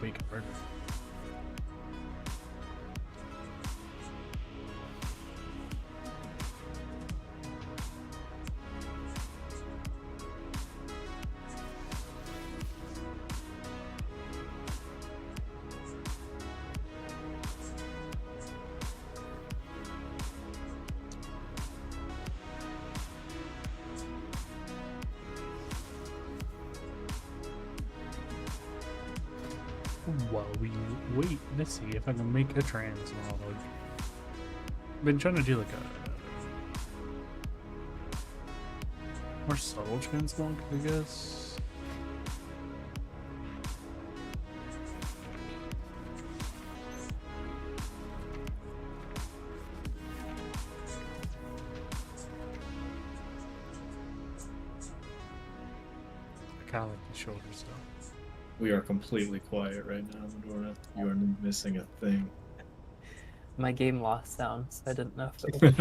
make it harder. While we wait, let's see if I can make a transmog. Been trying to do like a more subtle transmog, I guess. I kind of like the shoulder stuff. We are completely quiet right now, Medora. You are missing a thing. My game lost sound, so I didn't know if it was.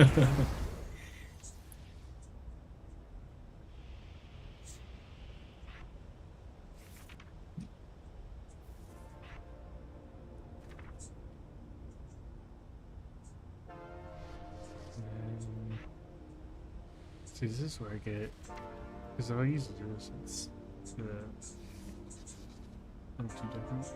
See, this is where I get, because if I use this, it's the not too different.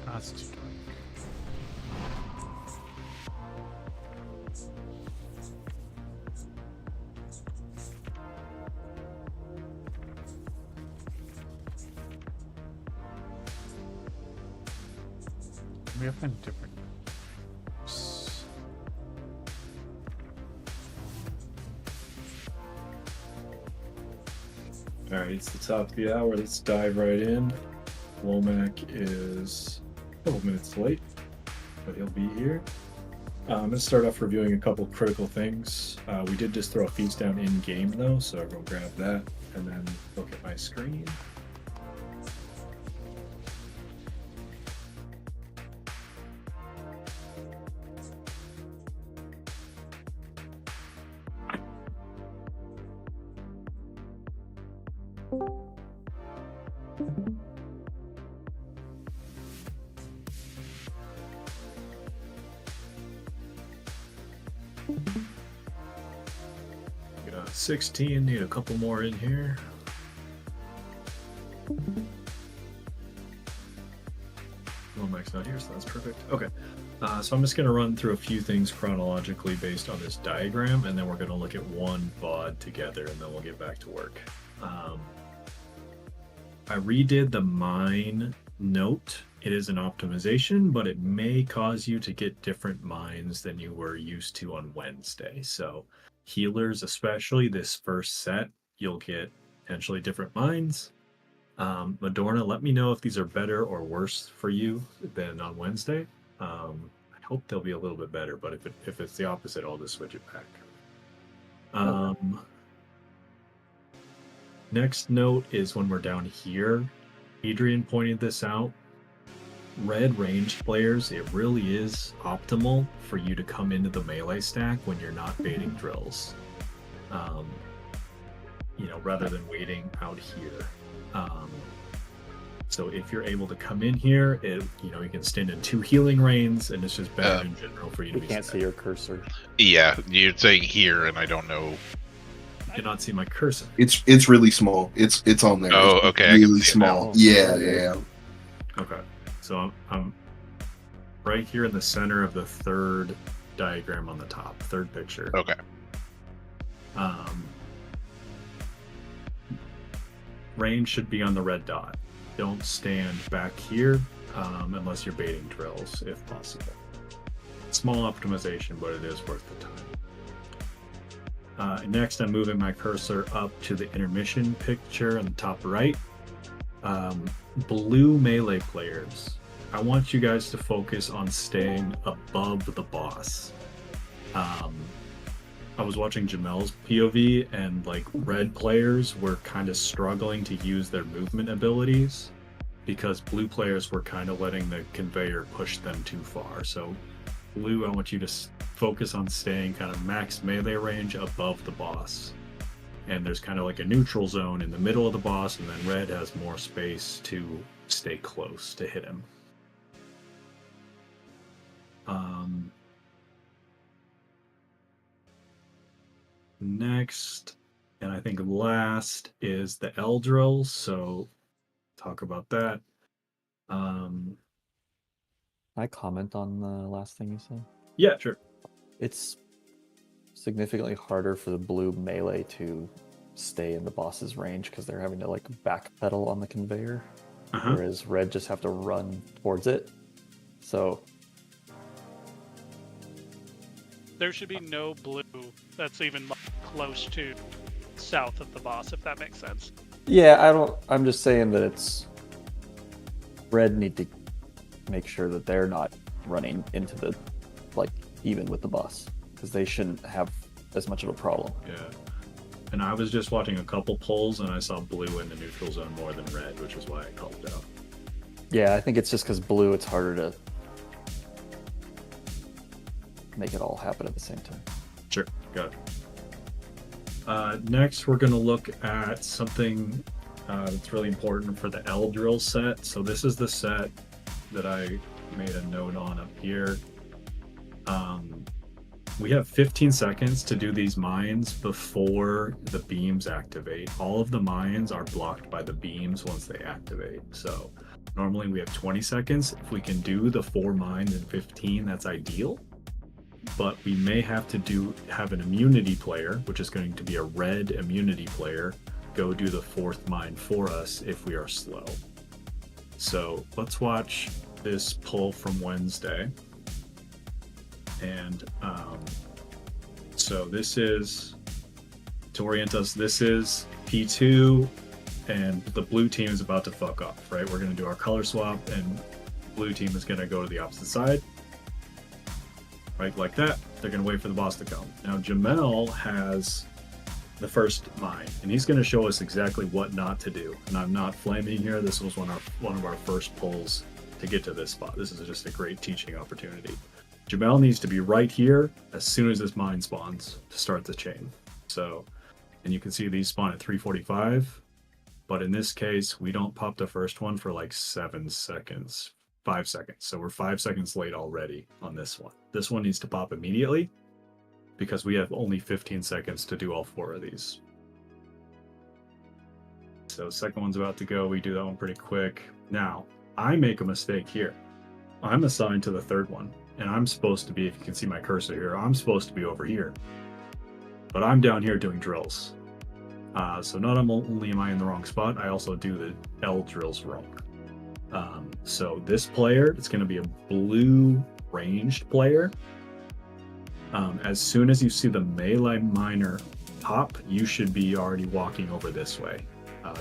That's too dark. We have been different. Alright, it's the top of the hour. Let's dive right in. Womack is a couple minutes late, but he'll be here. I'm going to start off reviewing a couple critical things. We did just throw a feast down in game though, so everyone grab that and then look at my screen. Got 16, need a couple more in here. Womack's not here, so that's perfect. Okay, so I'm just going to run through a few things chronologically based on this diagram, and then we're going to look at one VOD together, and then we'll get back to work. I redid the mine note. It is an optimization, but it may cause you to get different mines than you were used to on Wednesday. So healers, especially this first set, you'll get potentially different mines. Madorna, let me know if these are better or worse for you than on Wednesday. I hope they'll be a little bit better, but if it's the opposite, I'll just switch it back. Next note is when we're down here. Adrian pointed this out. Red ranged players, it really is optimal for you to come into the melee stack when you're not baiting drills. Rather than waiting out here. So if you're able to come in here, you can stand in 2 healing reigns, and it's just better in general for you to be. You can't see your cursor. Yeah, you're saying here, and I don't know. You cannot see my cursor. It's really small. It's on there. Oh, It's okay, I can really see it small. now. Yeah. Okay, so I'm right here in the center of the third diagram on the top, third picture. Okay. Range should be on the red dot. Don't stand back here unless you're baiting drills, if possible. Small optimization, but it is worth the time. Next, I'm moving my cursor up to the intermission picture on the top right. Blue melee players, I want you guys to focus on staying above the boss. I was watching Jamel's POV, and like red players were kind of struggling to use their movement abilities because blue players were kind of letting the conveyor push them too far. So blue, I want you to focus on staying kind of max melee range above the boss. And there's kind of like a neutral zone in the middle of the boss, and then red has more space to stay close to hit him. Next, and I think last, is the Eldril, so talk about that. Can I comment on the last thing you said? Yeah, sure. It's significantly harder for the blue melee to stay in the boss's range because they're having to like backpedal on the conveyor, whereas red just have to run towards it. So there should be no blue that's even close to south of the boss, if that makes sense. yeah, I'm just saying that it's red need to make sure that they're not running into the like even with the boss, because they shouldn't have as much of a problem. Yeah. And I was just watching a couple polls, and I saw blue in the neutral zone more than red, which is why I called it out. Yeah, I think it's just because blue, it's harder to make it all happen at the same time. Sure, got it. Next, we're going to look at something that's really important for the Eldril set. So this is the set that I made a note on up here. We have 15 seconds to do these mines before the beams activate. All of the mines are blocked by the beams once they activate. So normally we have 20 seconds. If we can do the 4 mines in 15, that's ideal. But we may have to have an immunity player, which is going to be a red immunity player, go do the 4th mine for us if we are slow. So let's watch this pull from Wednesday. And so this is, to orient us, this is P2, and the blue team is about to fuck off, right? We're going to do our color swap, and blue team is going to go to the opposite side. Right, like that. They're going to wait for the boss to come. Now, Jamel has the first mine, and he's going to show us exactly what not to do. And I'm not flaming here. This was one of our first pulls to get to this spot. This is just a great teaching opportunity. Jamel needs to be right here as soon as this mine spawns to start the chain. So, and you can see these spawn at 345, but in this case, we don't pop the first one for like 7 seconds, 5 seconds. So we're 5 seconds late already on this one. This one needs to pop immediately because we have only 15 seconds to do all 4 of these. So second one's about to go. We do that one pretty quick. Now, I make a mistake here. I'm assigned to the 3rd one. And I'm supposed to be, if you can see my cursor here, I'm supposed to be over here. But I'm down here doing drills. So not only am I in the wrong spot, I also do the L drills wrong. So this player, it's going to be a blue ranged player. As soon as you see the melee miner pop, you should be already walking over this way.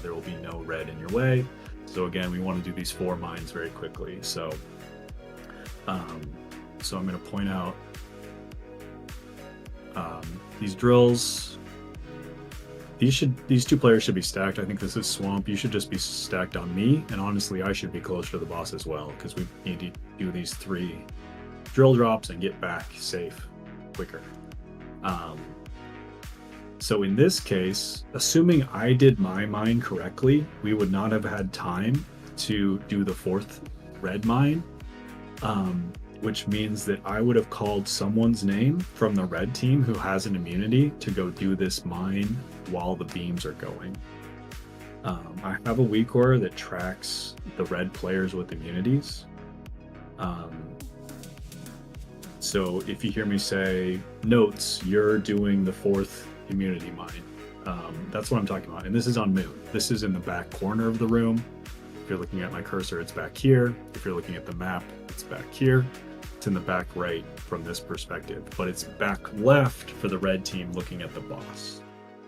There will be no red in your way. So again, we want to do these 4 mines very quickly. So I'm going to point out these drills. These 2 players should be stacked. I think this is Swamp. You should just be stacked on me, and honestly, I should be closer to the boss as well because we need to do these 3 drill drops and get back safe quicker. So in this case, assuming I did my mine correctly, we would not have had time to do the 4th red mine. Which means that I would have called someone's name from the red team who has an immunity to go do this mine while the beams are going. I have a weak aura that tracks the red players with immunities. So if you hear me say, notes, you're doing the 4th immunity mine. That's what I'm talking about. And this is on Moon. This is in the back corner of the room. If you're looking at my cursor, it's back here. If you're looking at the map, it's back here. It's in the back right from this perspective, but it's back left for the red team looking at the boss.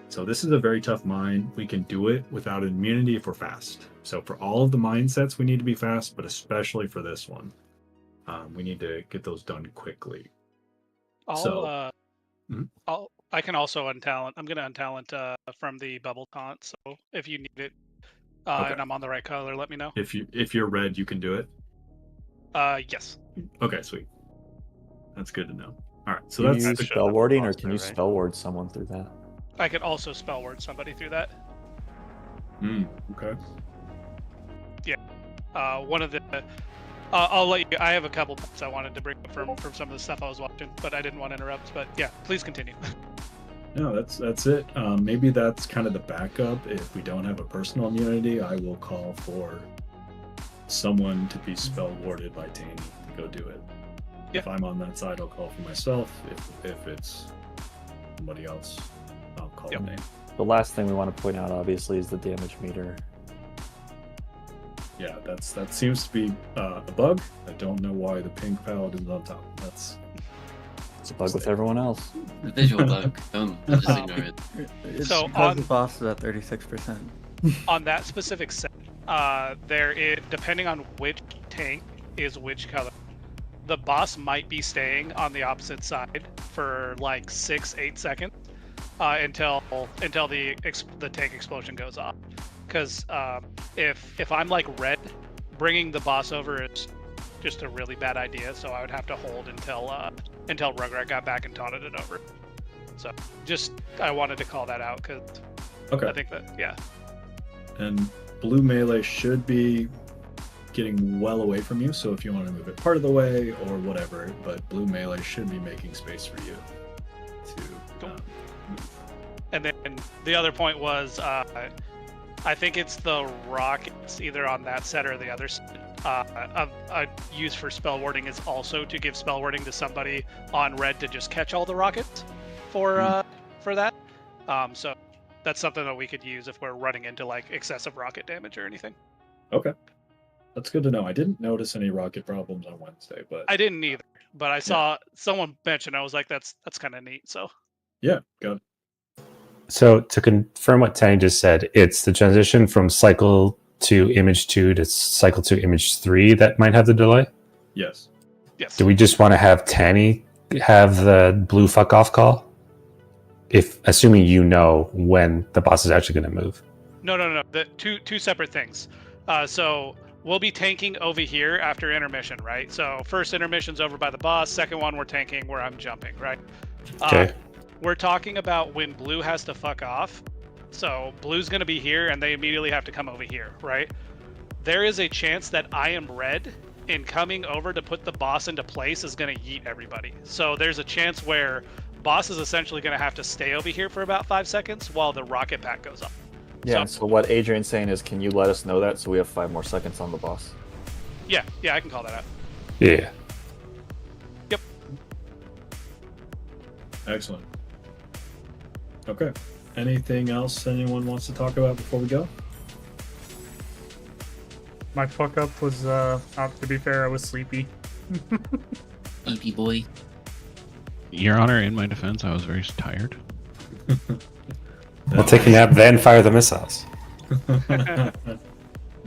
So this is a very tough mine. We can do it without immunity if we're fast. So for all of the mine sets, we need to be fast, but especially for this one, we need to get those done quickly. I'll I can also untalent. I'm gonna untalent from the bubble taunt. So if you need it, Okay. and I'm on the right color, let me know. If you're red, you can do it. Yes. Okay, sweet. That's good to know. All right, so Do you that's use should spell have warding, or lost can it, you right? spell ward someone through that? I could also spell word somebody through that. Okay. One of the. I'll let you. I have a couple points I wanted to bring up from some of the stuff I was watching, but I didn't want to interrupt. But yeah, please continue. No, that's it. Maybe that's kind of the backup. If we don't have a personal immunity, I will call for someone to be spell warded by Taney to go do it. Yeah. If I'm on that side, I'll call for myself. If it's somebody else, I'll call Yep. a name. The last thing we want to point out, obviously, is the damage meter. Yeah, that seems to be a bug. I don't know why the pink paladin's on top. That's It's a bug with everyone else. The visual bug. Don't just ignore it. It's So because on- the boss is at 36%. On that specific set, there is, depending on which tank is which color, the boss might be staying on the opposite side for like 6-8 seconds until the tank explosion goes off. Because if I'm like red, bringing the boss over is just a really bad idea. So I would have to hold until Rugrat got back and taunted it over. So just I wanted to call that out because okay. I think that yeah. And blue melee should be getting well away from you, so if you want to move it part of the way or whatever, but blue melee should be making space for you to move. And then the other point was, I think it's the rockets, either on that set or the other set. A use for spell warding is also to give spell warding to somebody on red to just catch all the rockets for that. So that's something that we could use if we're running into like excessive rocket damage or anything. Okay. That's good to know. I didn't notice any rocket problems on Wednesday, but I didn't either, but I saw someone mention. I was like, that's kind of neat. So yeah, got it. So to confirm what Tanny just said, it's the transition from cycle to image 2 to cycle to image 3 that might have the delay. Yes. yes. Do we just want to have Tanny have the blue fuck off call? If assuming you know when the boss is actually going to move. No. The two separate things. So we'll be tanking over here after intermission, right? So first intermission's over by the boss. Second one we're tanking where I'm jumping, right? Okay. We're talking about when blue has to fuck off. So blue's going to be here and they immediately have to come over here, right? There is a chance that I am red and coming over to put the boss into place is going to yeet everybody. So there's a chance where boss is essentially going to have to stay over here for about 5 seconds while the rocket pack goes up. Yeah, so what Adrian's saying is, can you let us know that so we have 5 more seconds on the boss? Yeah, I can call that out. Yeah. Yep. Excellent. Okay. Anything else anyone wants to talk about before we go? My fuck up was, to be fair, I was sleepy. EP boy. Your Honor, in my defense, I was very tired. We'll take a nap, then fire the missiles.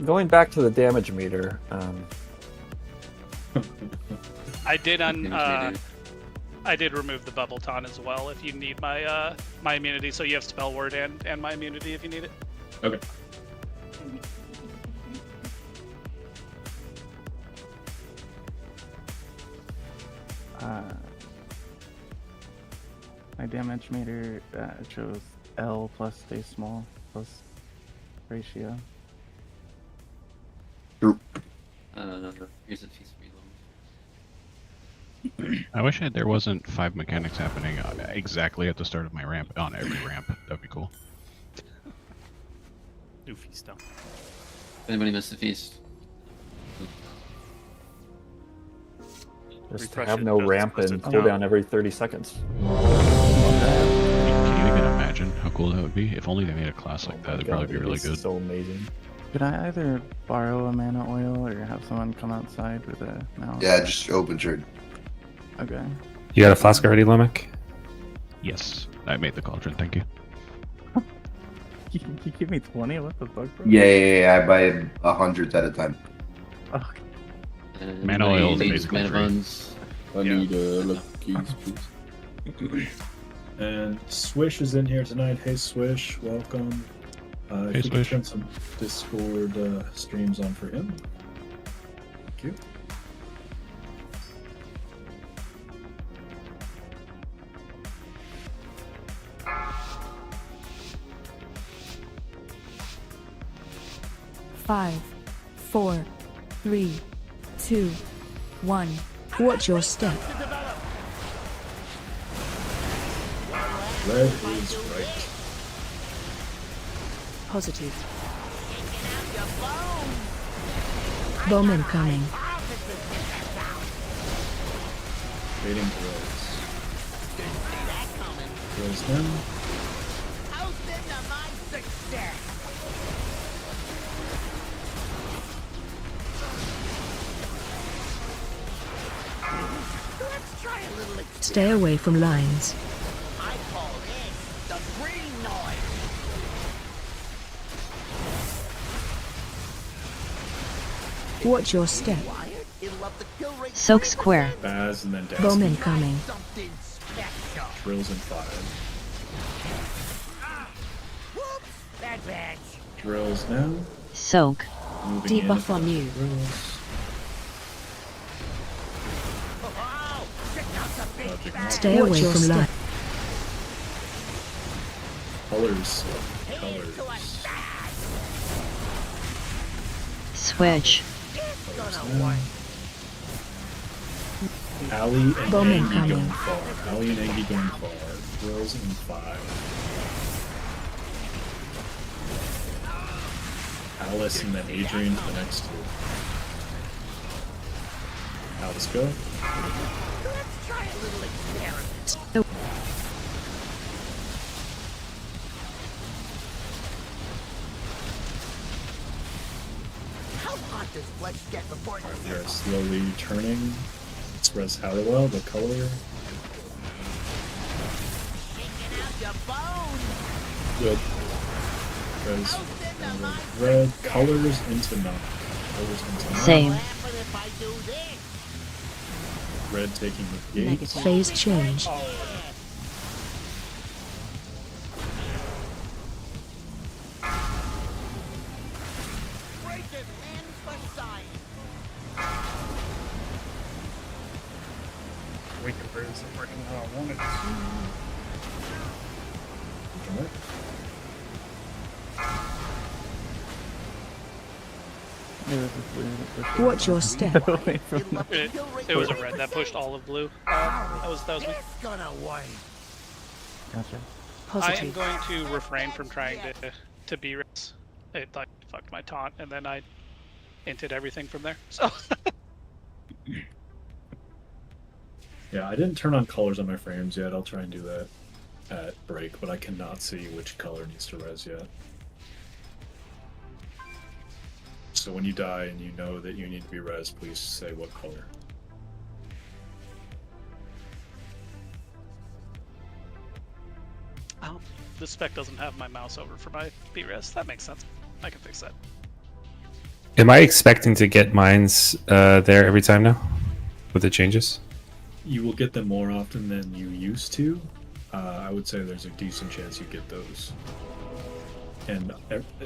Going back to the damage meter, I did I did remove the bubble taunt as well if you need my my immunity, so you have spell word and my immunity if you need it. Okay. My damage meter chose L plus stay small plus ratio. Here's a feast reload. I wish there wasn't 5 mechanics happening exactly at the start of my ramp on every ramp. That'd be cool. Doofy stuff. Anybody missed the feast? just Refresh have it, no just ramp list and it. cooldown every 30 seconds. Can you even imagine how cool that would be? If only they made a class like that, it'd probably be really good. So amazing. Could I either borrow a mana oil or have someone come outside with a mouse? Yeah, just open trade. Okay. You got a flask already, Lemek? Yes, I made the cauldron, thank you. You give me 20? What the fuck, bro? Yeah. I buy 100 at a time. Okay. Mana oil is needs basically mana free. buns. I need keys, please. And Swish is in here tonight. Hey Swish, welcome. If Hey, we could Swish. turn some Discord streams on for him. Thank you. Five, 4, 3, 2, 1. Watch your step. Red is right. Positive. Bomb incoming. Waiting drills. Drills down. Stay away from lines. Watch your step. Soak square. Baz and then dash. Bomb incoming. Drills in 5. Drills now. Soak. Moving in. Debuff on you. Drills. Stay away from lines. Colors. Colors. Switch. Ali and Bomb Angie incoming. going far. Ali and Angie going far. Drills in 5. Alice and then Adrian for the next 2. Alice go. We are slowly turning. Let's res Halliwell, the color. Good. Res red, colors into knock. Colors into knock. Same. Red taking the gate. Phase change. We can bring some freaking how I wanted Watch your step. Away from the- It was a red that pushed all of blue. That was me. Gotcha. I am Positive. going to refrain from trying to be res. It like fucked my taunt, and then I inted everything from there. So Yeah, I didn't turn on colors on my frames yet. I'll try and do that at break, but I cannot see which color needs to res yet. So when you die and you know that you need to be res, please say what color. oh, the spec doesn't have my mouse over for my B res. That makes sense. I can fix that. Am I expecting to get mines there every time now with the changes? You will get them more often than you used to. I would say there's a decent chance you get those. And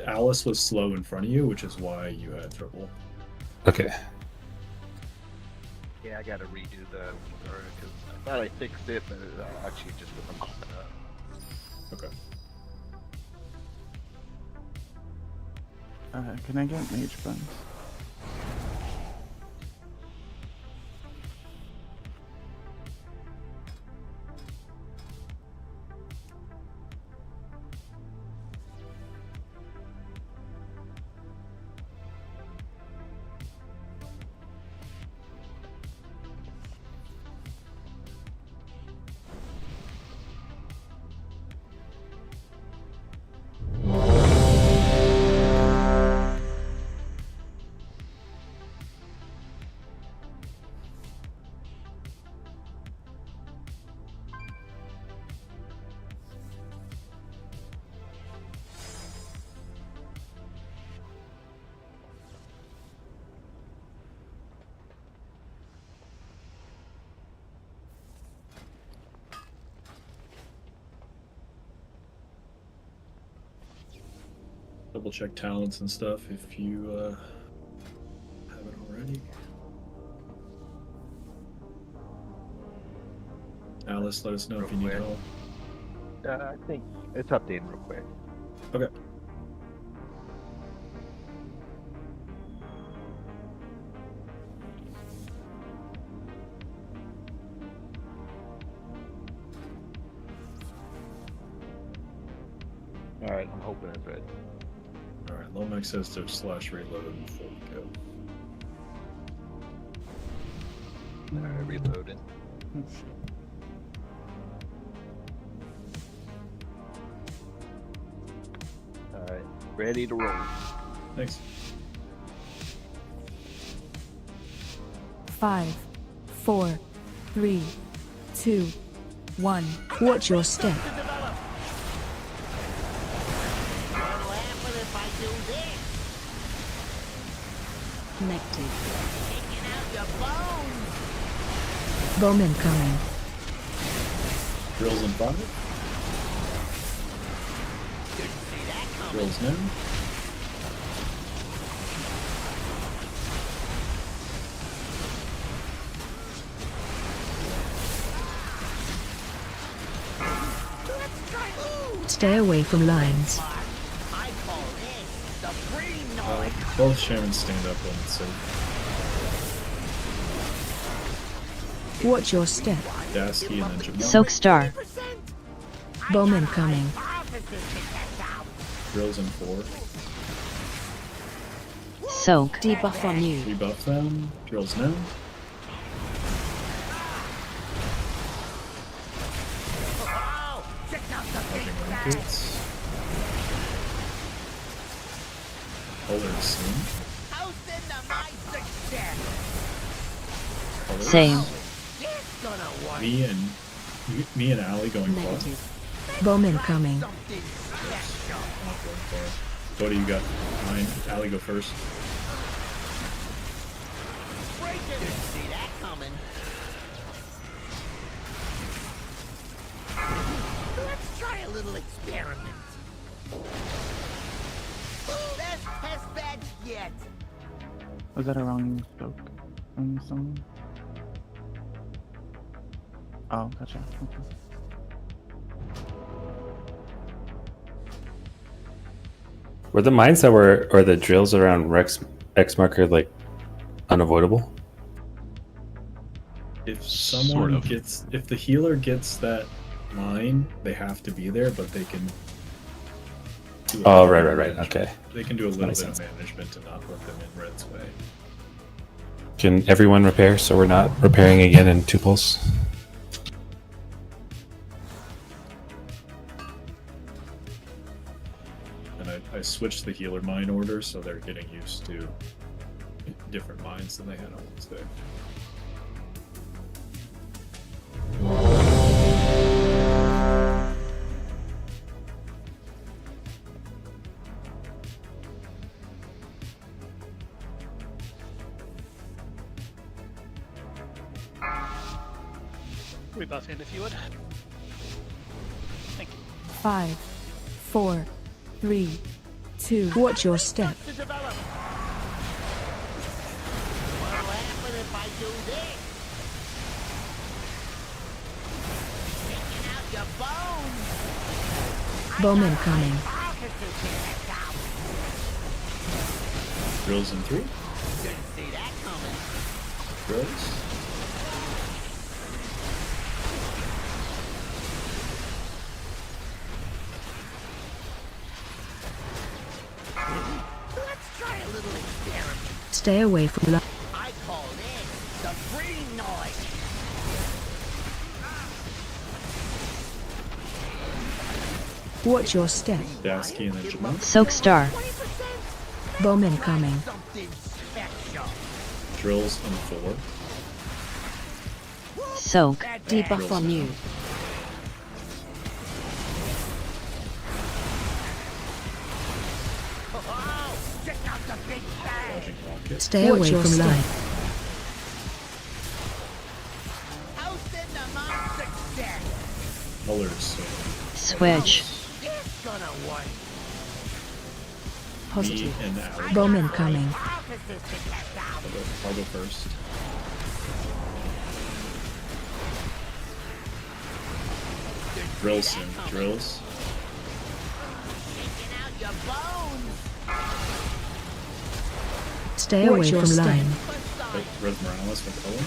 Alice was slow in front of you, which is why you had trouble. Okay. Yeah, I gotta redo the because I thought I fixed it, but it actually just wasn't popping up. Okay. Can I get mage buns? Double check talents and stuff if you haven't already. Alice, let us know if you need help. I think it's updating real quick. Okay. Alright, I'm hoping it's ready. Alright, Lomax says to / reload before we go. Alright, reloading. Alright, ready to roll. Thanks. 5, 4, 3, 2, 1. Watch your step. Connected. Bowman coming. Drills in 5. Drills now. Stay away from lines. Both shamans stand up when it's safe. Watch your step. Dasky and then Jamal. Soak Star. Bowman coming. Drills in 4. Soak. Debuff on you. Rebuff them. Drills now. Blankets. Color soon. Same. Me and Allie going far. Bowman coming. What do you got? Mine. Allie, go first. See that coming. Let's try a little experiment. Best test bed yet. Was that a wrong spoke from someone? Oh, gotcha. Okay. Were the mines that were, or the drills around Rex X marker, like unavoidable? If someone gets, if the healer gets that mine, they have to be there, but they can. Do Oh, right. Okay. They can do a little Makes bit of sense. management to not put them in Red's way. Can everyone repair so we're not repairing again in tuples? And I switched the healer mine order, so they're getting used to different mines than they had on Wednesday. Rebuff in if you would. Thank you. 5, 4, 3, 2. Watch your step. What'll happen if I do this? Taking out your bones. Bowman coming. Drills in 3. Didn't see that coming. Drills. Let's try a little experiment. Stay away from lines. I call this the breeding noise. Watch your step. Dasky and then Jamal. Soak Star. Bowman coming. Something special. Drills in 4. Soak. Debuff on you. Oh, check out the big bang. Stay away from line. Hosting the mine success. Colors. Switch. It's gonna work. Me and Alex. Bomb incoming. I'll go first. Drills soon. Drills. Stay away from line. Red Morales for color.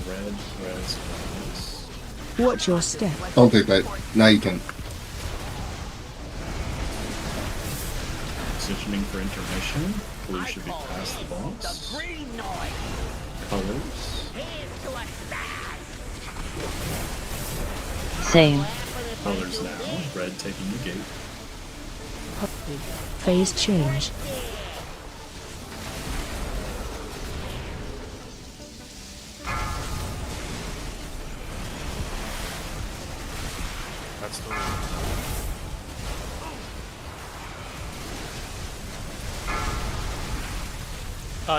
Red. Watch your step. I'll take that. Now you can. Positioning for intermission. Blue should be past the boss. Colors. Same. Colors now. Red taking the gate. Phase change. That's the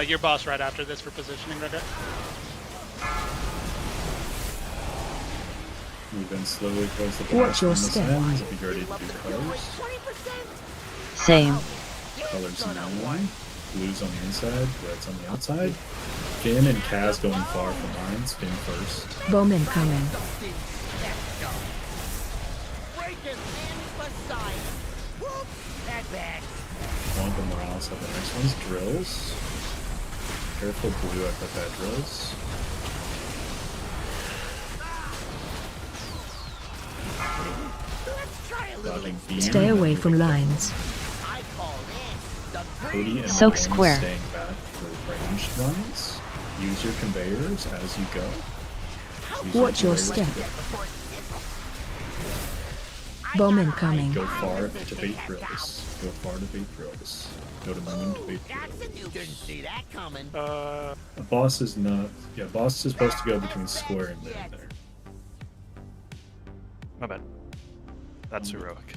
Your boss right after this for positioning, Red. Move in slowly towards the boss. Watch your step. Be ready to do colors. Same. Colors now. Blues on the inside, reds on the outside. Finn and Kaz going far from lines. Finn first. Bomb incoming. Wampa Morales have the next one's drills. Careful blue, I've got bad drills. Stay away from lines. Cody and Soak Ryan square. Staying back for ranged runs. Use your conveyors as you go. Watch your step. Bomb incoming. Go far to bait drills. Go far to bait drills. Go to moon to bait drills. A boss is not. Yeah, boss is supposed to go between square and mid there. My bad. That's heroic.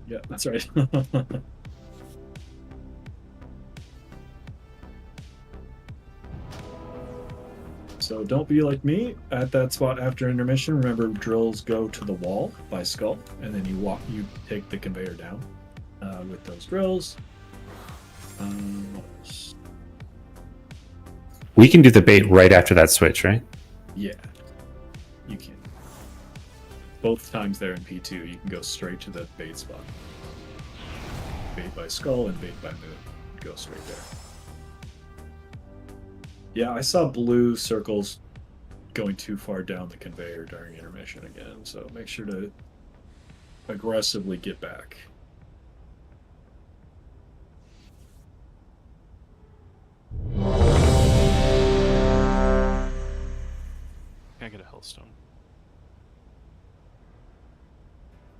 Yeah, that's right. So don't be like me at that spot after intermission. Remember, drills go to the wall by skull, and then you take the conveyor down with those drills. What else? We can do the bait right after that switch, right? Yeah, you can. Both times there in P2, you can go straight to the bait spot. Bait by skull and bait by moon. Go straight there. Yeah, I saw blue circles going too far down the conveyor during intermission again, so make sure to aggressively get back. Can't get a Hellstone.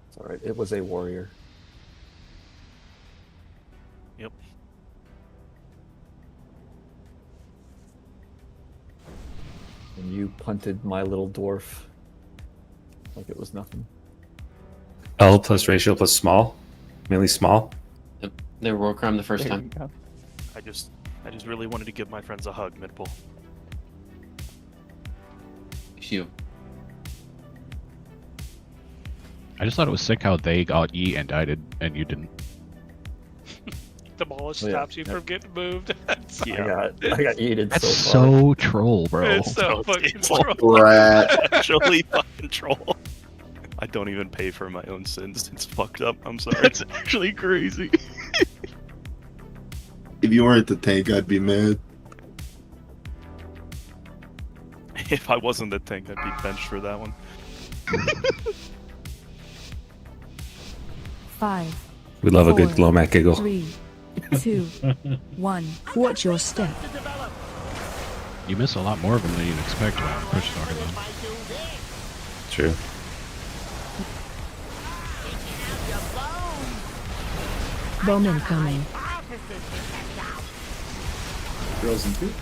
It's alright, it was a warrior. Yep. And you punted my little dwarf like it was nothing. L plus ratio plus small. Mainly small. Yep. They were crime the first There time. you go. I just really wanted to give my friends a hug mid-pull. You. I just thought it was sick how they got E and died and you didn't. Demolish Oh, yeah. stops you from getting moved. I got yeeted That's so far. so troll, bro. It's so fucking It's troll. Brat. Actually fucking troll. I don't even pay for my own sins. It's fucked up. I'm sorry. That's actually crazy. If you weren't the tank, I'd be mad. If I wasn't the tank, I'd be benched for that one. 5, We love a good 4, Lomac giggle. 3, 2, 1. Watch your step. You miss a lot more of them than you'd expect when push talking them. True. Bomb incoming. Drills in 2.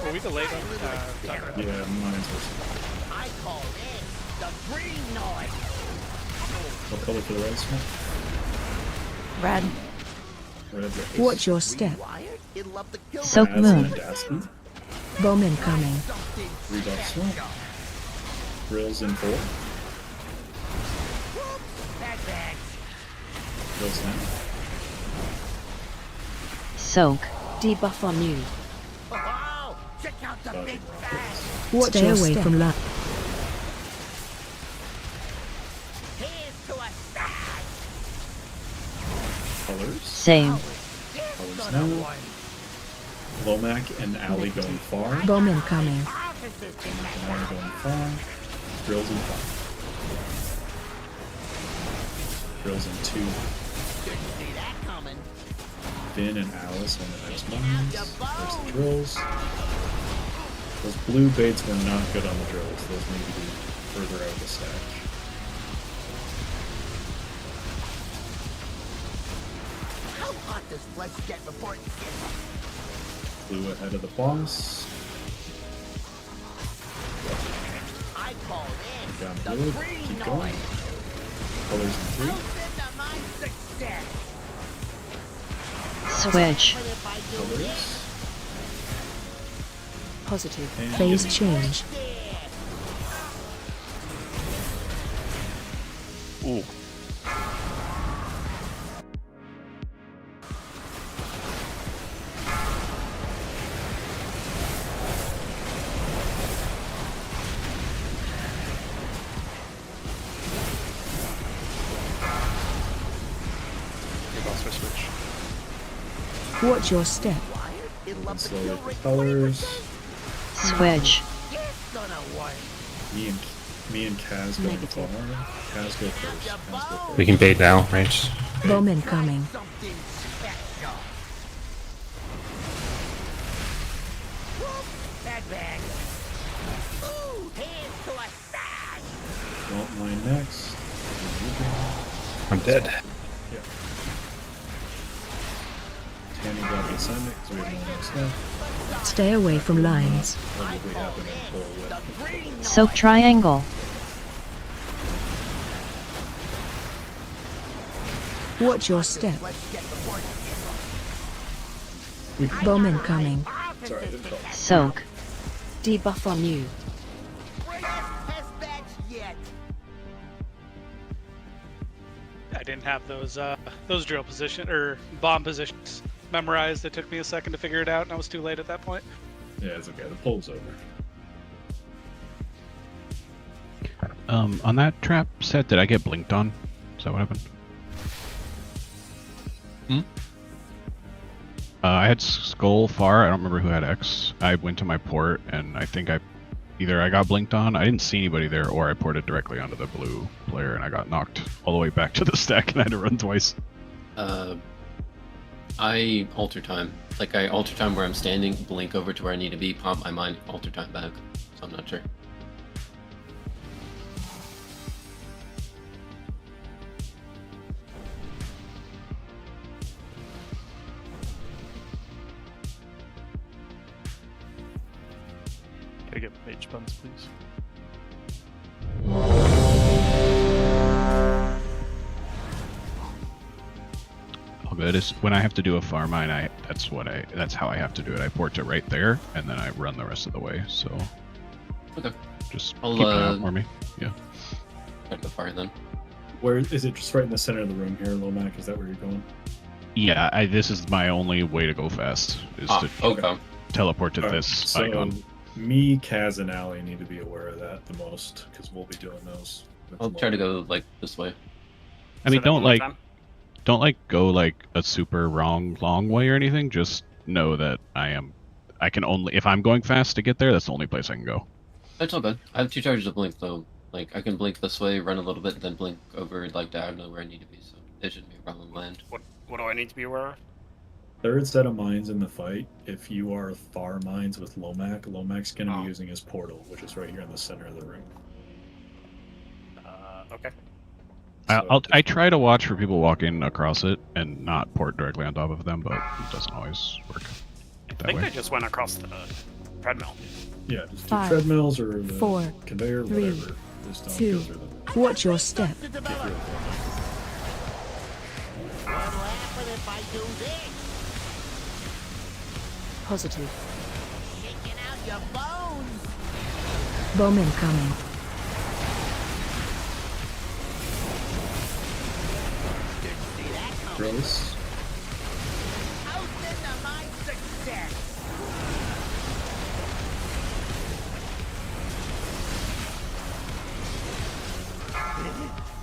Were we delayed on Yeah, mine's worse. I call it the green noise. What color for the red one? Red. Red. Watch your step. Soak As moon. and Aspen. Bomb incoming. 3 buff swamp. Drills in 4. Drills now. Soak. Debuff on you. Check out the big bag. Watch Stay away from light. Here's to a stag. Colors. Same. Colors now. Lomac and Alley going far. Bomb incoming. Tamara going far. Drills in 5. Drills in 2. See that coming. Finn and Alice on the next mines. There's the drills. Those blue baits were not good on the drills. Those need to be further out of the stack. How hot does flesh get before it gets? Blue ahead of the boss. I call this Down the blue. free Keep going. noise. Colors in 3. Open my success. Switch. But if I do Colors. this, Positive. And Phase give change. Ooh. Watch your step. And slowly the colors. Switch. Me and Kaz going far. Kaz go first. Kaz go first. We can bait now, right? Bomb incoming. something special. Bag bag. Ooh, here's to a stag. Don't mind next. I'm dead. Yeah. Tanny got the assignment because we have no next step. Stay away from lines. Probably happen in full with. Soak triangle. Watch your step. Bomb incoming. Sorry, I didn't call. Soak. Debuff on you. I didn't have those drill position or bomb positions memorized. It took me a second to figure it out, and I was too late at that point. Yeah, it's okay. The poll's over. On that trap set, did I get blinked on? Is that what happened? I had Skull far. I don't remember who had X. I went to my port, and I think either I got blinked on. I didn't see anybody there, or I ported directly onto the blue player, and I got knocked all the way back to the stack, and I had to run twice. I alter time. Like, I alter time where I'm standing, blink over to where I need to be, pop my mind, alter time back. So I'm not sure. Can I get mage buns, please? All good. When I have to do a farm mine, that's how I have to do it. I port to right there, and then I run the rest of the way. So, Okay. Just I'll, keep an eye out for me. Yeah. Try to go far then. Where is it? Just right in the center of the room here, Lomac? Is that where you're going? Yeah. This is my only way to go fast. Is to okay. teleport to Alright, this icon. Me, Kaz, and Allie need to be aware of that the most because we'll be doing those. I'll try to go like this way. I mean, don't go like a super long way or anything. Just know that I can only, if I'm going fast to get there, that's the only place I can go. That's all good. I have 2 charges of blink though. Like, I can blink this way, run a little bit, then blink over like diagonally where I need to be. So it shouldn't be a problem land. What do I need to be aware of? Third set of mines in the fight. If you are far mines with Lomac, Lomac's going to be using his portal, which is right here in the center of the room. Okay. I try to watch for people walking across it and not port directly on top of them, but it doesn't always work I that think way. I just went across the treadmill. Yeah, just do 5, treadmills or the 4, conveyor, 3, whatever. Just don't 2. go through them. Watch your step. What'll happen if I do this? Positive. Shaking out your bones. Bomb incoming. Didn't see that coming. Gross. How's into my success?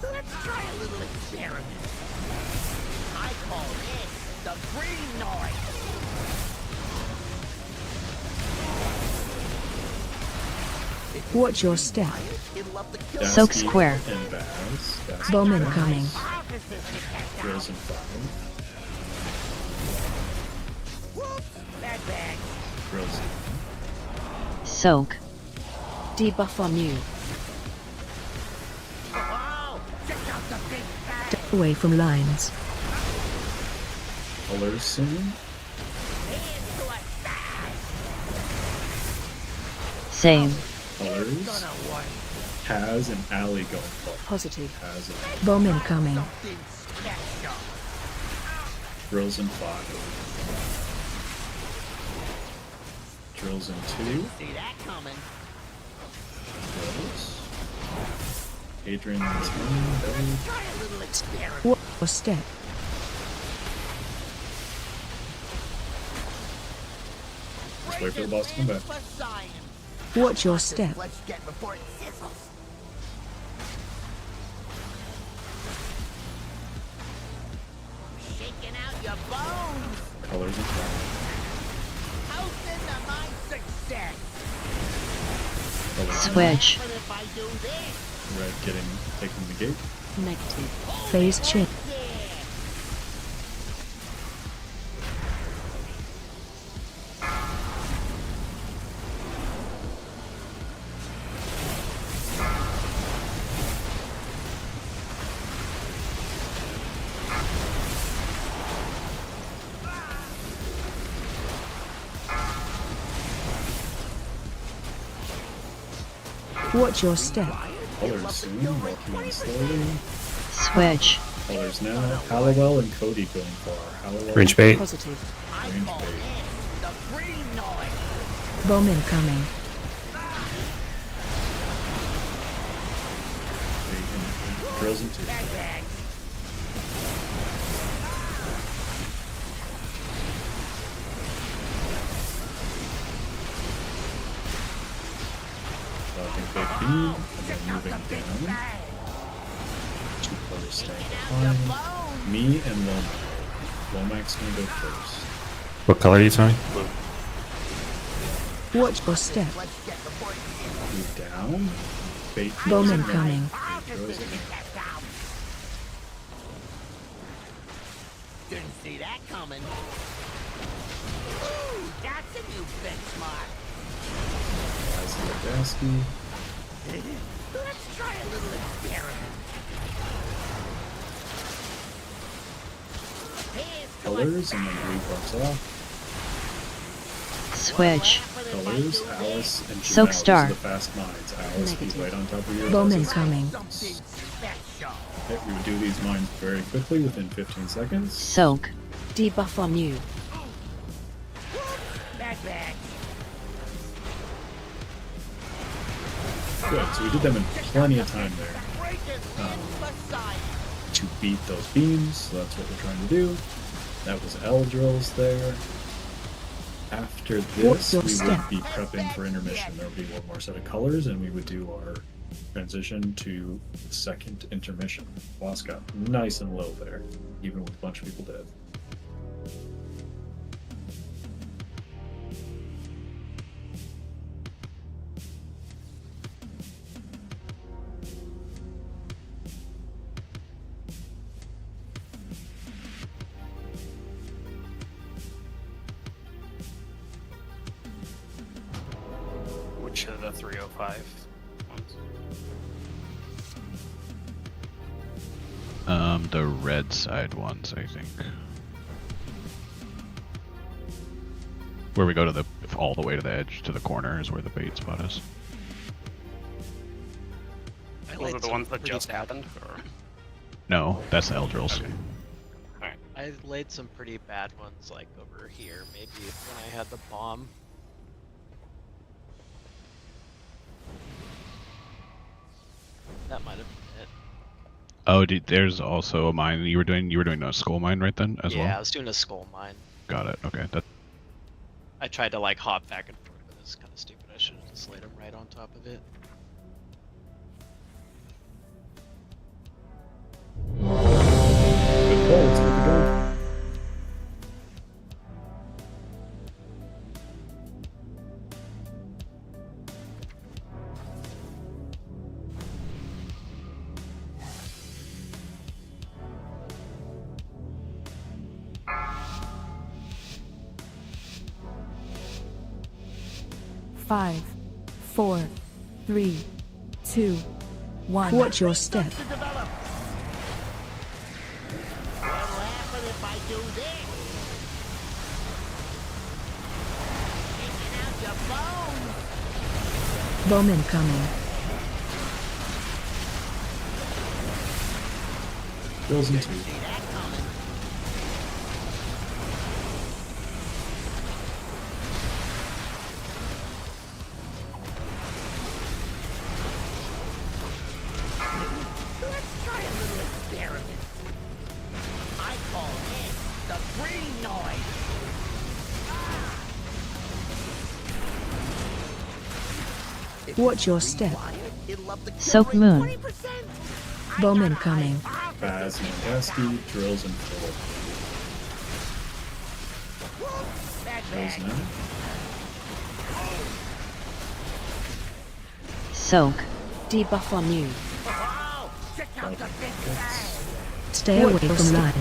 Let's try a little experiment. I call this the green noise. Watch your step. It'll up the kill. Soak Dasky square. And Baz. Dasky Bomb Baz. incoming. Frozen 5. Bad bag. Frozen. Soak. Debuff on you. Oh, check out the big bag. Away from lines. Colors soon. Same. Colors. Has an alley going for it. Positive. Has it. Bomb incoming. Something special. Frozen 5. Drills in 2. See that coming. Drills. Adrian is in. Try a little experiment. Watch your step. Just wait for the boss to come back. For science. Watch your step. Let's get before it sizzles. Shaking out your bones. Colors in 5. How's into my success? Colors in Switch. What if I do this? Red taking the gate. Negative. Phase change. Watch your step. Colors soon. Walking in slowly. Switch. Colors now. Halliwell and Cody going for Halliwell. Range bait. Positive. Range bait. The green noise. Bomb incoming. Drills in 2. Bad bag. Big beam. And then moving down. 2 colors staying behind. Me and Lomax. Lomax gonna go first. What color are you, Tony? Watch your step. Let's get before it sizzles. Move down. Bait Bomb throws it in. incoming. Bait throws it in. Didn't see that coming. Ooh, that's a new benchmark. As the Dasky. Let's try a little experiment. Here's to Colors and then blue buffs off. Switch. Colors, Alice, and Janelle. Soak star. These are the fast mines. Alice, be right on top of your Bomb houses. incoming. something special. Okay, we would do these mines very quickly within 15 seconds. Soak. Debuff on you. Bad bag. Good, so we did them in plenty of time there to beat those beams, so that's what we're trying to do. That was L drills there. After this, we would be prepping for intermission. There would be one more set of colors, and we would do our transition to the second intermission. Boss got nice and low there, even with a bunch of people dead. Which of the 305 ones? The red side ones, I think. Where we go to the all the way to the edge to the corner is where the bait spot is. Those are the ones that just happened? Or? No, that's the Eldrills. Okay. Alright. I laid some pretty bad ones like over here, maybe when I had the bomb. That might have been it. Oh, there's also a mine. You were doing a skull mine right then as well. Yeah, I was doing a skull mine. Got it. Okay. That. I tried to like hop back and forth, but it's kind of stupid. I should have just laid them right on top of it. Good pull. Let's keep it going. Five, 4, 3, 2, 1. Watch your step. What'll happen if I do this? Taking out your bones. Bomb incoming. Drills in 2. Let's try a little experiment. I call this the green noise. Watch your step. Soak moon. Bomb incoming. Baz and Gasky, drills in 4. Drills now. Soak. Debuff on you. Oh, check out the big bang. Stay away from line.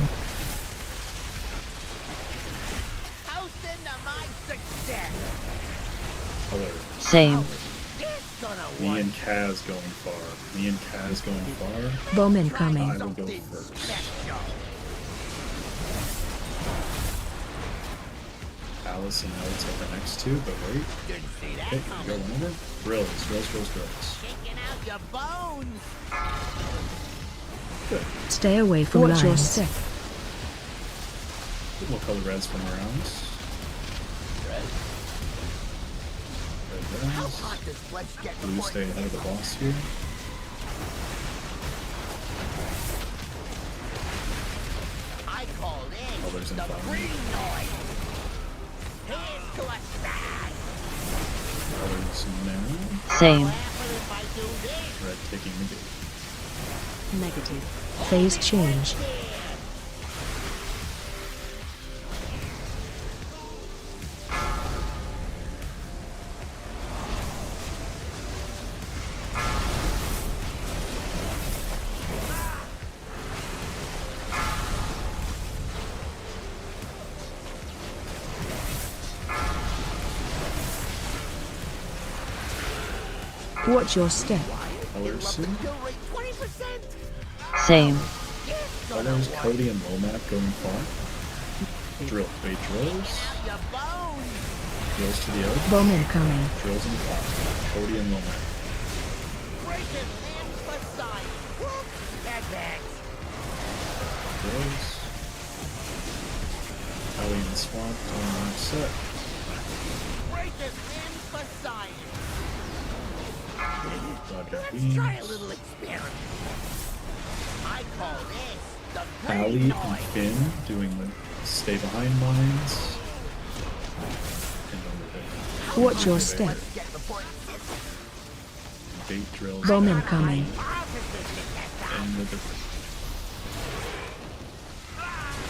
Toast into my success. Color. Same. Me and Kaz going far. Me and Kaz going far. Bomb incoming. I will go first. Alice and Notes are the next 2, but wait. Okay, go over. Drills. Taking out your bones. Good. Stay away from Watch lines. your step. We'll color reds from around. Red. How Reds. hot does flesh get Blue before stay ahead of the boss here. I call this Colors in the 5. green noise. Here's to a stag. Colors now. Same. Red taking the gate. Negative. Phase change. Watch your step. Colors soon. Same. Colors Cody and Lomac going far. Drill. Bait drills. Drills to the oak. Bomb incoming. Drills in 5. Cody and Lomac. Drills. Ellie and Swamp going on set. Let's try a little experiment. I call this the Allie green and noise. Finn doing the stay behind mines. And over there. Watch your step. Bait drills. Bomb incoming. And with the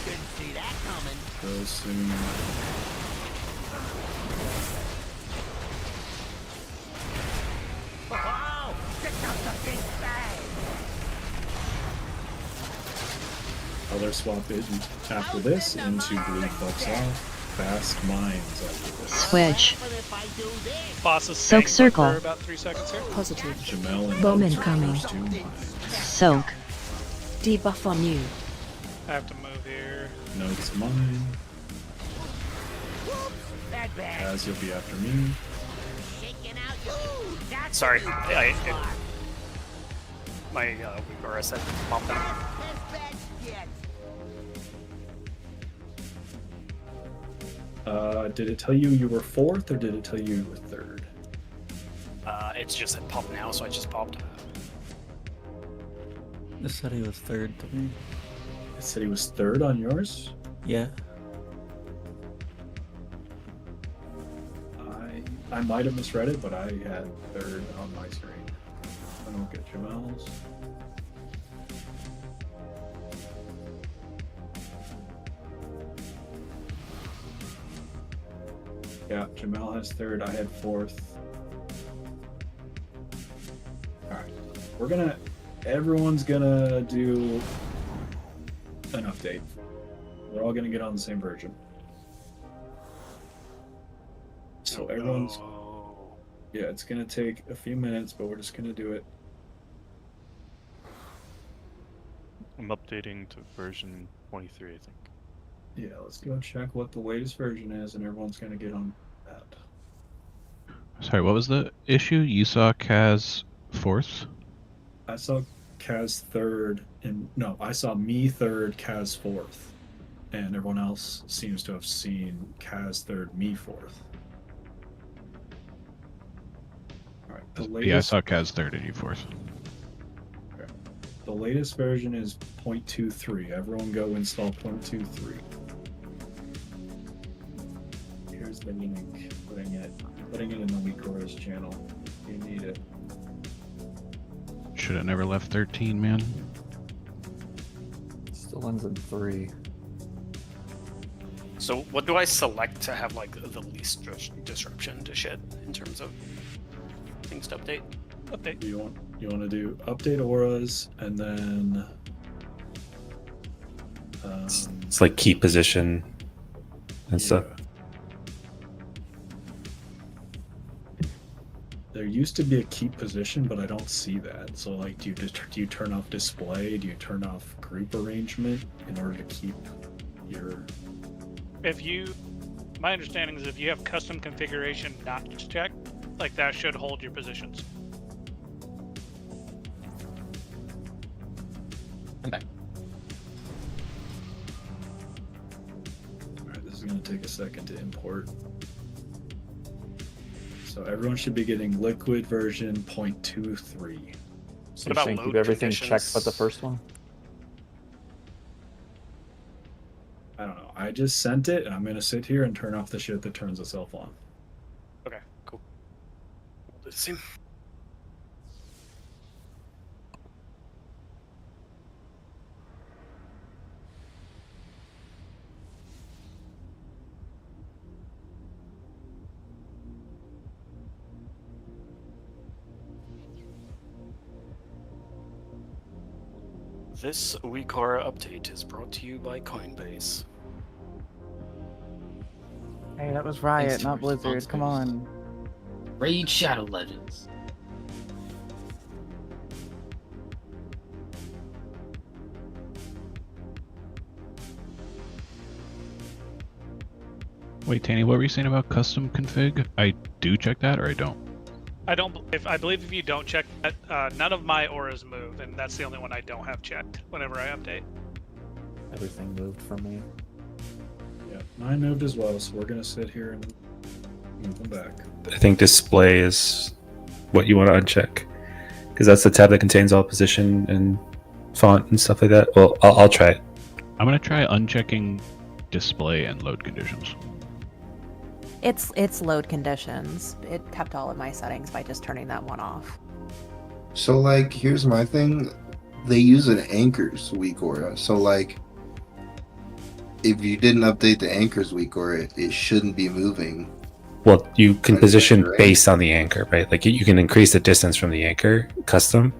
Didn't see that coming. drills soon. Oh, check out the big bang. Color swap it after this into blue bucks off. Fast mines after this. Switch. Boss is Soak staying circle. for about 3 seconds here. Positive. Jamel and Bomb Notes are incoming. first 2 mines. Soak. Debuff on you. I have to move here. Notes mine. Bad bag. As you'll be after me. Shaking out your. That's Sorry, what my weak RS had bumped out. Best bad yet. Did it tell you were 4th, or did it tell you were 3rd? It's just at pop now, so I just popped. It said he was 3rd to me. It said he was 3rd on yours? Yeah. I might have misread it, but I had 3rd on my screen. I don't get Jamal's. Yeah, Jamal has 3rd. I had 4th. Alright. Everyone's gonna do an update. We're all gonna get on the same version. So everyone's... Yeah, it's gonna take a few minutes, but we're just gonna do it. I'm updating to version 23, I think. Yeah, let's go check what the latest version is, and everyone's gonna get on that. Sorry, what was the issue? You saw Kaz 4th? I saw Kaz 3rd, and no, I saw me 3rd, Kaz 4th, and everyone else seems to have seen Kaz 3rd, me 4th. All right, the latest. Yeah, I saw Kaz 3rd and you 4th. Okay. The latest version is 0.23. Everyone go install 0.23. Here's the link. Putting it in the Weekora's channel. You need it. Should have never left 13, man. Still ends in 3. So what do I select to have like the least disruption to shit in terms of things to update? Update. You want to do update auras, and then It's like key position and stuff. There used to be a keep position, but I don't see that. So like, do you turn off display? Do you turn off group arrangement in order to keep your? My understanding is if you have custom configuration not checked, like that should hold your positions. I'm back. Alright, this is going to take a second to import. So everyone should be getting liquid version 0.23. So you're saying keep everything checked but the first one? I don't know. I just sent it, and I'm going to sit here and turn off the shit that turns itself on. Okay, cool. We'll do the same. This Weekora update is brought to you by Coinbase. Hey, that was Riot, Thanks to not Blizzard. response Come boost. on. Raid Shadow Legends. Wait, Tanny, what were you saying about custom config? I do check that, or I don't? I believe if you don't check that, none of my auras move, and that's the only one I don't have checked whenever I update. Everything moved for me. Yeah, mine moved as well, so we're going to sit here and move them back. I think display is what you want to uncheck, because that's the tab that contains all position and font and stuff like that. Well, I'll try it. I'm gonna try unchecking display and load conditions. It's load conditions. It kept all of my settings by just turning that one off. So, like, here's my thing. They use an anchors Weekora. So, like, if you didn't update the anchors Weekora, it shouldn't be moving. Well, you can Like, position right? based on the anchor, right? Like you can increase the distance from the anchor custom.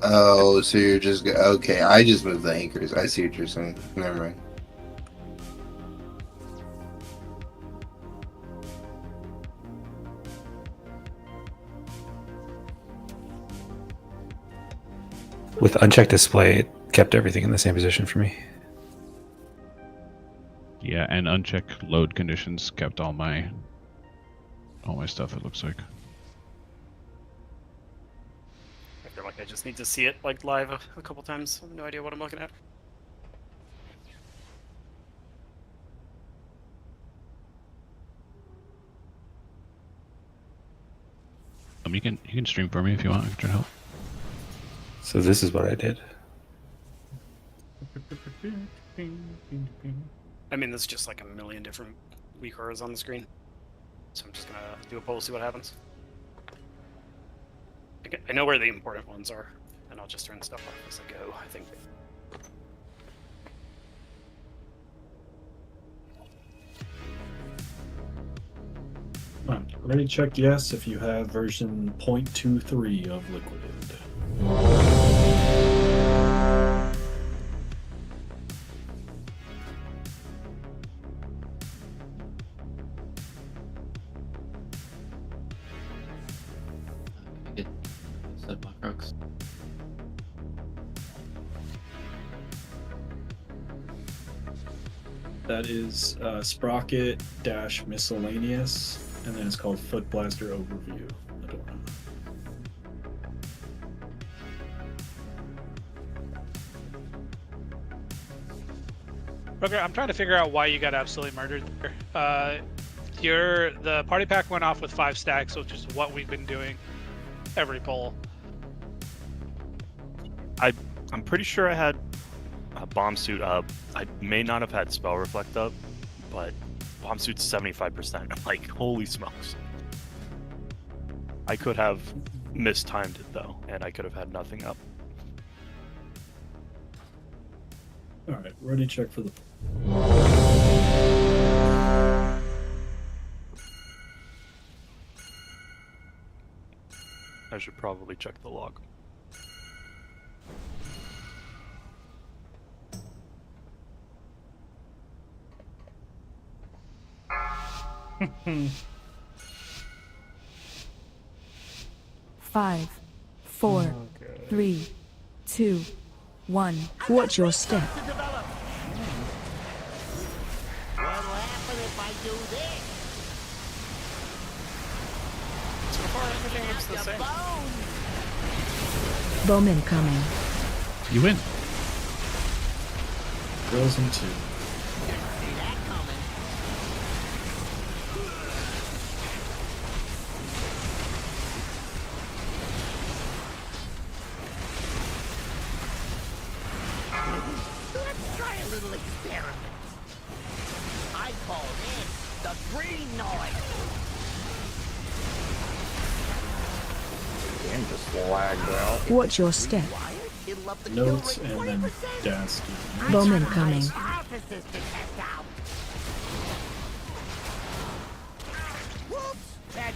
Oh, so you're just okay. I just moved the anchors. I see what you're saying. Never mind. With unchecked display, it kept everything in the same position for me. Yeah, and uncheck load conditions kept all my stuff, it looks like. I feel like I just need to see it like live a couple times. I have no idea what I'm looking at. You can stream for me if you want. I can try to help. So this is what I did. I mean, there's just like a million different weak auras on the screen. So I'm just gonna do a poll, see what happens. I know where the important ones are, and I'll just turn stuff off as I go, I think. Ready check yes if you have version 0.23 of Liquid. Get set block rocks. That is Sprocket - miscellaneous, and then it's called Foot Blaster Overview. I don't know. Okay, I'm trying to figure out why you got absolutely murdered there. The party pack went off with 5 stacks, which is what we've been doing every poll. I'm pretty sure I had a bomb suit up. I may not have had spell reflect up, but bomb suit's 75%. Like, holy smokes. I could have mistimed it though, and I could have had nothing up. Alright, ready check for the. I should probably check the log. Five, 4, 3, 2, 1. Watch your step. What'll happen if I do this? So far, everything looks the same. Bomb incoming. You win. Girls in 2. Let's try a little experiment. I call this the green noise. Game just lagged out. Watch your step. Notes and then dash. Bomb incoming. Whoops! Bad.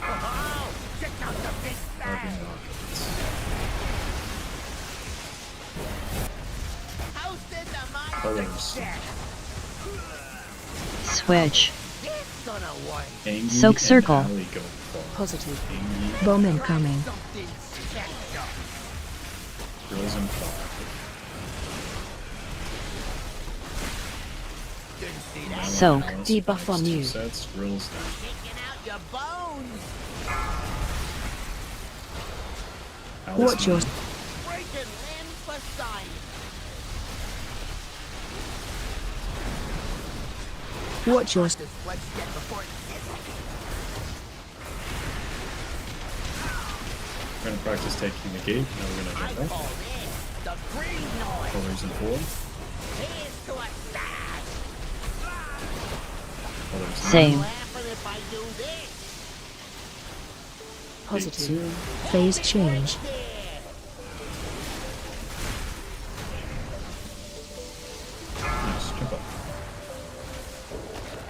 Oh, check out the big bang! Hosted the Colors. Switch. It's gonna work. Angie Soak and circle. Allie go for Positive. Angie, Bomb incoming. Something special. girls in 5. Didn't see that. Soak. Alice Debuff fives, on 2 you. sets, girls down. Taking out your bones. Alice Watch your 9. Breaking limbs for science. Watch your This blood get before it hits. We're going to practice taking the gate. Now we're going I to jump call up. this the green noise. Colors in 4. Here's to a stash. Colors in Same. What'll happen if I do this? positive. Phase change. Nice, jump up.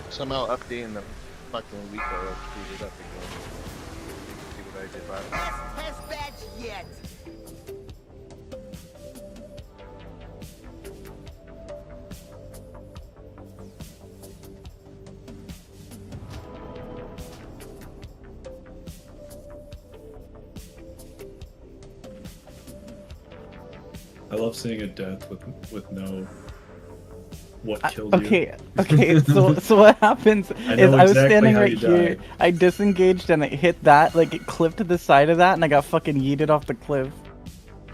Somehow updating the fucking week or screwed it up again. See what I did last time. Test badge yet. I love seeing a death with no what killed Okay, you. okay. So what happens I is know I was exactly standing how right you here. died. I disengaged and it hit that, like it clipped to the side of that, and I got fucking yeeted off the cliff.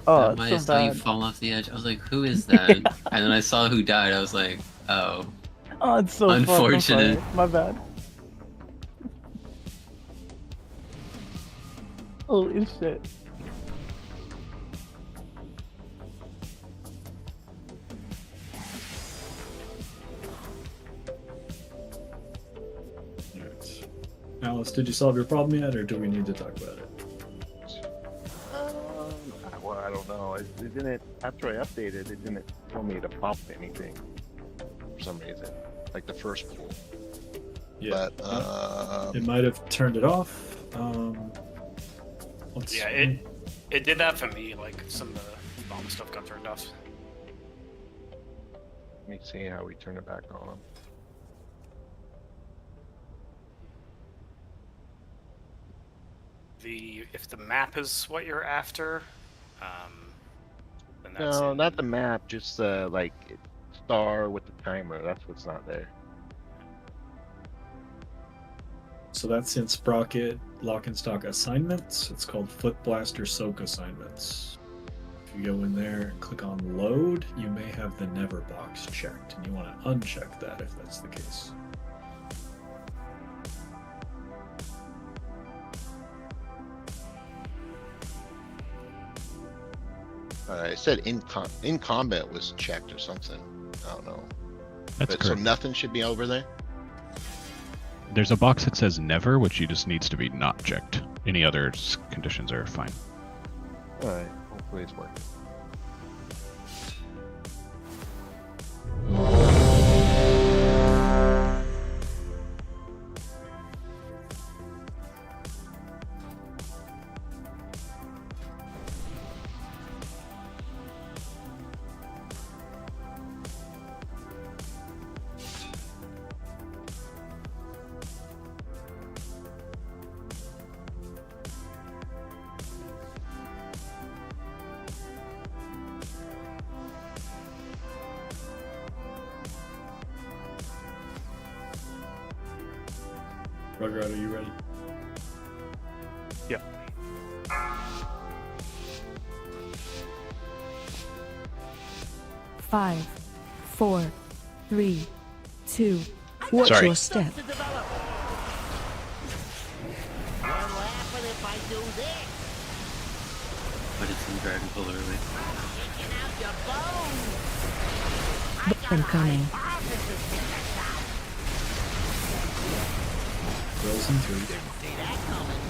Oh, I it's so saw you bad. fall off the edge. I was like, who is that? And then I saw who died. I was like, oh. Oh, it's so fun. I'm Unfortunate. sorry. My bad. Holy shit. Alright. Alice, did you solve your problem yet, or do we need to talk about it? Well, I don't know. It didn't. After I updated, it didn't tell me to pop anything for some reason, like the first pool. Yeah. But it might have turned it off. Yeah, it did that for me. Like some of the bomb stuff got turned off. let me see how we turn it back on. If the map is what you're after, then that's No, not the map. Just like star with the timer. That's what's not there. So that's in Sprocket Lock and Stock Assignments. It's called Foot Blaster Soak Assignments. If you go in there and click on Load, you may have the Never box checked, and you want to uncheck that if that's the case. It said in combat was checked or something. I don't know. That's So correct. nothing should be over there. There's a box that says never, which you just needs to be not checked. Any other conditions are fine. All right. Hopefully it's working. Rugrat, are you ready? Yeah. Five, 4, 3, 2. Watch Sorry. your step. What'll happen if I do this? But it's in Dragon Ball early. Kicking out your bones. Incoming. Rolls in 3. Didn't see that coming.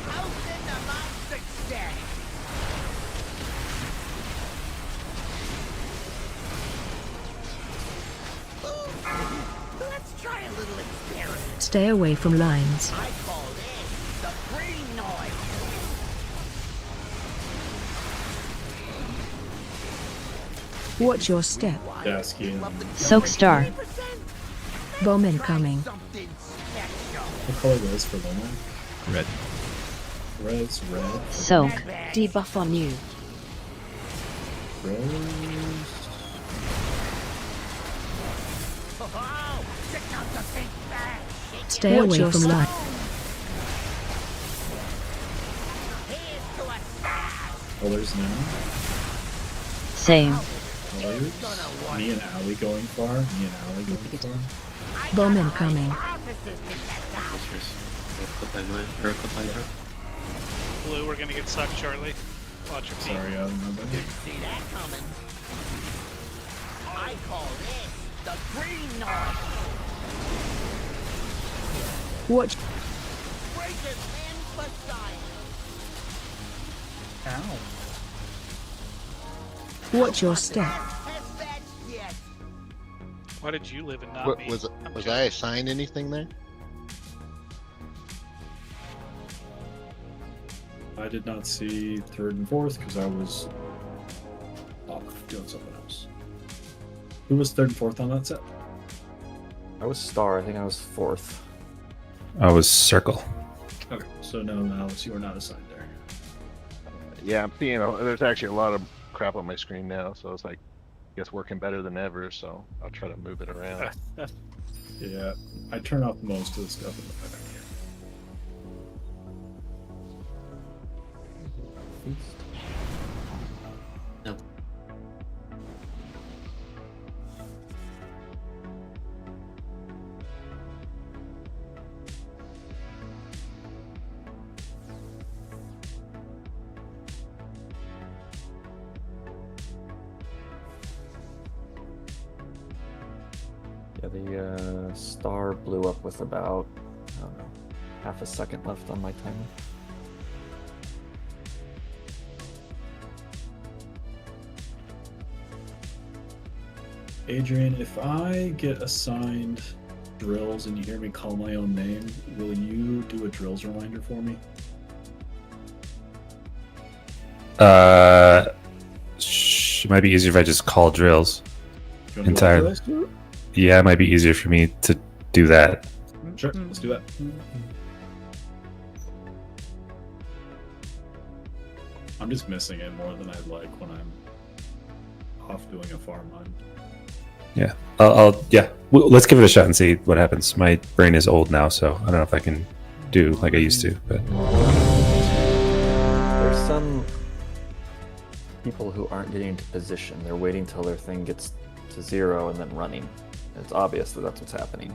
Posted to my success. Let's try a little experiment. Stay away from lines. I call this the green noise. Watch your step. Dasky and Soak Star. Bomb incoming. what color was for Loma? Red. Red's red. Soak. Debuff on you. Rose. Oh, check out the big bang. Stay away from lines. Here's to a star. Colors now. Same. Colors. Me and Allie going far. Me and Allie going far. Bomb incoming. Blue, we're gonna get sucked shortly. Watch your feet. Sorry, I don't know about Didn't see that coming. I call this the green noise. Watch. Breakers in for science. Ow. Watch your step. Test that shit. Why did you live and not What, me? was I'm I joking. assigned anything there? I did not see 3rd and 4th because I was off doing something else. Who was 3rd and 4th on that set? I was star. I think I was 4th. I was circle. Okay, so no, Alice, you are not assigned there. Yeah, I'm seeing. There's actually a lot of crap on my screen now, so it's like, I guess working better than ever. So I'll try to move it around. Yeah, I turn off most of the stuff in the back. No. Yeah, the star blew up with about, I don't know, half a second left on my timer. Adrian, if I get assigned drills and you hear me call my own name, will you do a drills reminder for me? It might be easier if I just call drills You wanna do entirely. drills? Yeah, it might be easier for me to do that. Sure, let's do that. I'm just missing it more than I'd like when I'm off doing a farm run. Yeah, yeah. Let's give it a shot and see what happens. My brain is old now, so I don't know if I can do like I used to. But There's some people who aren't getting into position. They're waiting till their thing gets to 0 and then running. It's obvious that that's what's happening.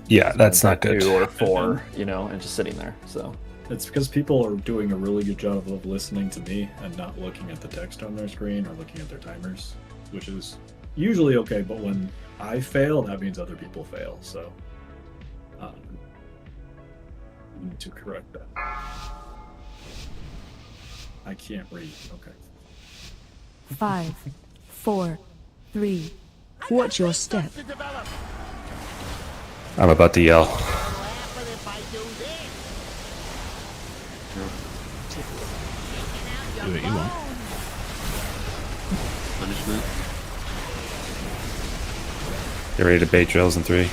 Yeah, that's not good. 2 or 4, and just sitting there. So It's because people are doing a really good job of listening to me and not looking at the text on their screen or looking at their timers, which is usually okay, but when I fail, that means other people fail, so I need to correct that. I can't read, okay. 5, 4, 3. Watch your step. I'm about to yell. Do what you want. Punishment. Get ready to bait drills in 3.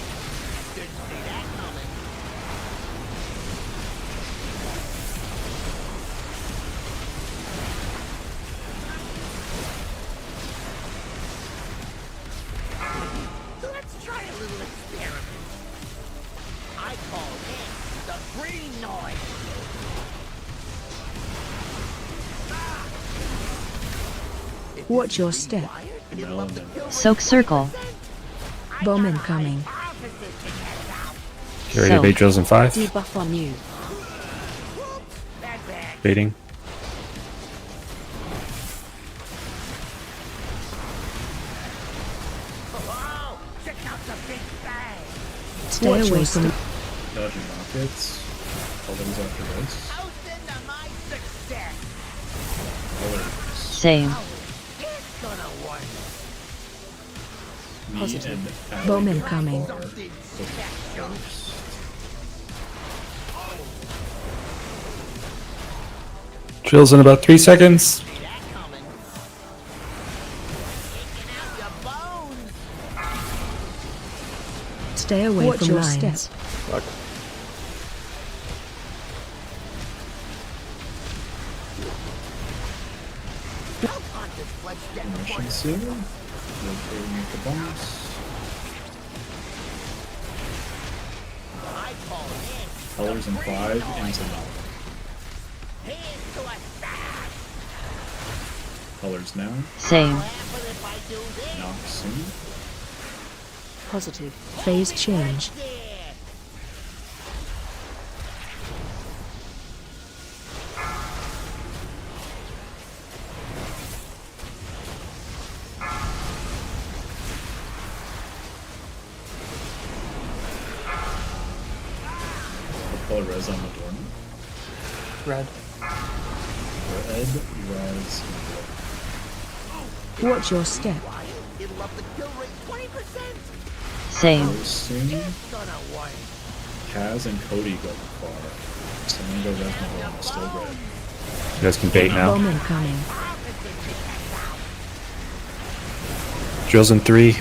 Let's try a little experiment. I call it the green noise. Watch your step. Soak circle. Bowman coming. Get ready to bait drills in 5. Debuff on you. Baiting. Stay away from Dodging rockets. Colors after this. Colors. Same. Me Positive. and Bowman Allie coming. are the first. Drills in about 3 seconds. Stay away Watch from your lines. step. Fuck. Mission soon. Rotating at the bombs. Colors in 5 into null. Colors now. Same. Knock soon. Positive. Phase change. What color res on the dormant? Red. Red, res, Watch your step. Same. Colors soon. Kaz and Cody go far. So I'm gonna go res and dormant, still red. You guys can bait now. Bowman coming. Drills in 3.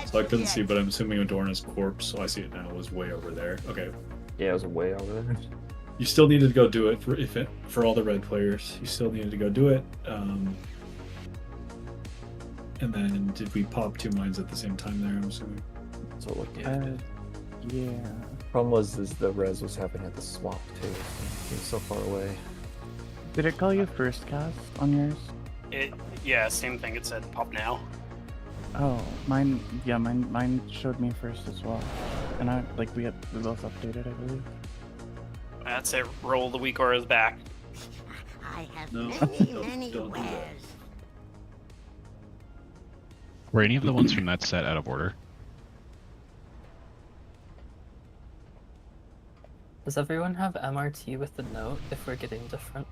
So I couldn't see, but I'm assuming Adorna's corpse, so I see it now, was way over there. Okay. Yeah, it was way over there. You still needed to go do it for all the red players. You still needed to go do it. And then did we pop 2 mines at the same time there, I'm assuming? So look, Yeah. problem was the res was happening at the swap too. It was so far away. Did it call you first cast on yours? Yeah, same thing. It said pop now. Oh, mine showed me first as well. And we both updated, I believe. That's it. Roll the weak auras back. I have No, many don't do that. wares. Were any of the ones from that set out of order? Does everyone have MRT with the note if we're getting different I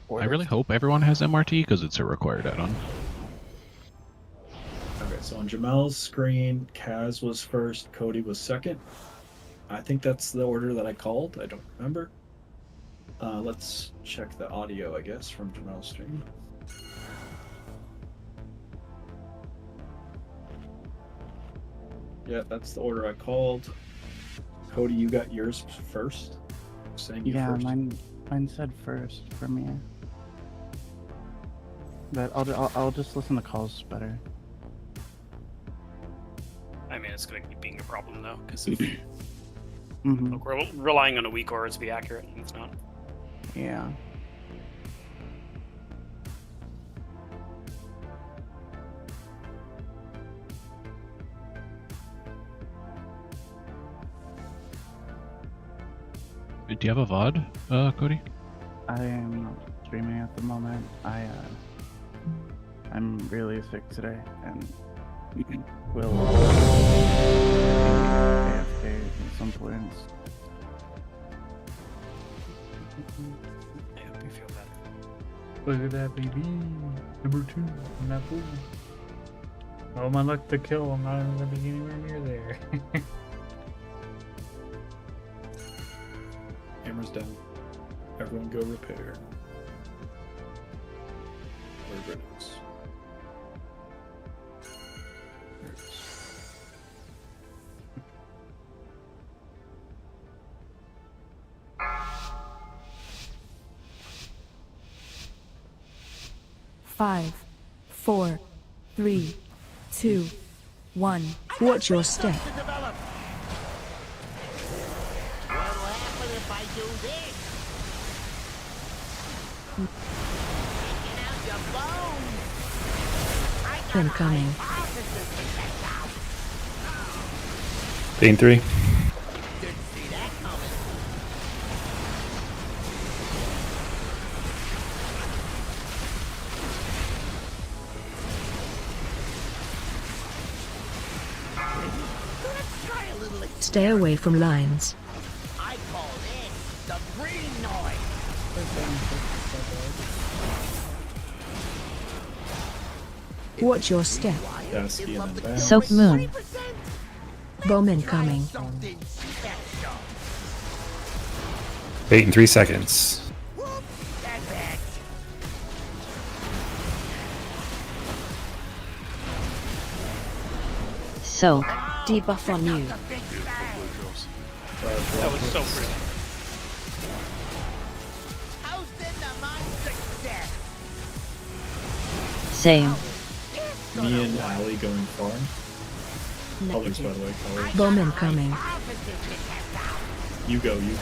orders? really hope everyone has MRT because it's a required add-on. Okay, so on Jamel's screen, Kaz was first, Cody was second. I think that's the order that I called. I don't remember. Let's check the audio, I guess, from Jamel's stream. Yeah, that's the order I called. Cody, you got yours first. Saying you Yeah, first. mine said first for me. But I'll just listen to calls better. I mean, it's going to keep being a problem though, because Mhm. look, we're relying on a weak aura to be accurate, and it's not. Yeah. Do you have a VOD, Cody? I am not streaming at the moment. I'm really sick today, and will AFK at some points. I hope you feel better. Look at that, baby. Number 2 on that pool. Oh, my luck to kill. I'm not even gonna be anywhere near there. Hammer's down. Everyone go repair. Wherever it is. There it is. Five, 4, 3, 2, 1. Watch your step. To develop. What'll happen if I do this? Taking out your bones. I got a Incoming. hypothesis to test out. Bane 3. Didn't see that coming. Let's try a little. Stay away from lines. I call it the green noise. Watch your step. Dasky and then bounce. Soak Moon. Bomb incoming. Something special. Bait in 3 seconds. That's it. Soak. Debuff on you. That was so pretty. How's been the my success? Same. Me and Ali going far. Colors, by the way, colors. Bomb incoming. You go, Ali.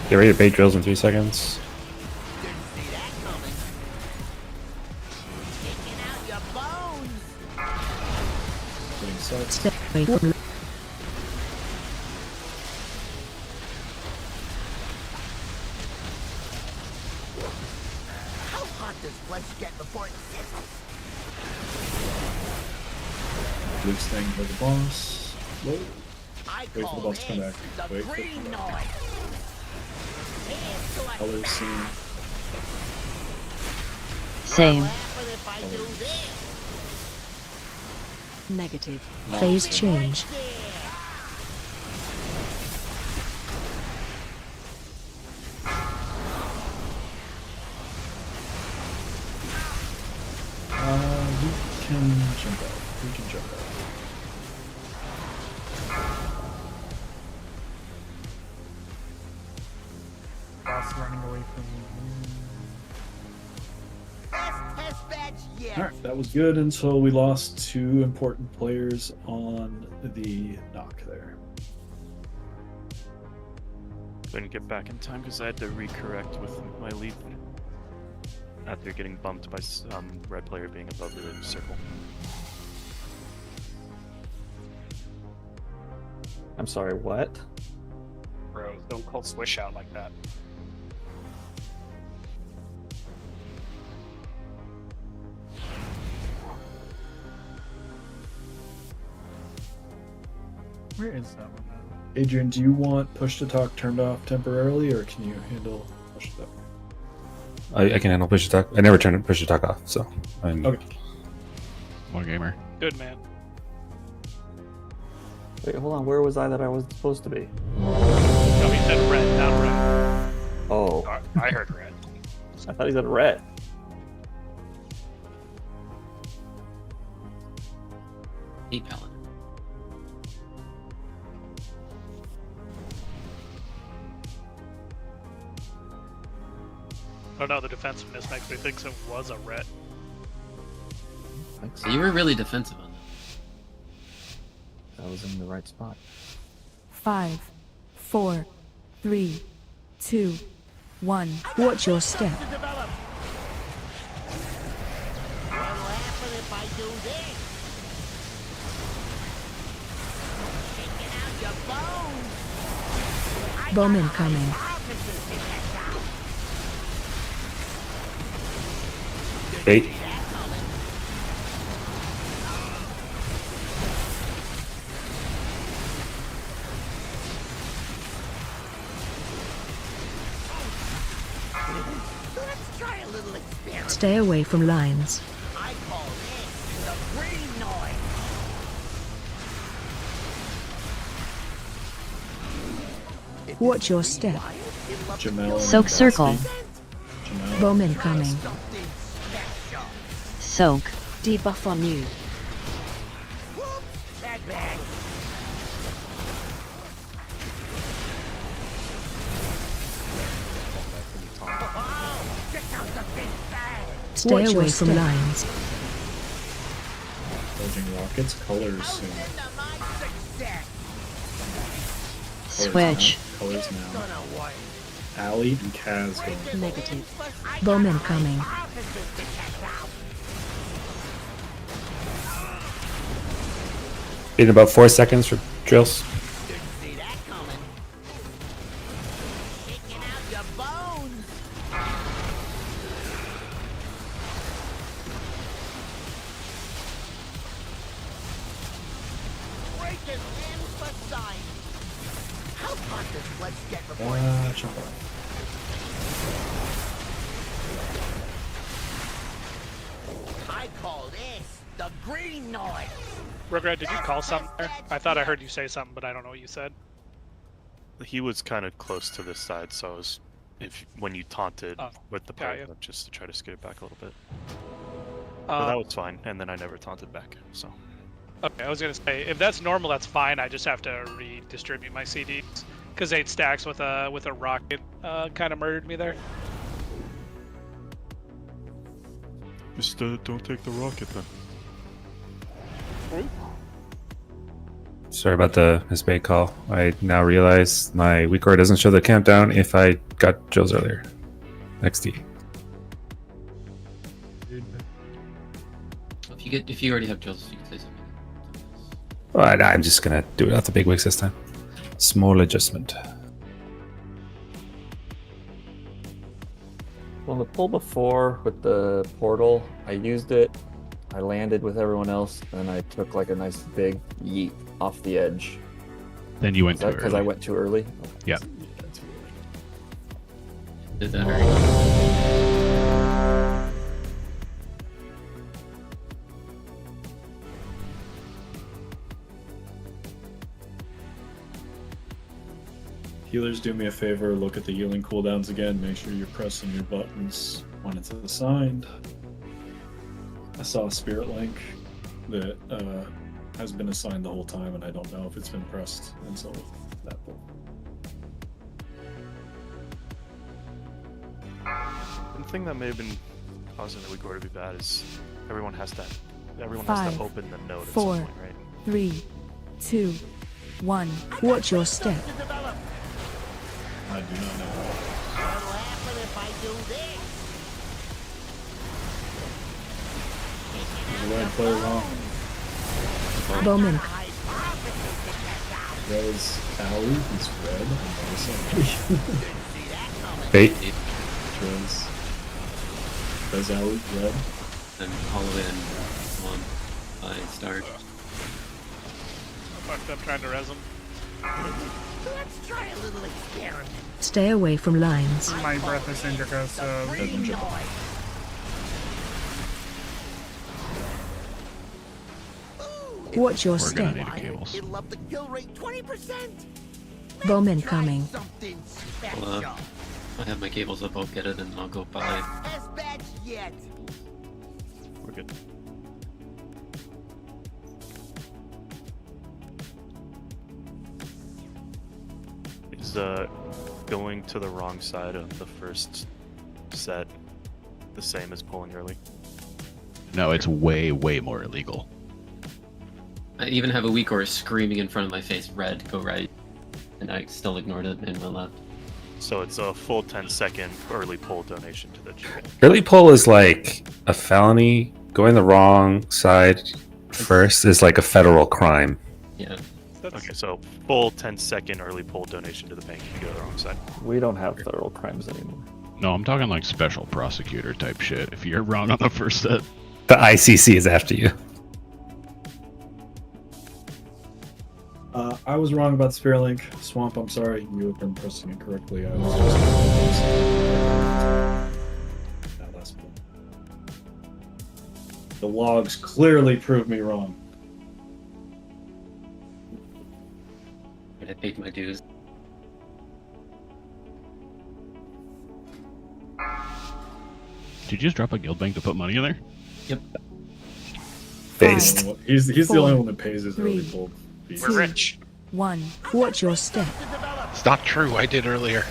Get ready to bait drills in 3 seconds. Didn't see that coming. Taking out your bones. Getting set. Stay away from How hot does flesh get before it sizzles? Luke's staying for the boss. Whoa. I Wait for the call boss to come this back. the Wait for it to green come back. noise. Hands to a Colors scene. Same. happen if I do this? negative. Phase change. We can jump out. We can jump out. Boss running away from me. Test batch, yes. Alright, that was good until we lost 2 important players on the knock there. Couldn't get back in time because I had to recorrect with my lead after getting bumped by red player being above the circle. I'm sorry, what? bro. Don't call Swish out like that. Where is that one? Adrian, do you want push to talk turned off temporarily, or can you handle push to talk? I can handle push to talk. I never turn push to talk off, so I'm Okay. One gamer. Good man. Wait, hold on. Where was I that I was supposed to be? No, he said red, not red. Oh, I heard red. I thought he said red. Hey, Paladin. Oh no, the defensiveness makes me think it was a ret. So you were really defensive on that. I was in the right spot. 5, 4, 3, 2, 1. Watch your step. Bomb incoming. Bait. Let's try a little experiment. Stay away from lines. I call this the green noise. Watch your step. Jamel. Soak circle. Jamel. Bomb incoming. Soak. Debuff on you. Stay away from lines. Forging rockets, colors soon. Switch. Colors now. Ali and Kaz going. Negative. Bomb incoming. In about 4 seconds for drills. I call this the green noise. Regret, did you call something there? I thought I heard you say something, but I don't know what you said. He was kind of close to this side, so I was, when you taunted with the got pirate, just to try to skate it back a little bit. Uh, But that was fine, and then I never taunted back, so. Okay, I was gonna say if that's normal, that's fine. I just have to redistribute my CDs because 8 stacks with a rocket kind of murdered me there. Just don't take the rocket then. Sorry about the misbait call. I now realize my weak core doesn't show the countdown if I got drills earlier. XD. If you already have drills, you can say something. Well, I'm just gonna do it off the big wigs this time. Small adjustment. Well, the pull before with the portal, I used it. I landed with everyone else, and I took like a nice big yeet off the edge. Then you went too early. Because I went too early? Yeah. Did that hurt? Healers, do me a favor, look at the healing cooldowns again, make sure you're pressing your buttons when it's assigned. I saw a Spirit Link that has been assigned the whole time, and I don't know if it's been pressed until that point. One thing that may have been causing the weak core to be bad is everyone has to 5, open the node at 4, some point, right? 3, 2, 1. Watch your step. I do not know. What'll happen if I do this? Red player wrong. Bowman. Res Owl, he's red. Bait. Res Owl, red. I'm all the way in one by start. I fucked up trying to res him. Let's try a little experiment. Stay away from lines. My breath is indica, so... Watch your We're step. gonna need a cables. It'll up the kill rate 20%. Bomb incoming. Something Well, special. I have my cables up, I'll get it and I'll go by. Best batch yet. We're good. Is going to the wrong side of the first set the same as pulling early? No, it's way, way more illegal. I even have a weak or screaming in front of my face, red, go right. And I still ignored it and went left. So it's a full 10-second early pull donation to the GA. Early pull is like a felony. Going the wrong side first is like a federal crime. Yeah. Okay, so full 10-second early pull donation to the bank if you go the wrong side. We don't have federal crimes anymore. No, I'm talking like special prosecutor type shit. If you're wrong on the first set. The ICC is after you. I was wrong about Sphere Link. Swamp, I'm sorry. You have been pressing it correctly. I was just... That last one. The logs clearly prove me wrong. I paid my dues. Did you just drop a guild bank to put money in there? Yep. Based. He's the Four, only one that pays his early 3, pull fees. We're rich. 1. Watch your step. It's not true. I did earlier.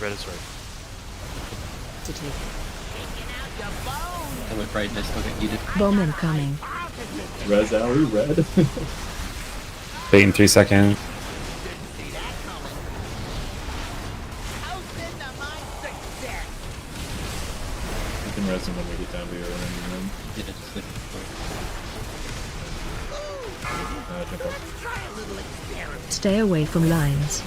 Red is right. I went right and I still got yeeted. Bomb incoming. Res Alley, red. Bait in 3 seconds. You can res him when we get down to your room. Yeah, just like Stay away from lines.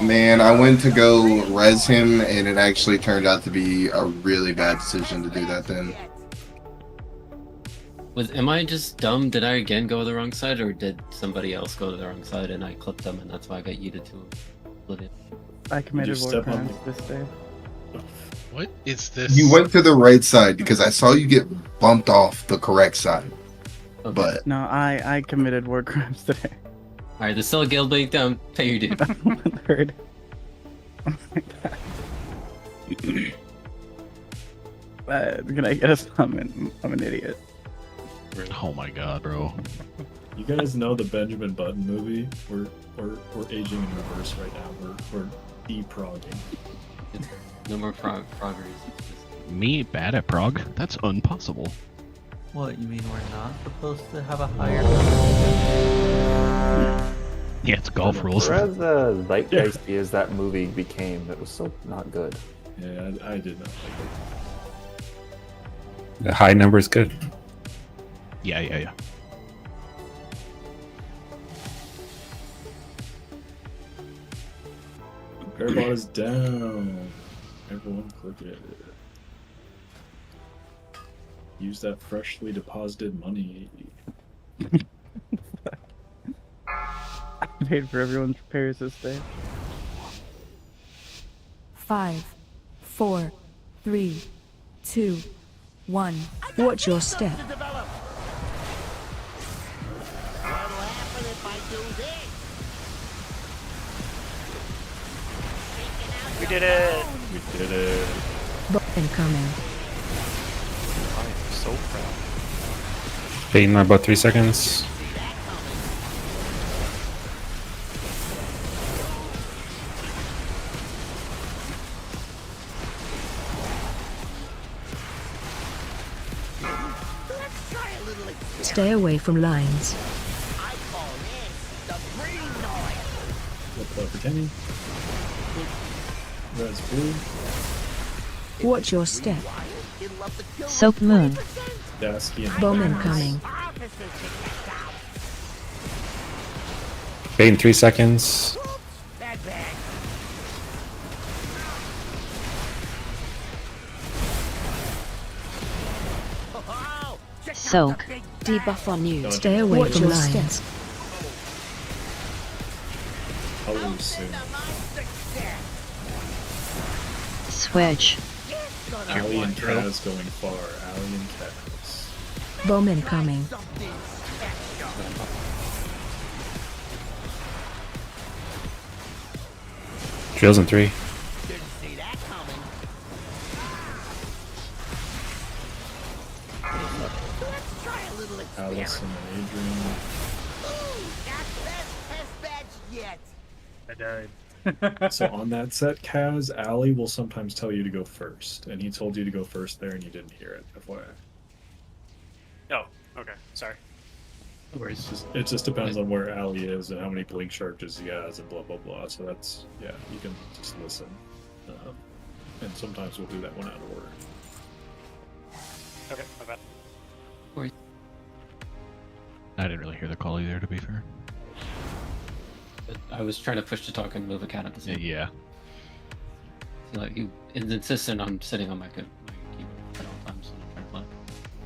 Man, I went to go res him, and it actually turned out to be a really bad decision to do that then. am I just dumb? Did I again go the wrong side, or did somebody else go to the wrong side and I clipped them and that's why I got yeeted to him? I committed you war step on crimes me? this day. What is this? You went to the right side because I saw you get bumped off the correct side. Okay. But No, I committed war crimes today. Alright, there's still a guild bank down. Pay your dues. Third. Oh my god. Can I get a summon? I'm an idiot. Oh my god, bro. You guys know the Benjamin Button movie? We're aging in reverse right now. We're deprogging. No more progress. Me bad at prog? That's impossible. What, you mean we're not supposed to have a higher... Yeah, it's golf rules. Whereas zeitgeisty as that movie became, it was so not good. Yeah, I did not like it. The high number is good. Yeah. Airbot is down. Everyone click it. Use that freshly deposited money. I paid for everyone's repairs this day. 5, 4, 3, 2, 1. Watch your step. We did it! We did it. Bomb incoming. I am so proud. Bait in about 3 seconds. Stay away from lines. Look for Kenny. Res blue. Watch your step. Soap Moon. Dasky and Bomb incoming. Fade in 3 seconds. Soak. Debuff on you. Stay away from lines. I'll lose soon. Switch. Ali and Kaz going far. Ali and Kaz. Bomb incoming. Drills in 3. Alice and Adrian. I died. So on that set, Kaz, Ali will sometimes tell you to go first, and he told you to go first there, and you didn't hear it. FYI. Oh, okay. Sorry. It just depends on where Ali is and how many blink charges he has, and blah blah blah. So that's you can just listen, and sometimes we'll do that one out of order. Okay, my bad. I didn't really hear the call either, to be fair. I was trying to push to talk and move a cat at the same time. Yeah. So, like, you insistent on sitting on my keyboard at all times when I'm trying to play.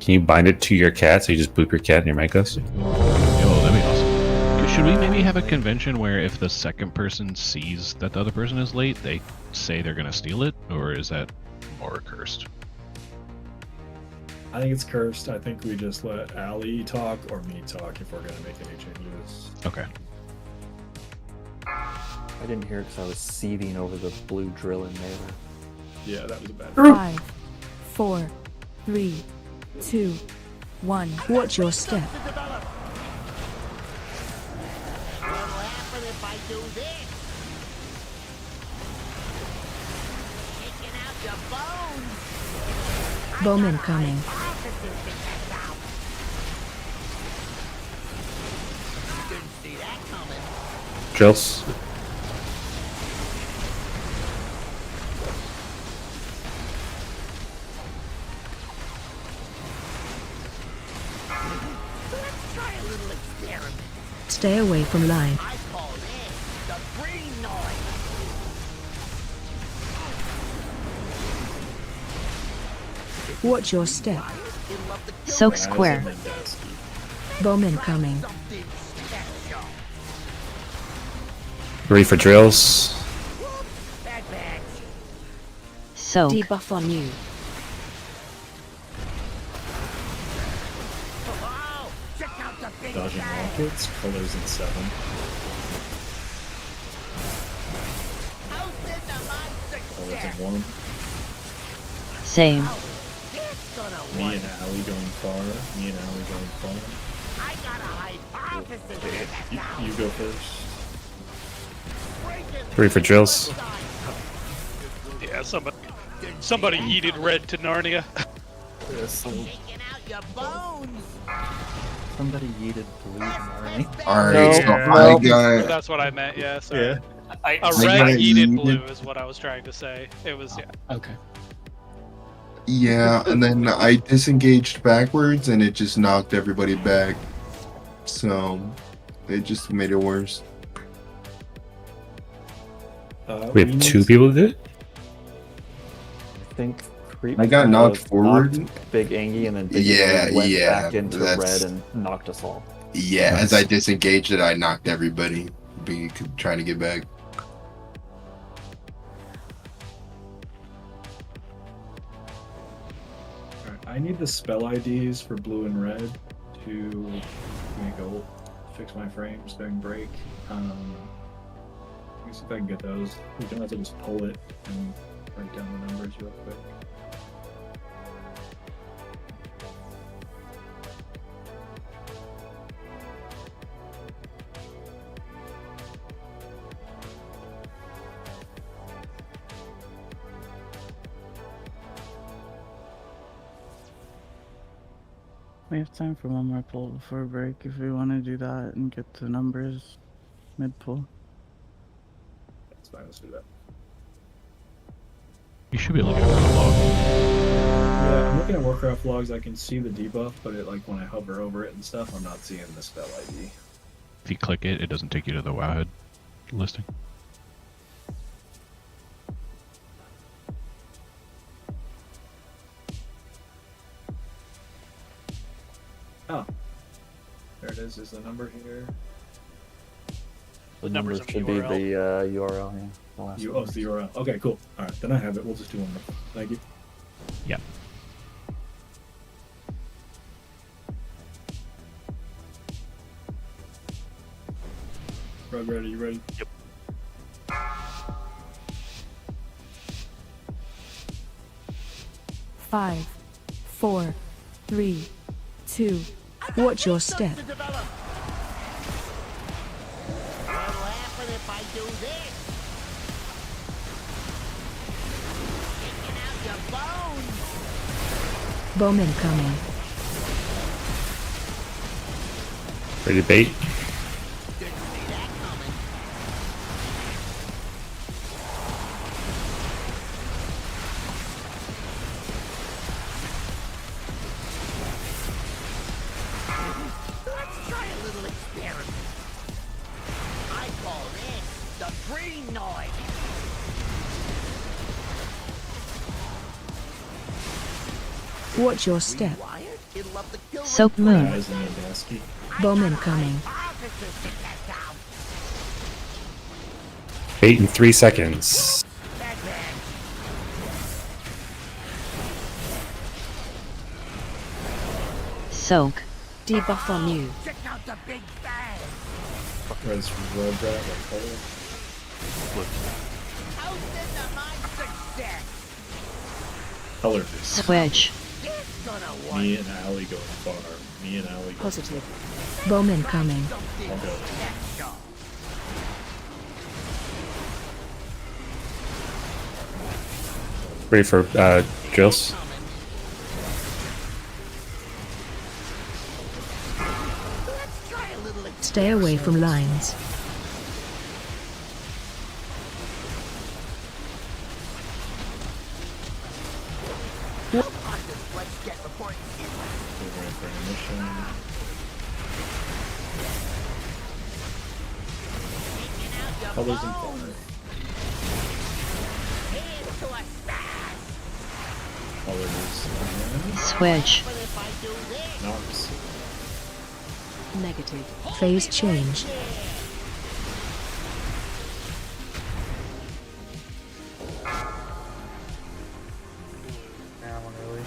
Can you bind it to your cat so you just boop your cat and your mic goes? Yo, that'd be awesome. Should we maybe have a convention where if the second person sees that the other person is late, they say they're gonna steal it? Or is that more cursed? I think it's cursed. I think we just let Ali talk or me talk if we're gonna make any changes. Okay. I didn't hear it because I was seething over the blue drill in there. Yeah, that was a bad. 5, 4, 3, 2, 1. Watch your step. Bomb incoming. Drills. Stay away from line. Watch your step. Soak square. Bomb incoming. Ready for drills. Soak. Debuff on you. Dodging rockets, colors in 7. Colors in 1. Same. Me and Ali going far. Me and Ali going far. You go first. Ready for drills. Yeah, somebody yeeted red to Narnia. Somebody yeeted blue Marnie. Alright, so I got. That's what I meant. Yeah, sorry. Yeah. A I red got yeeted yeeted. blue is what I was trying to say. It was Okay. Yeah, and then I disengaged backwards, and it just knocked everybody back. So it just made it worse. We have 2 people to do it? I think Creep I got knocked forward. knocked Big Angie, and then Big Yeah, Angie went yeah, back into that's- red and knocked us all. Yeah, as I disengaged it, I knocked everybody trying to get back. Alright, I need the spell IDs for blue and red to go fix my frames during break. Let me see if I can get those. We can also just pull it and write down the numbers real quick. We have time for one more pull before break if we want to do that and get the numbers mid pull. That's fine, let's do that. You should be looking at the log. Yeah, I'm looking at Warcraft logs. I can see the debuff, but it, like when I hover over it and stuff, I'm not seeing the spell ID. If you click it, it doesn't take you to the Wowhead listing. Oh, there it is. Is the number here? The Numbers number of should be URL. the URL. Yeah. The last You one. the URL. Okay, cool. All right, then I have it. We'll just do one more. Thank you. Yeah. Rug, ready? You ready? Yep. Five, 4, 3, 2. Watch your step. What'll happen if I do this? Taking out your bones. Bowman coming. Ready to bait? Didn't see that coming. Let's try a little experiment. I call this the green noise. Watch your step. Wired? It'll love the kill Soap moon. Guys in the desk. Bowman coming. Bait in 3 seconds. Soak. Debuff on you. Check out the big bang. Where's Rug like color? How's this my success? Color. Switch. It's gonna work. Me and Allie going far. Me and Allie going Positive. Bowman coming. I'll go. Ready for drills? Let's try a little Stay away from lines. Let's get before it We're going for an mission. Colors and fire. into a stash. Colors and Switch. But if I do this, Nox. Negative. Phase change. Now really.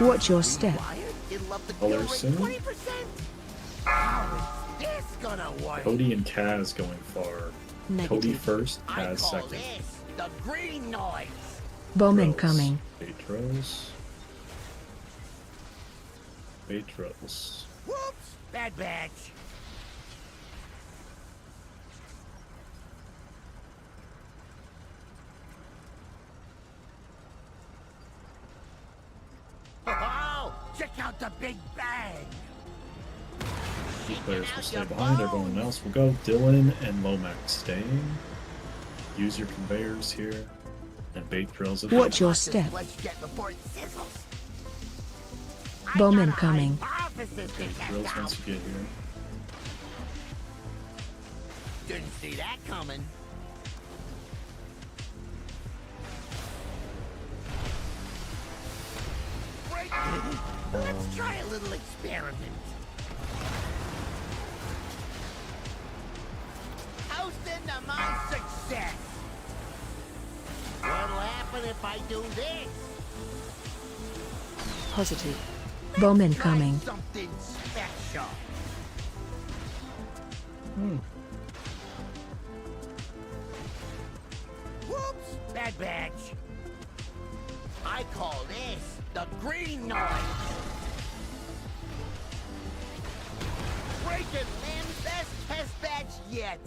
Watch your step. wired? It'll love the Colors kill soon. rate 20%. How is this gonna work? Cody and Kaz going far. Cody first, I Kaz call second. this the green noise. Bowman Rose. coming. Beatrice. Beatrice. Whoops, bad batch. Oh, check out the big bang. Two players will stay behind, everyone else will go. Dylan and Lomax staying. Use your conveyors here. And bait drills at Watch your step. Let's get before it sizzles. Bowman coming. Offices Bait to drills check out. once you get here. Didn't see that coming. Break. Let's try a little experiment. Toast into my success. What'll happen if I do this? Positive. Bowman Try coming. something special. Whoops, bad batch. I call this the green noise. Breaking limbs, best test batch yet.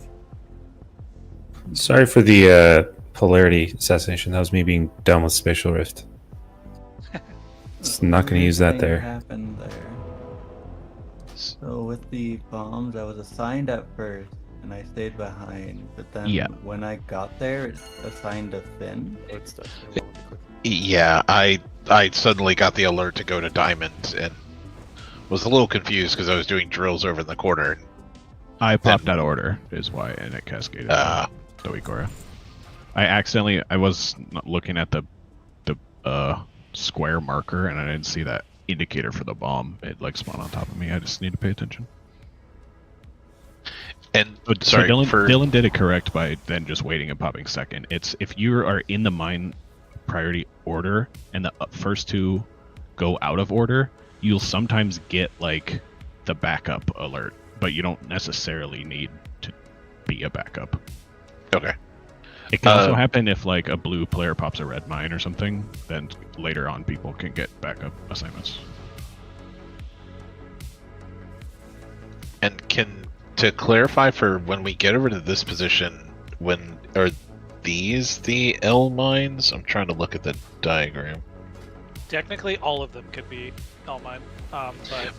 Sorry for the polarity assassination. That was me being done with Spatial Rift. It's not going to use that Thing there. happened there. So with the bombs, I was assigned at first, and I stayed behind. But then Yeah. when I got there, it assigned to Finn. Yeah, I suddenly got the alert to go to Diamond and was a little confused because I was doing drills over in the corner. I popped out of order, is why, and it cascaded to Ikora. I was not looking at the square marker, and I didn't see that indicator for the bomb. It like spawned on top of me. I just need to pay attention. And so Dylan did it correct by then just waiting and popping second. It's if you are in the mine priority order and the first two go out of order, you'll sometimes get like the backup alert, but you don't necessarily need to be a backup. Okay. It can also happen if like a blue player pops a red mine or something, then later on people can get backup assignments. And to clarify for when we get over to this position, when are these the L mines? I'm trying to look at the diagram. Technically, all of them could be L mine,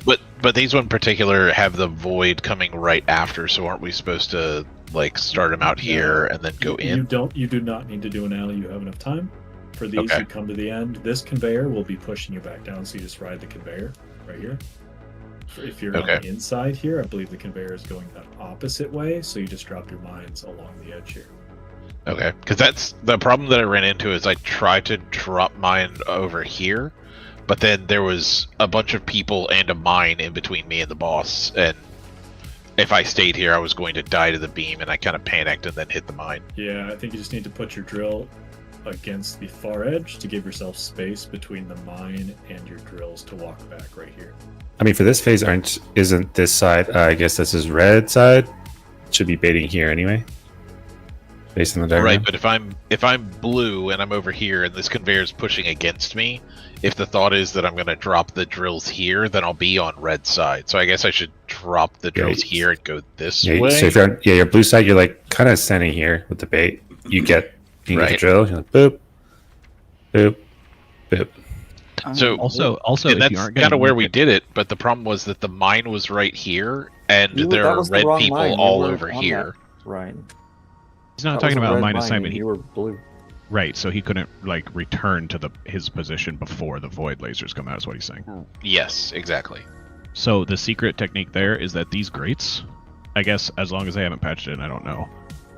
but But these one in particular have the void coming right after, so aren't we supposed to like start them out here and then go in? You do not need to do an L. You have enough time. For these, you come to the end. This conveyor will be pushing you back down, so you just ride the conveyor right here. If you're on the inside here, I believe the conveyor is going the opposite way, so you just drop your mines along the edge here. Okay, because that's the problem that I ran into is I tried to drop mine over here, but then there was a bunch of people and a mine in between me and the boss, and if I stayed here, I was going to die to the beam, and I kind of panicked and then hit the mine. Yeah, I think you just need to put your drill against the far edge to give yourself space between the mine and your drills to walk back right here. I mean, for this phase, isn't this side? I guess this is red side. Should be baiting here anyway, based on the diagram. Right, but if I'm blue and I'm over here and this conveyor is pushing against me, if the thought is that I'm going to drop the drills here, then I'll be on red side. So I guess I should drop the drills here and go this way. So if you're on your blue side, you're like kind of standing here with the bait. You get the drill. You're like boop, boop, boop. So also, and if that's you aren't kind gonna of where use we it- did it, but the problem was that the mine was right here, and there that are was the red wrong people mine. You all weren't over on here. that, Ryan. He's not That talking was a about red mine mine assignment. and you were blue. Right, so he couldn't like return to his position before the void lasers come out. Is what he's saying. Yes, exactly. So the secret technique there is that these grates, I guess, as long as they haven't patched it, and I don't know,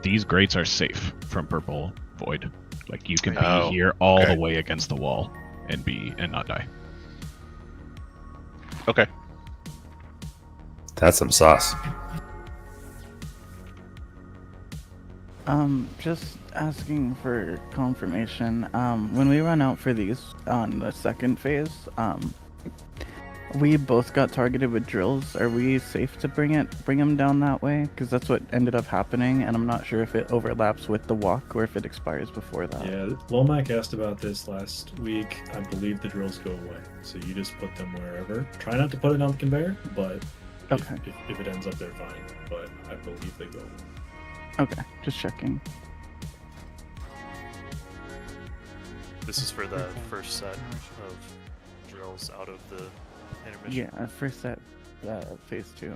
these grates are safe from purple void. Like you can be here all the way against the wall and not die. Okay. That's some sauce. Just asking for confirmation. When we run out for these on the second phase, we both got targeted with drills. Are we safe to bring them down that way? Because that's what ended up happening, and I'm not sure if it overlaps with the walk or if it expires before that. Yeah, Lomac asked about this last week. I believe the drills go away, so you just put them wherever. Try not to put it on the conveyor, but if it ends up there, fine. But I believe they go away. Okay, just checking. This is for the first set of drills out of the intermission. Yeah, first set, phase 2.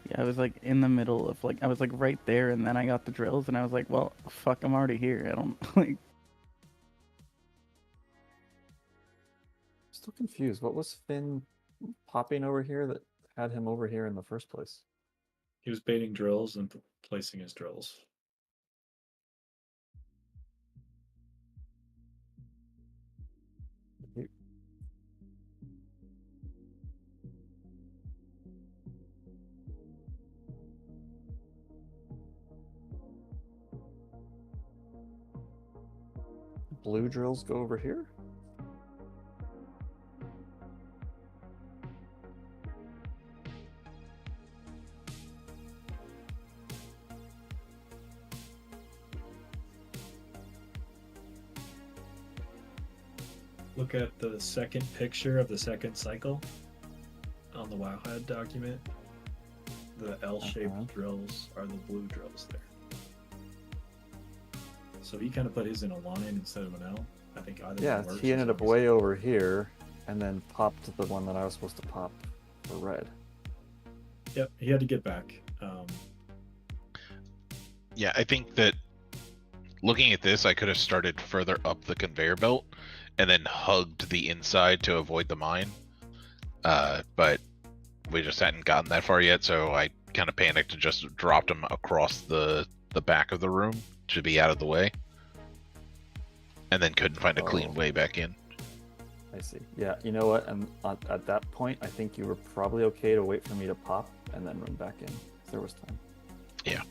Yeah, I was like in the middle of I was like right there, and then I got the drills, and I was like, well, fuck, I'm already here. I don't like. Still confused. What was Finn popping over here that had him over here in the first place? He was baiting drills and placing his drills. Blue drills go over here? look at the second picture of the second cycle on the Wowhead document. The L-shaped drills are the blue drills there. So he kind of put his in a line instead of an L. I think either Yeah, one works. he ended up way over here, and then popped the one that I was supposed to pop for red. Yep, he had to get back. Yeah, I think that looking at this, I could have started further up the conveyor belt and then hugged the inside to avoid the mine. But we just hadn't gotten that far yet, so I kind of panicked and just dropped him across the back of the room to be out of the way. And then couldn't find a clean way back in. I see. Yeah, you know what? And at that point, I think you were probably okay to wait for me to pop and then run back in. 'Cause there was time. Yeah.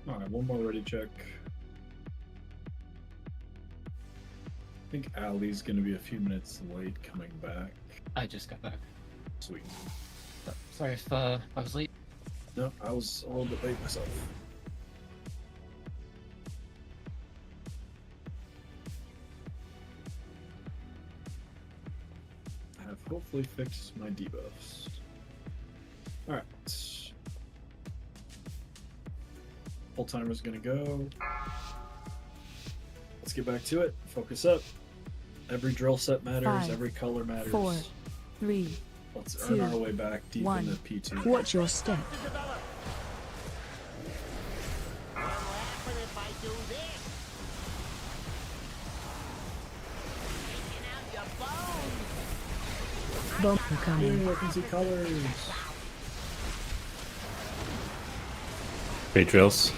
Alright, one more ready check. I think Ali's gonna be a few minutes late coming back. I just got back. Sweet. Sorry if I was late. No, I was a little bit late myself. I have hopefully fixed my debuffs. Alright. Full timer's gonna go. Let's get back to it. Focus up. Every drill set matters, 5, every color matters. 4, 3, Let's 2, earn our way back deep 1. into P2. Watch your step. Bomb coming. I can see colors. Great drills.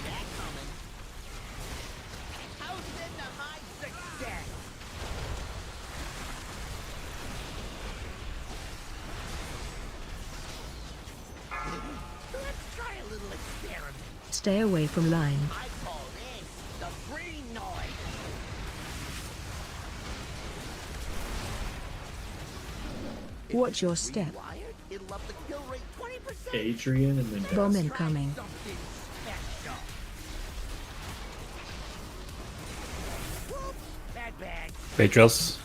Let's try a little experiment. Stay away from line. I call in the green noise. Watch your step. Wired, it'll up the kill rate 20%. Adrian and then Bomb Dust. incoming. Something special. Whoops, bad bag. Great drills.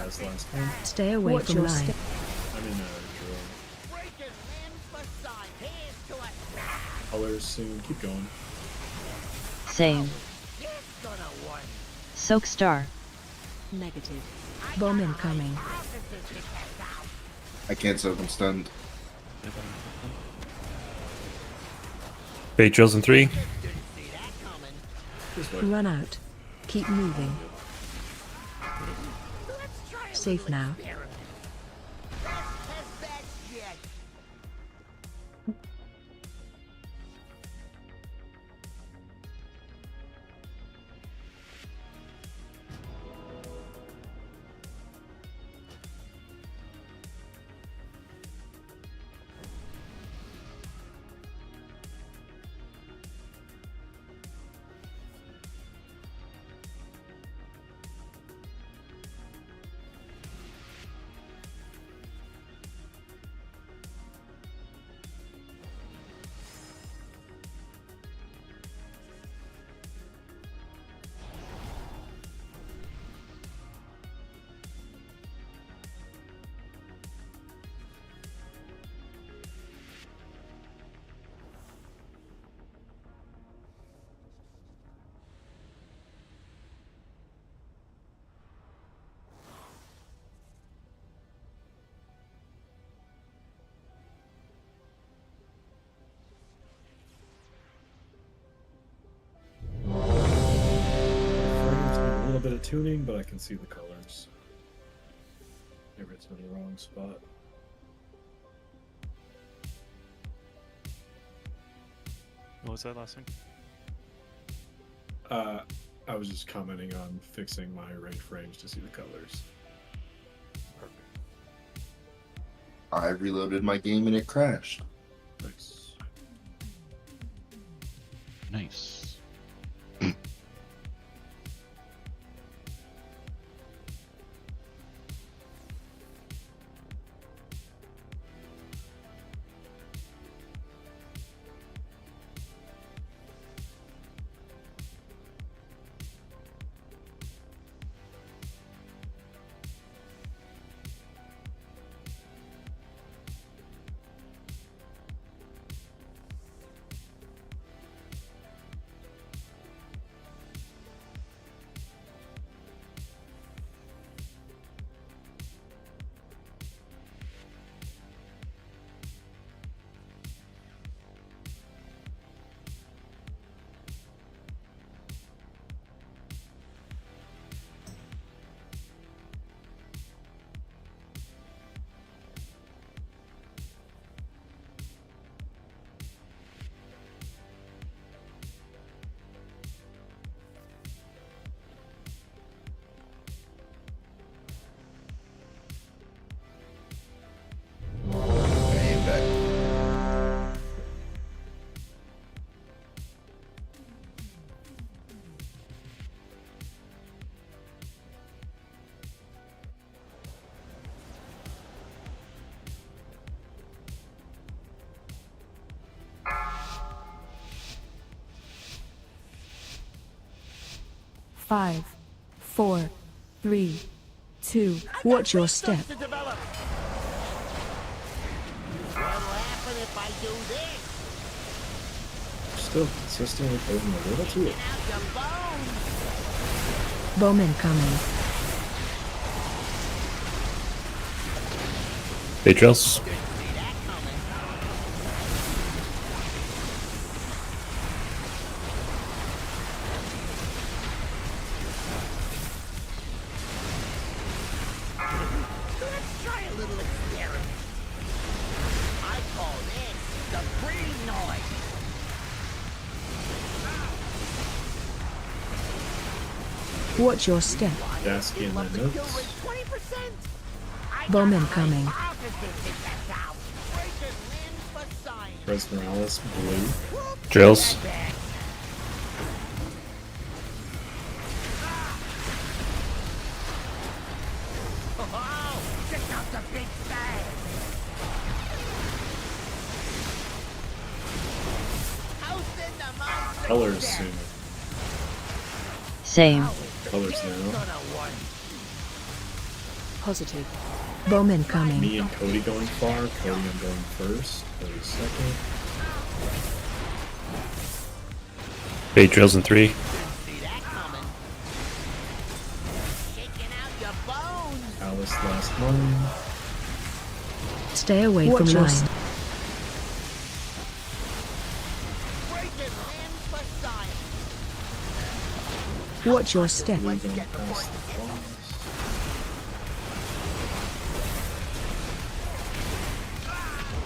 As last time. Stay away Watch from your line. step. I'm in a drill. Breaking limbs beside hands to a Colors soon. Keep going. Same. It's gonna work. Soak star. Negative. Bomb incoming. I can't soak, I'm stunned. Great drills in 3. Run out. Keep moving. Safe now. A little bit of tuning, but I can see the colors. Maybe it's in the wrong spot. What was that last thing? I was just commenting on fixing my ray frames to see the colors. I reloaded my game and it crashed. Nice. Nice. 5, 4, 3, 2. Watch your step. To develop. What'll happen if I do this? Still consistently putting a little to it. Out your bones. Bowman coming. Bay drills. Let's try a little experiment. I call this the green noise. Watch your step. Dasky in my notes. 20%. Bowman coming. Res Morales, blue. Drills. Oh, check out the big bag. Colors soon. Same. Colors now. Positive. Bowman coming. Me and Cody going far. Cody, I'm going first. Cody second. Bay drills in 3. Alice last one. Stay away from line. Watch your step. Blue going past the boss.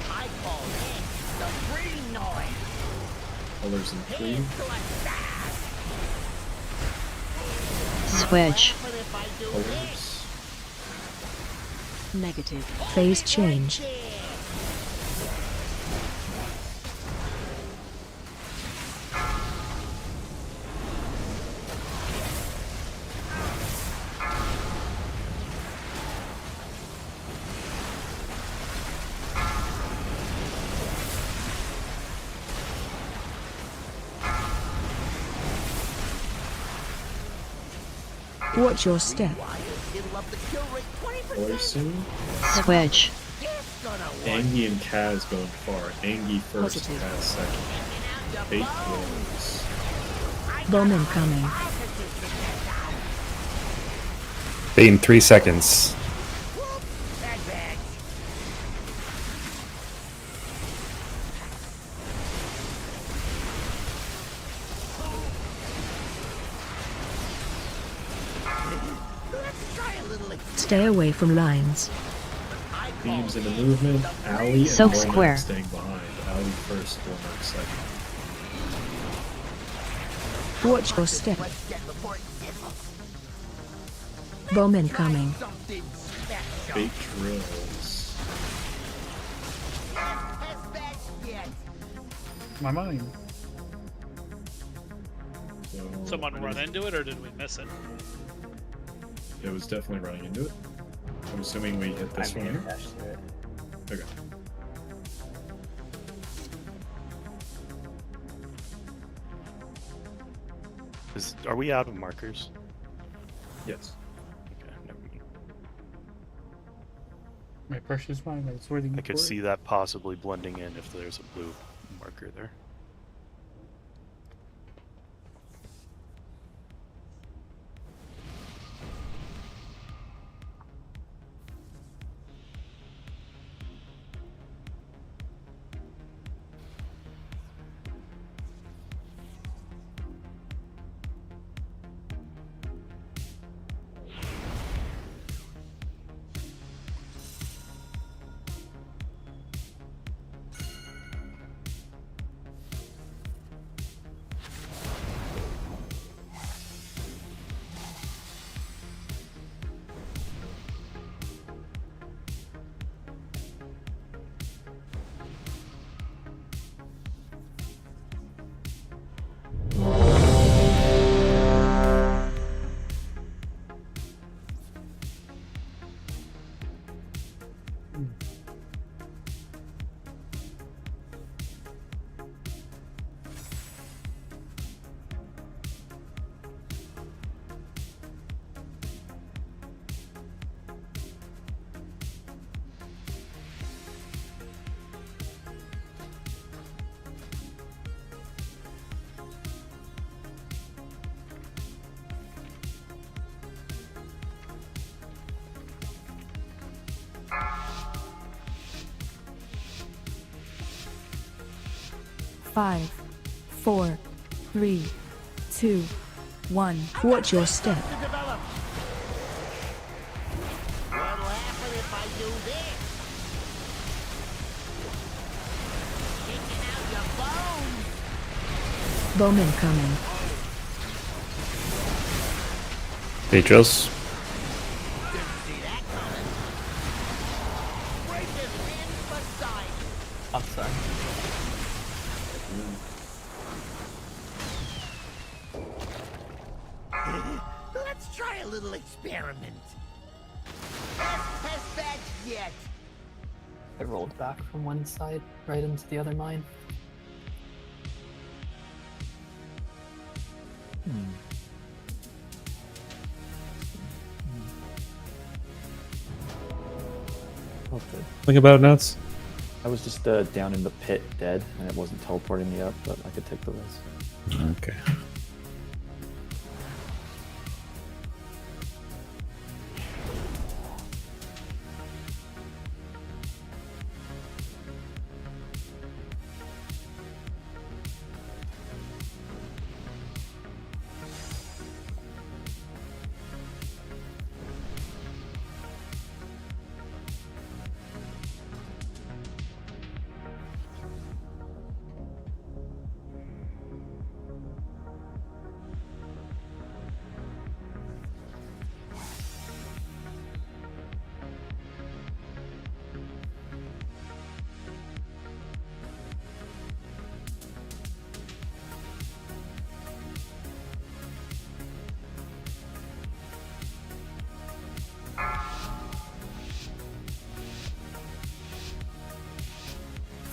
I call this the green noise. Colors in 3. Switch. Colors. Negative. Phase change. Watch your step. Colors soon. Switch. Angie and Kaz going far. Angie first, Kaz second. Bait rolls. Bowman coming. Bait in 3 seconds. Stay away from lines. Beams into movement. Allie and Soak Womack square. staying behind. Allie first, Womack second. Watch your step. Bowman coming. Bait drills. My mind. So Someone run into it, or did we miss it? it was definitely running into it. I'm assuming we hit this one here. Okay. Are we out of markers? Yes. Okay, never mind. My precious mind, I was waiting I could for it. see that possibly blending in if there's a blue marker there. 5, 4, 3, 2, 1. Watch your step. What'll happen if I do this? Kicking out your bones. Bowman coming. Beatrice. I'm sorry. Let's try a little experiment. Best test batch yet. I rolled back from one side right into the other mine. Okay. Think about it, Nuts. I was just down in the pit dead, and it wasn't teleporting me up, but I could take the risk. Okay.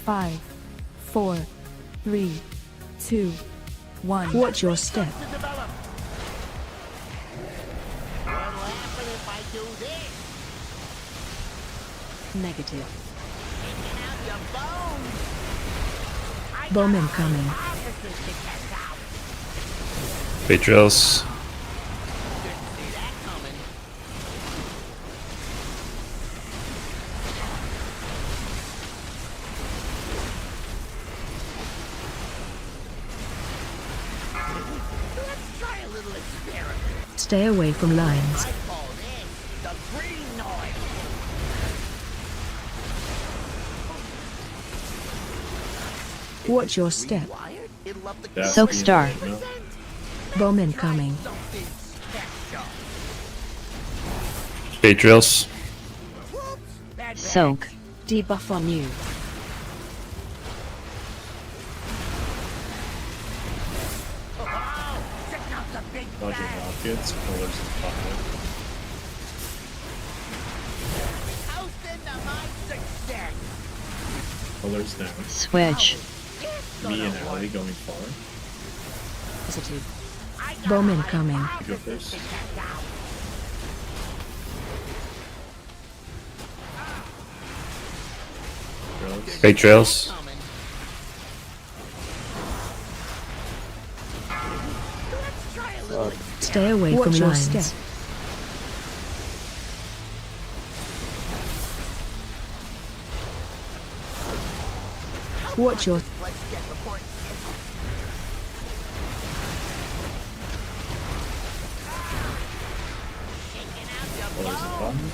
Five, 4, 3, 2, 1. Watch your step. What'll happen if I do this? Negative. Kicking out your bones. Bowman coming. Officers to test out. Beatrice. Didn't see that coming. Let's try a little experiment. Stay away from lines. I call this the green noise. Watch your step. Wired? It'll up the Soak Star. Bowman coming. something special. Beatrice. Soak. Debuff on you. Wow, check out the big Dodging bag. rockets, colors and fire. Toasting to my success. Colors now. Switch. Me and Allie going far. Positive. Bowman coming. You go first. Drugs. Beatrice. Stay away from lines. Watch your. Let's get report. Colors and button.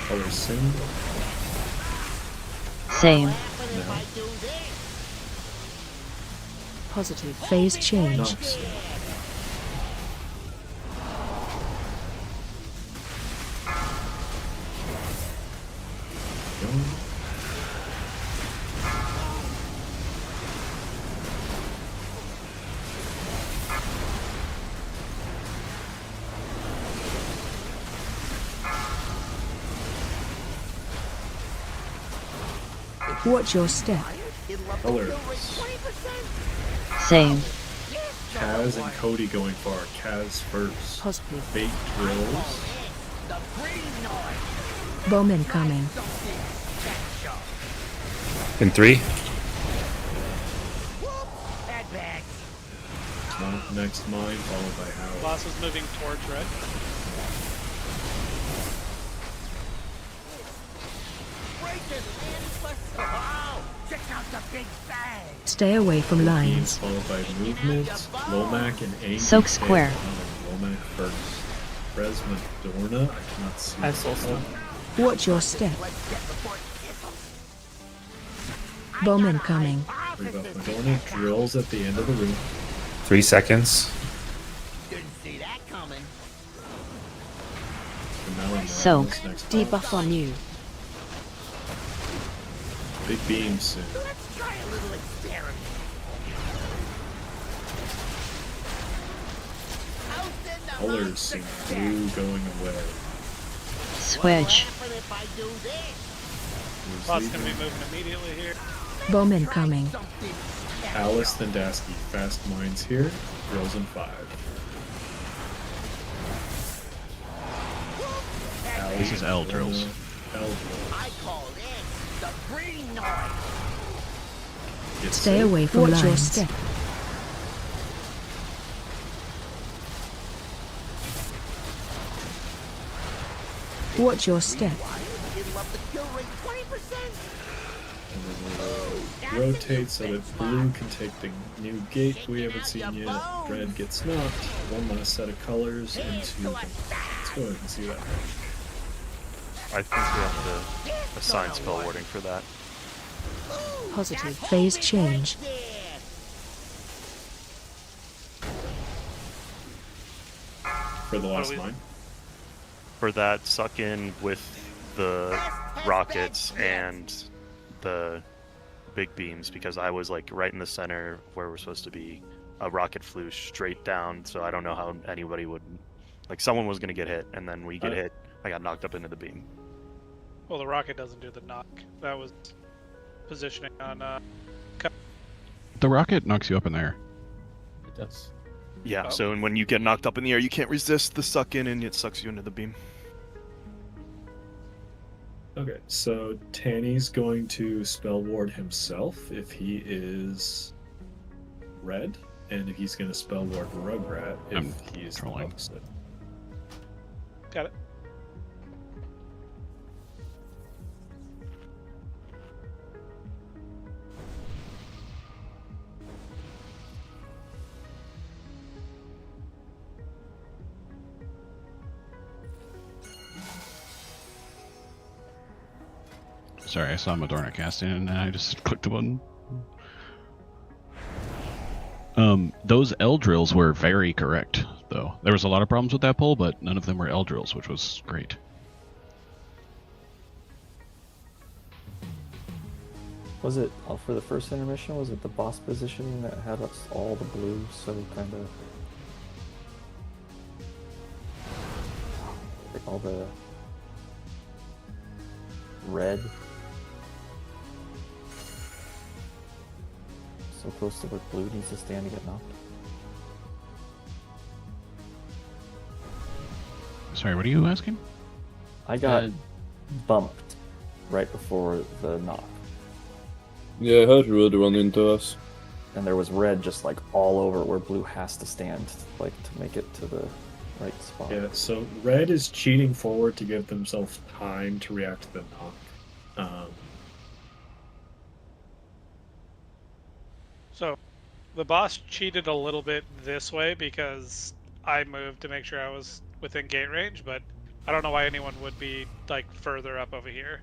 Colors soon. Same. No. Positive. Phase change. Nice. Go. Watch your step. Colors. Same. Kaz and Cody going far. Kaz first. Positive. Fake drills. Bowman coming. In 3. Next mine, followed by Howard. Boss is moving towards red. Break it in, wow. Stay away from Beams lines. followed by movement. Lomac and Angry Soak Tail. square. Lomac first. Resma Dorna. I cannot see. I soul stone. Watch your step. Bomb incoming. Dorna drills at the end of the room. 3 seconds. Didn't see that coming. Soak. Debuff on you. Big beam soon. Let's try a little experiment. Colors seem blue going away. Switch. Bot's gonna be moving immediately here. Bomb incoming. Alice Thandaski, fast minds here. Drills in 5. This is L drills. L drills. I call in the green noise. Stay away from lines. Watch your step. Watch your step. Rotate so that blue can take the new gate we haven't seen yet. Red gets knocked. One last set of colors into. Let's go ahead and see that. I think we have to assign spell warding for that. Positive phase change. For the last line? For that, suck in with the rockets and the big beams, because I was like right in the center where we're supposed to be. A rocket flew straight down, so I don't know how anybody would, like, someone was gonna get hit, and then we get hit. I got knocked up into the beam. Well, the rocket doesn't do the knock. That was positioning on. The rocket knocks you up in the air. It does. Yeah. Oh. So when you get knocked up in the air, you can't resist the suck in, and it sucks you into the beam. Okay, so Tanny's going to spell ward himself if he is red, and he's going to spell ward Rugrat if he is the opposite. Got it. Sorry, I saw Madorna casting and I just clicked the button. Those L drills were very correct, though. There was a lot of problems with that poll, but none of them were L drills, which was great. Was it for the first intermission? Was it the boss positioning that had us all the blue? So kind of all the red. So close to where blue needs to stand to get knocked. Sorry, what are you asking? I got bumped right before the knock. Yeah, I heard red run into us. And there was red just like all over where blue has to stand, like to make it to the right spot. Yeah, so red is cheating forward to give themselves time to react to the knock. So, the boss cheated a little bit this way because I moved to make sure I was within gate range, but I don't know why anyone would be like further up over here.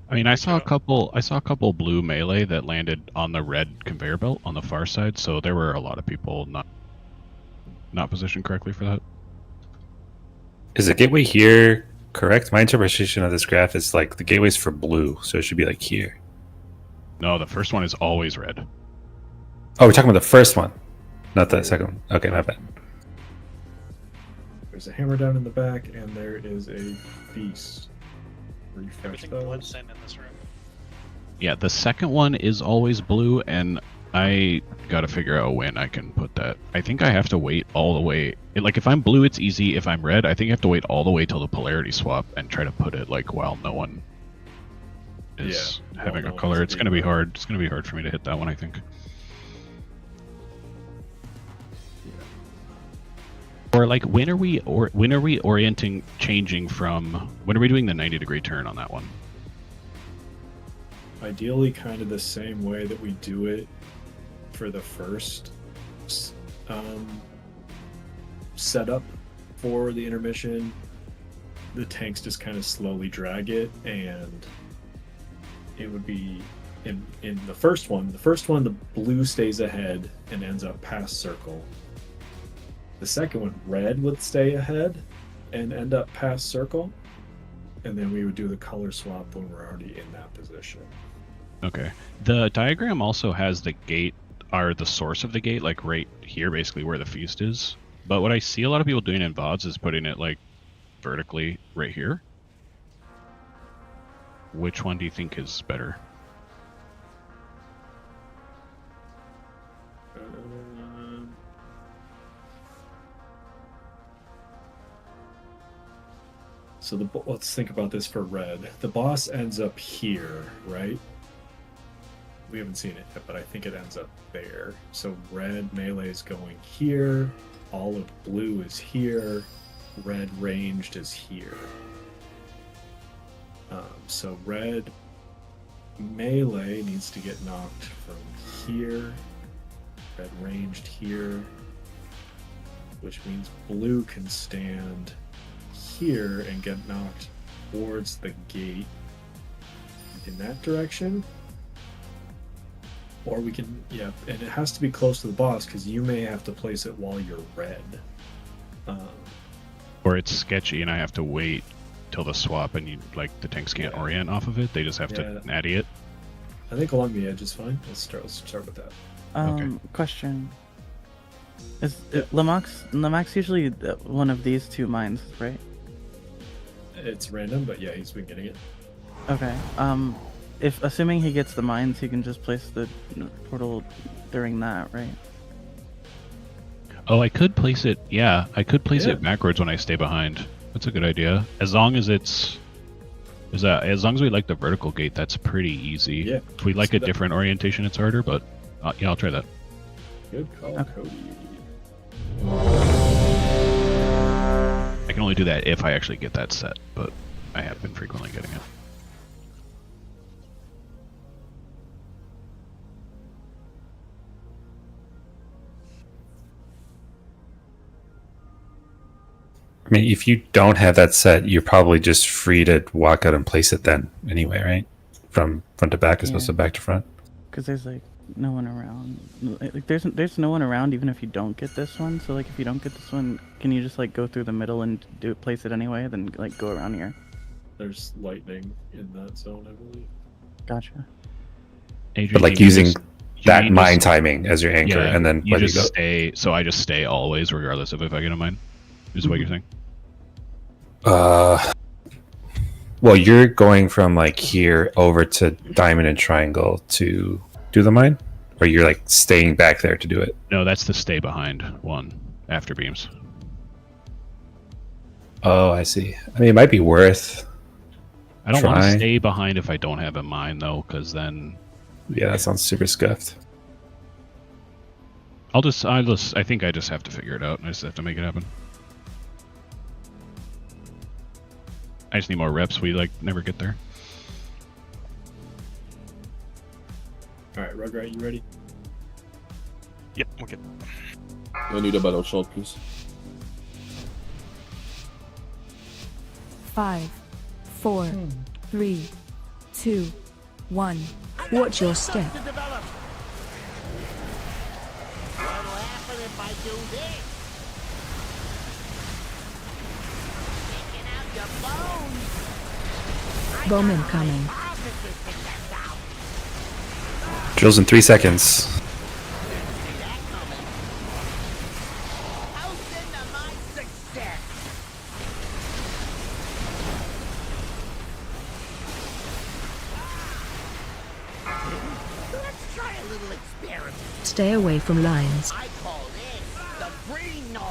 I mean, I saw a couple blue melee that landed on the red conveyor belt on the far side, so there were a lot of people not positioned correctly for that. Is the gateway here correct? My interpretation of this graph is like the gateway's for blue, so it should be like here. No, the first one is always red. Oh, we're talking about the first one, not the second one. Okay, my bad. There's a hammer down in the back, and there is a beast. Refresh Everything those. blends in this room. Yeah, the second one is always blue, and I gotta figure out when I can put that. I think I have to wait all the way. Like, if I'm blue, it's easy. If I'm red, I think I have to wait all the way till the polarity swap and try to put it, like, while no one is having a color. It's gonna be hard. It's gonna be hard for me to hit that one, I think. Or like, when are we orienting, changing from? When are we doing the 90-degree turn on that one? ideally kind of the same way that we do it for the first setup for the intermission. The tanks just kind of slowly drag it, and it would be in the first one. The first one, the blue stays ahead and ends up past circle. The second one, red would stay ahead and end up past circle, and then we would do the color swap when we're already in that position. Okay. The diagram also has the gate, or the source of the gate, like right here, basically where the feast is. But what I see a lot of people doing in VODs is putting it like vertically right here. Which one do you think is better? So let's think about this for red. The boss ends up here, right? We haven't seen it yet, but I think it ends up there. So red melee is going here. All of blue is here. Red ranged is here. So red melee needs to get knocked from here. Red ranged here. Which means blue can stand here and get knocked towards the gate in that direction. Or we can, yeah, and it has to be close to the boss because you may have to place it while you're red. Or it's sketchy and I have to wait till the swap and the tanks can't orient off of it. They just have to natty it. I think along the edge is fine. Let's start with that. Okay. Question. Is Lamax usually one of these two mines, right? It's random, but yeah, he's been getting it. Okay. If assuming he gets the mines, he can just place the portal during that, right? Oh, I could place it. Yeah, I could place it backwards when I stay behind. That's a good idea. As long as it's as long as we like the vertical gate, that's pretty easy. Yeah. If we like a different orientation, it's harder. But yeah, I'll try that. Good call, Cody. I can only do that if I actually get that set, but I have been frequently getting it. I mean, if you don't have that set, you're probably just free to walk out and place it then anyway, right? From front to back as opposed to back to front. Because there's like no one around. Like there's no one around even if you don't get this one. So like if you don't get this one, can you just like go through the middle and place it anyway, then like go around here? There's lightning in that zone, I believe. Gotcha. Adrian, But like using that mine timing as your anchor, and then you let just it go. stay. So I just stay always, regardless of if I get a mine. Is what you're saying? Well, you're going from like here over to diamond and triangle to do the mine, or you're like staying back there to do it. No, that's the stay behind one after beams. Oh, I see. I mean, it might be worth. I don't want to trying. stay behind if I don't have a mine though, because then. Yeah, that sounds super scuffed. I think I just have to figure it out. I just have to make it happen. I just need more reps. We never get there. All right, Rugrat, you ready? Yep, okay. I need a battle shot, please. 5, 4, 3, 2, 1. Watch your step. What'll happen if I do this? Taking out your bones. Bomb incoming. Drills in 3 seconds. Let's try a little experiment. Stay away from lines. I call this the green noise.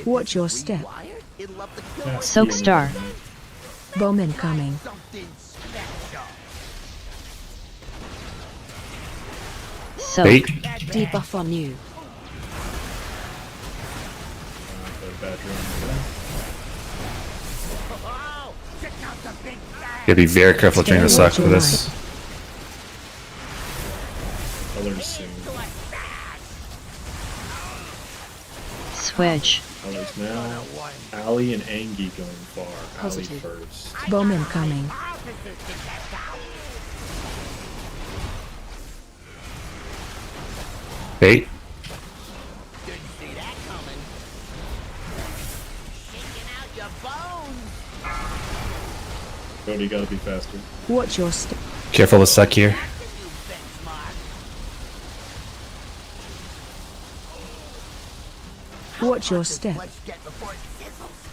Watch your step. It'll up the kill Soak star. Bomb incoming. something special. Soak. Bait. Debuff on you. Gotta be very careful during the suck for this. Colors soon. Switch. Colors now. Ali and Angie going far. Ali first. Bowman coming. Bait. Didn't see that coming. Shaking out your bones. Cody, gotta be faster. Watch your step. Careful with suck here. Watch your step. Let's get before it sizzles.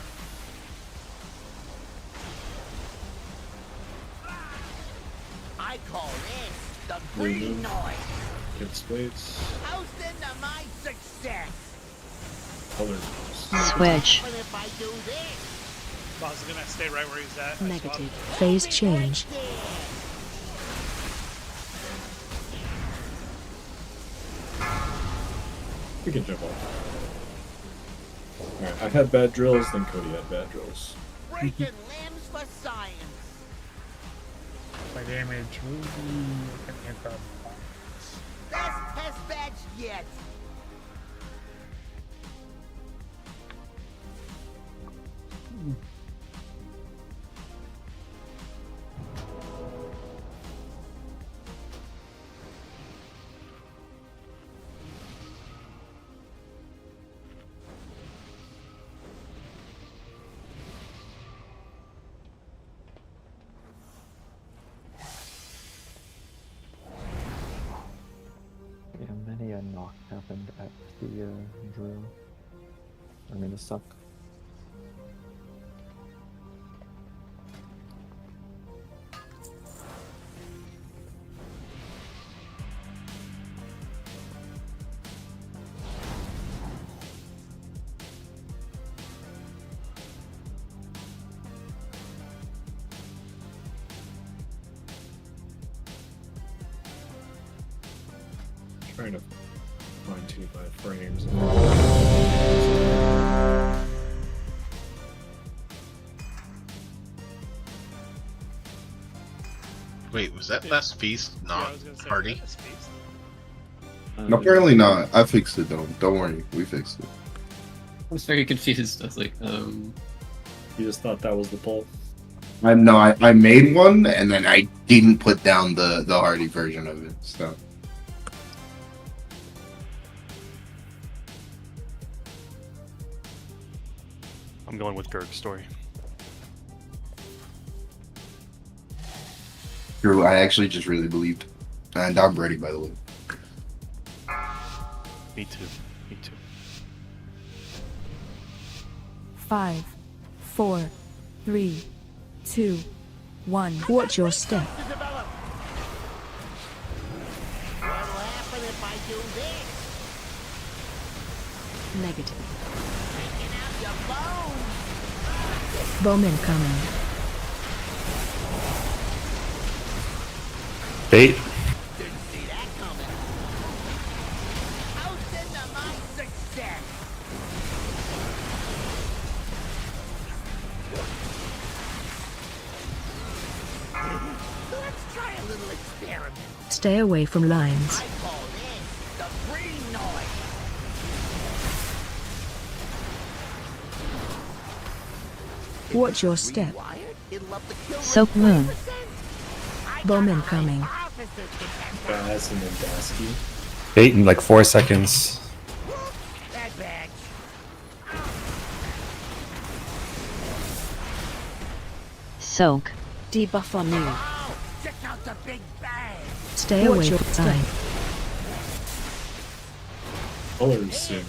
I call this the green noise. Get spades. Hosting to my success. Colors. Switch. What if I do this? Boss is gonna stay right where he's at. Negative. Phase change. We can jump off. Alright, I had bad drills, then Cody had bad drills. Breaking limbs for science. My damage will be Best test batch yet. Yeah, many a knock happened at the drill. I mean, the suck. Trying to fine tune my frames. Wait, was that last feast not Hardy? Apparently not. I fixed it though. Don't worry, we fixed it. I was very confused. I was like, You just thought that was the poll? I made one and then I didn't put down the Hardy version of it. So I'm going with Gerg's story. Drew, I actually just really believed. And I'm ready, by the way. Me too. Me too. 5, 4, 3, 2, 1. Watch your step. What'll happen if I do this? Negative. Shaking out your bones. Bowman coming. Bait. Didn't see that coming. Hosting to my success. Let's try a little experiment. Stay away from lines. I call this the green noise. Watch your step. Soak moon. Bowman coming. Baz and then Dasky. Bait in like 4 seconds. That bag. Soak. Debuff on you. Check out the big bang. Stay away from line. Colors soon.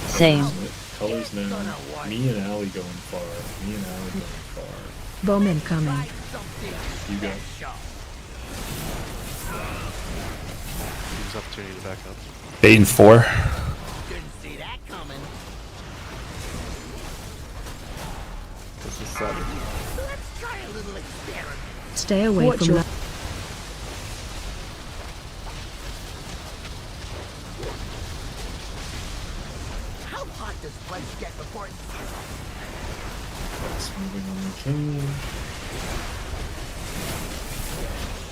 Same. Colors now. Me and Ali going far. Me and Ali going far. Bowman coming. You go. Use opportunity to back up. Bait in 4. Didn't see that coming. This is 7. Let's try a little experiment. Stay away Watch from your- line. How hot does flesh get before it... That's moving on the chain.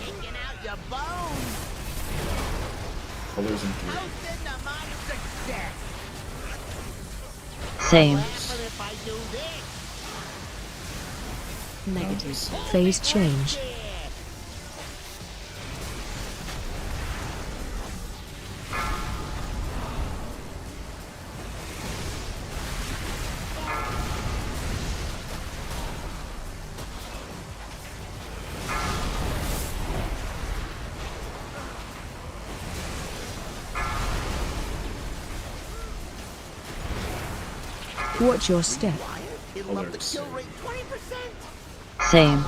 Shaking out your bones. Colors in 3. Toasting to my success. Same. Laughing if I do this. Negative. Phase change. Watch your step. Colors. Same.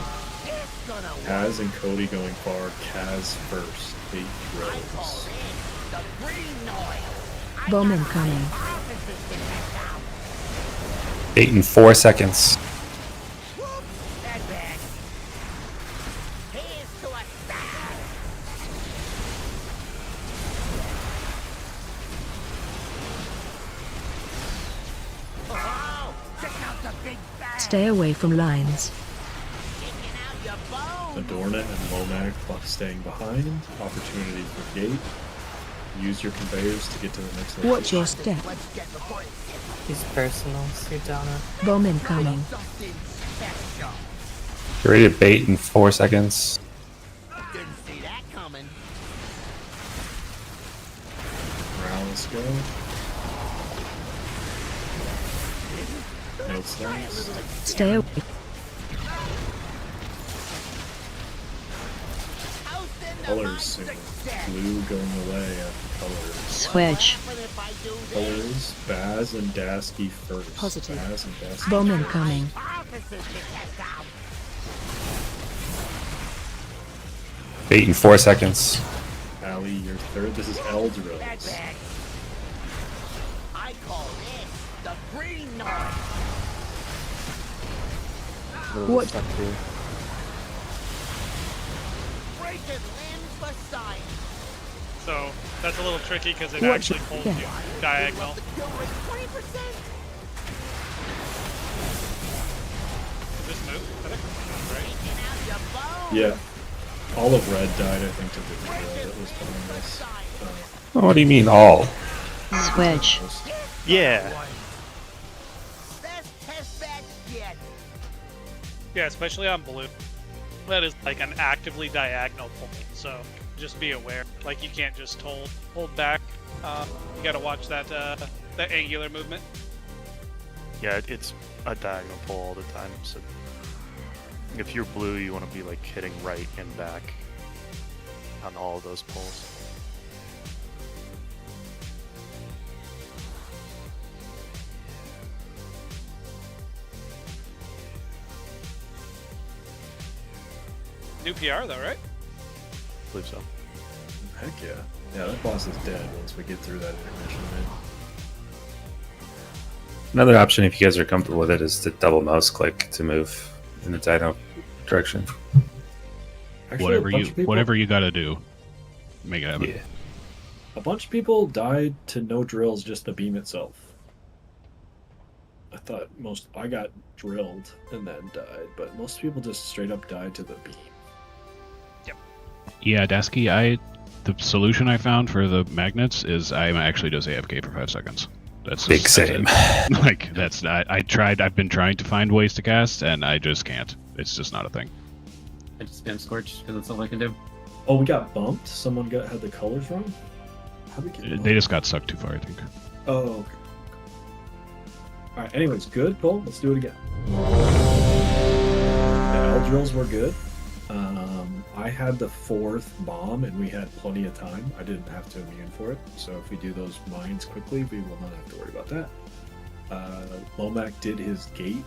Kaz and Cody going far. Kaz first. 8 rows. Bomb incoming. 8 and 4 seconds. Stay away from lines. Adorna and Lomac staying behind. Opportunity for gate. Use your conveyors to get to the next level. Watch your step. He's personal, Sudana. Bomb incoming. Get ready to bait in 4 seconds. Didn't see that coming. Morales go. No stacks. Stay away. Colors soon. Blue going away after colors. Switch. Colors. Baz and Dasky first. Positive. Baz and Dasky Bomb first. incoming. Bait in 4 seconds. Ali, you're third. This is Eldrills. I call it the green noise. What? Breaking limbs for science. So that's a little tricky because it Watch actually it, pulls yeah. you diagonal. Kill rate 20%. This move, I think. Right? Yeah. All of red died, I think, to the hero that was playing this. What do you mean all? Switch. Yeah. Best test match yet. Yeah, especially on blue. That is like an actively diagonal pull, so just be aware. Like you can't just hold back. You gotta watch that that angular movement. Yeah, it's a diagonal pull all the time. So if you're blue, you want to be like hitting right and back on all of those pulls. New PR though, right? I believe so. Heck yeah. Yeah, that boss is dead once we get through that intermission, man. Another option, if you guys are comfortable with it, is to double mouse click to move in the dino direction. Actually, Whatever you gotta do, make it happen. Yeah. A bunch of people died to no drills, just the beam itself. I got drilled and then died, but most people just straight up died to the beam. Yeah, Dasky, the solution I found for the magnets is I'm actually just AFK for 5 seconds. That's Big just, same. Like that's not. I've been trying to find ways to cast, and I just can't. It's just not a thing. I just spam Scorch because that's all I can do. Oh, we got bumped? Someone had the colors wrong? How'd we get bumped? They just got sucked too far, I think. Oh, okay. Alright, anyways, good, cool. Let's do it again. The L drills were good. I had the 4th bomb and we had plenty of time. I didn't have to immune for it. So if we do those mines quickly, we will not have to worry about that. Lomac did his gate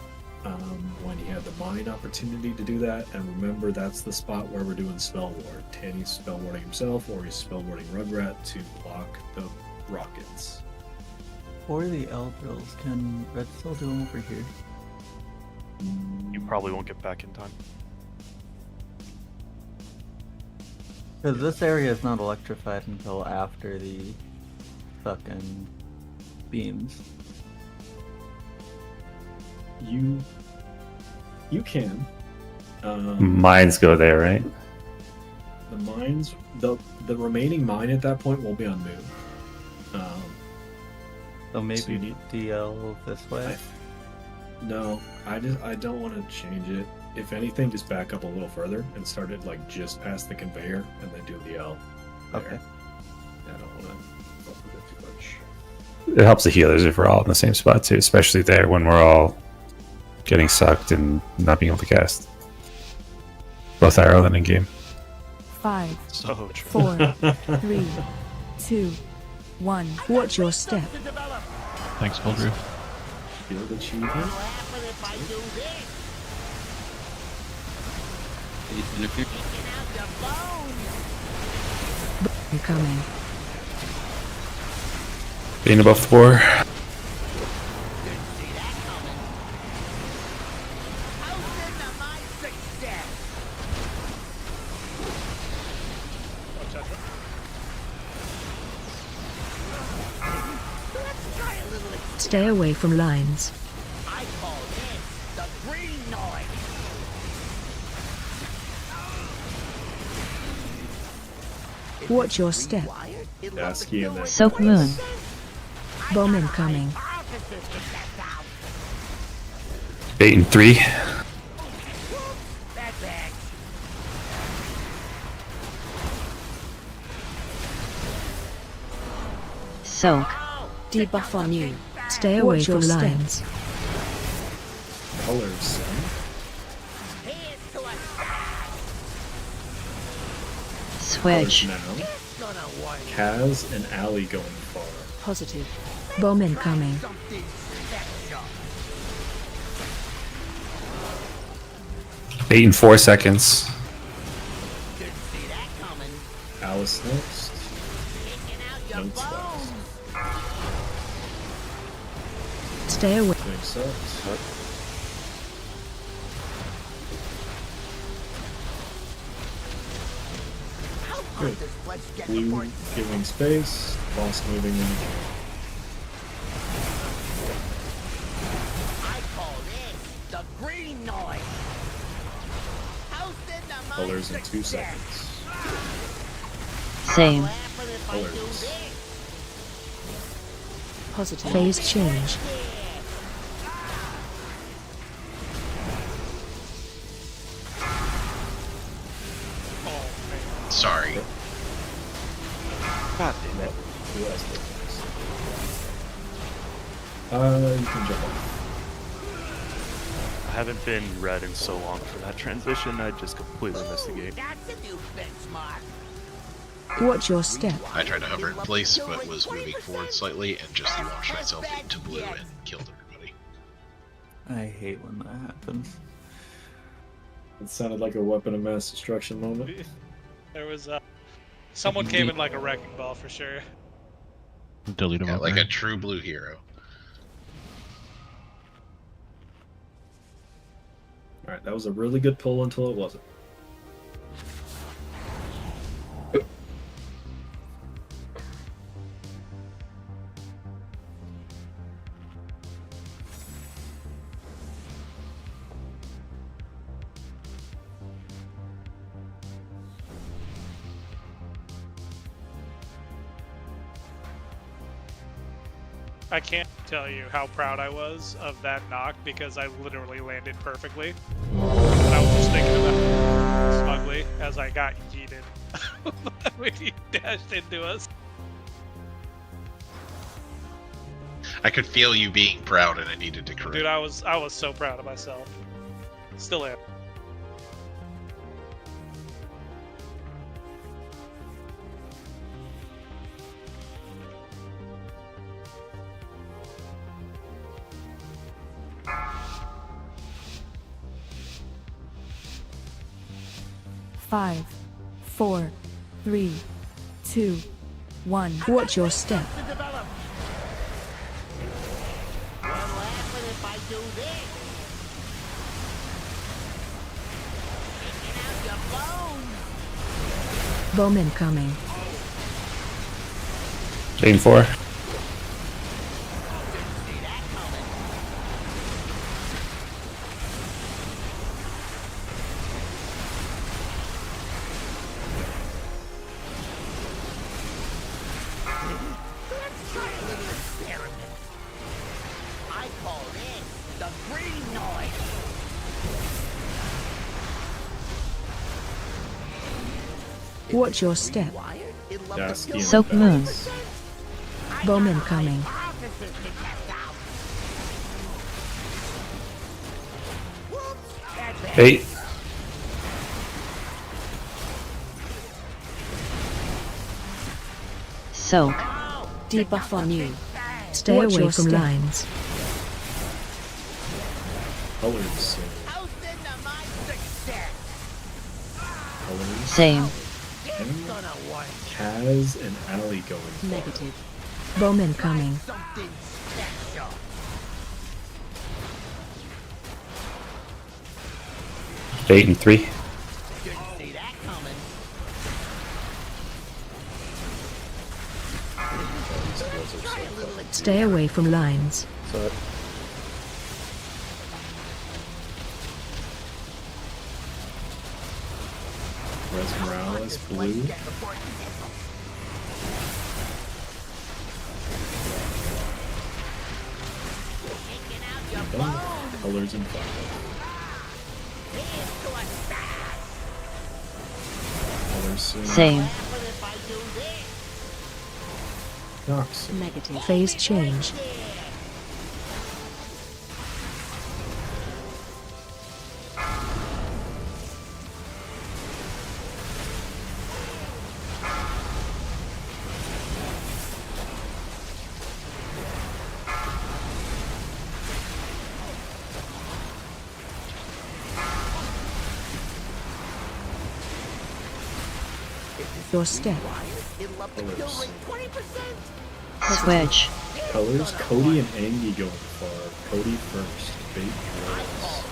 when he had the mine opportunity to do that. And remember, that's the spot where we're doing spell ward. Tanny's spell warding himself, or he's spell warding Rugrat to block the rockets. For the L drills, can Red still do them over here? You probably won't get back in time. Because this area is not electrified until after the fucking beams. You can. Mines go there, right? The mines, the remaining mine at that point won't be on move. So maybe so you need DL this way. No, I don't want to change it. If anything, just back up a little further and start it like just past the conveyor, and then do the L. There. Okay. Yeah, I don't want to fuck with it too much. It helps the healers if we're all in the same spot too, especially there when we're all getting sucked and not being able to cast. Both arrow and in game. 5, So true. 4, 3, 2, 1. Watch your step. Thanks, Goldrew. Field achievement. Incoming. Being above 4. Stay away from lines. I call this the green noise. Watch your step. Dasky and then Soap Moon. Bomb incoming. Bait in 3. Soak. Debuff on you. Stay away from lines. colors. Switch. Now. Kaz and Ali going far. Positive. Bomb incoming. Bait in 4 seconds. Alice next. Notes last. Stay away. Makes sense. Good. Blue giving space, boss moving in. I call this the green noise. Colors in 2 seconds. Same. Colors. Positive. Phase change. Sorry. God damn it. Who else did this? You can jump off. I haven't been red in so long for that transition, I just completely missed the game. That's a new benchmark. Watch your step. I tried to hover in place, but was moving forward slightly and just launched myself into blue and killed everybody. I hate when that happens. It sounded like a weapon of mass destruction moment. There was someone came in like a wrecking ball for sure. Delete him Yeah, out like there. a true blue hero. Alright, that was a really good pull until it wasn't. I can't tell you how proud I was of that knock because I literally landed perfectly. And I was just thinking about smugly as I got yeeted when he dashed into us. I could feel you being proud and I needed to correct. Dude, I was so proud of myself. Still am. Five, 4, 3, 2, 1. Watch your step. Bomb incoming. Chain 4. try a little experiment. I call it the green noise. Watch your step. Soak moon. Bomb incoming. Eight. Soak. Debuff on you. Stay away from lines. Colors. Colors. Same. Kaz and Allie going. Negative. Bomb incoming. 8 and 3. Stay away from lines. So Res Morales, blue. Colors and fire. Colors soon. Same. Nox. Negative. Phase change. Your step. Colors. Switch. Colors. Cody and Angie going far. Cody first. Bait drills.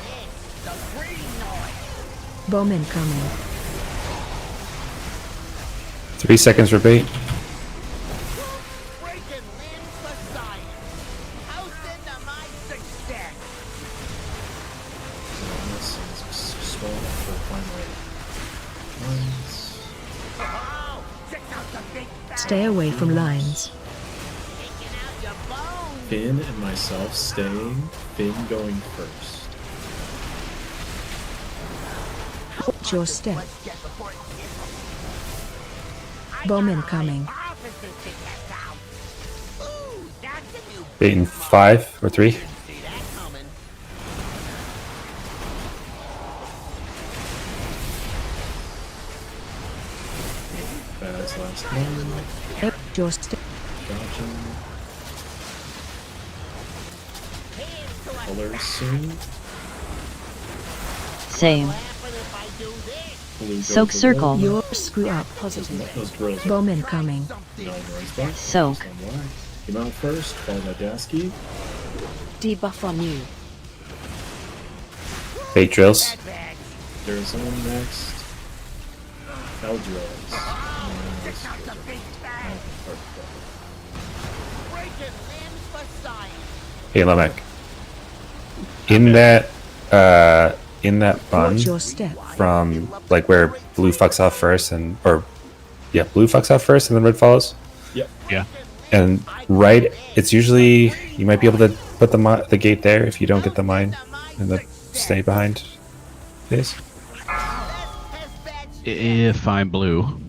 Bomb incoming. 3 seconds for bait. Stay away from lines. Finn and myself staying. Finn going first. Watch your step. Bomb incoming. Bait in 5 or 3. Baz last one. Watch your step. Gotcha. Colors soon. Same. Blue Soak goes circle. away. Your screw up positive. Those drills. Bomb incoming. Soak. Came out first, followed by Dasky. Debuff on you. Bait drills. There's one next. L drills. Hey, Lemek. In that run Watch your step. from like where blue fucks off first blue fucks off first and then red follows. Yep. Yeah. And right, it's usually you might be able to put the gate there if you don't get the mine and the stay behind phase. If I'm blue.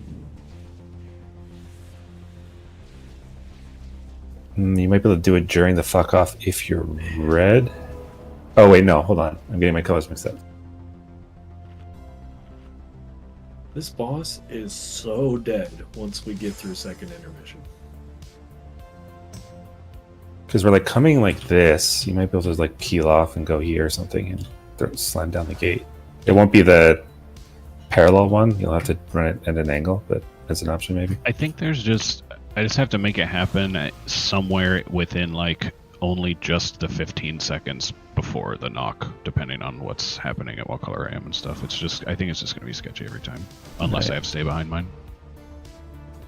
You might be able to do it during the fuck off if you're red. Oh wait, no, hold on. I'm getting my colors mixed up. This boss is so dead once we get through second intermission. Because we're like coming like this, you might be able to like peel off and go here or something and slam down the gate. It won't be the parallel one. You'll have to run it at an angle, but as an option maybe. I think I just have to make it happen somewhere within like only just the 15 seconds before the knock, depending on what's happening at what color I am and stuff. I think it's just gonna be sketchy every time, unless Right. I have stay behind mine.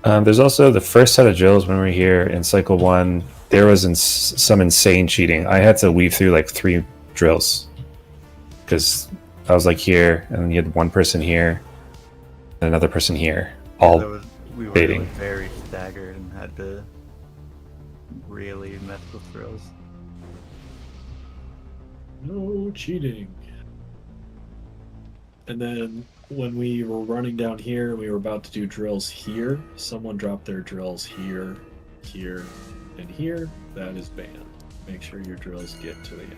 There's also the first set of drills when we were here in cycle 1. There was some insane cheating. I had to weave through like 3 drills because I was like here, and then you had one person here, and another person here, all we were baiting. like very staggered and had to really mess with throws. No cheating. And then when we were running down here, we were about to do drills here. Someone dropped their drills here, here, and here. That is banned. Make sure your drills get to the end.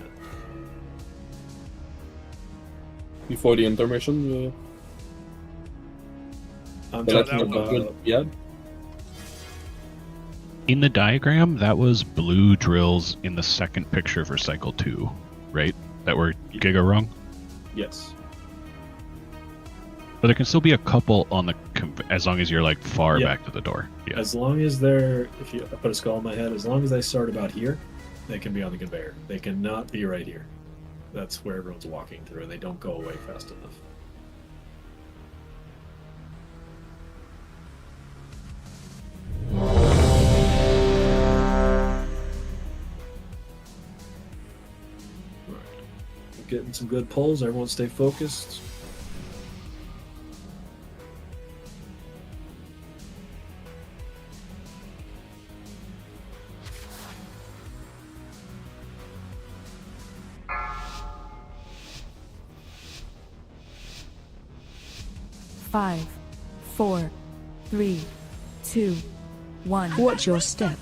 Before the intermission, I'm selecting talking a button, about... yeah. In the diagram, that was blue drills in the second picture for cycle 2, right? That were Giga wrong? Yes. But there can still be a couple on the as long as you're like far Yeah. back to the door. Yeah. As long as they're, if you I put a skull in my head, as long as they start about here, they can be on the conveyor. They cannot be right here. That's where everyone's walking through, and they don't go away fast enough. Right. Getting some good pulls. Everyone stay focused. Five, 4, 3, 2, 1. Watch your step.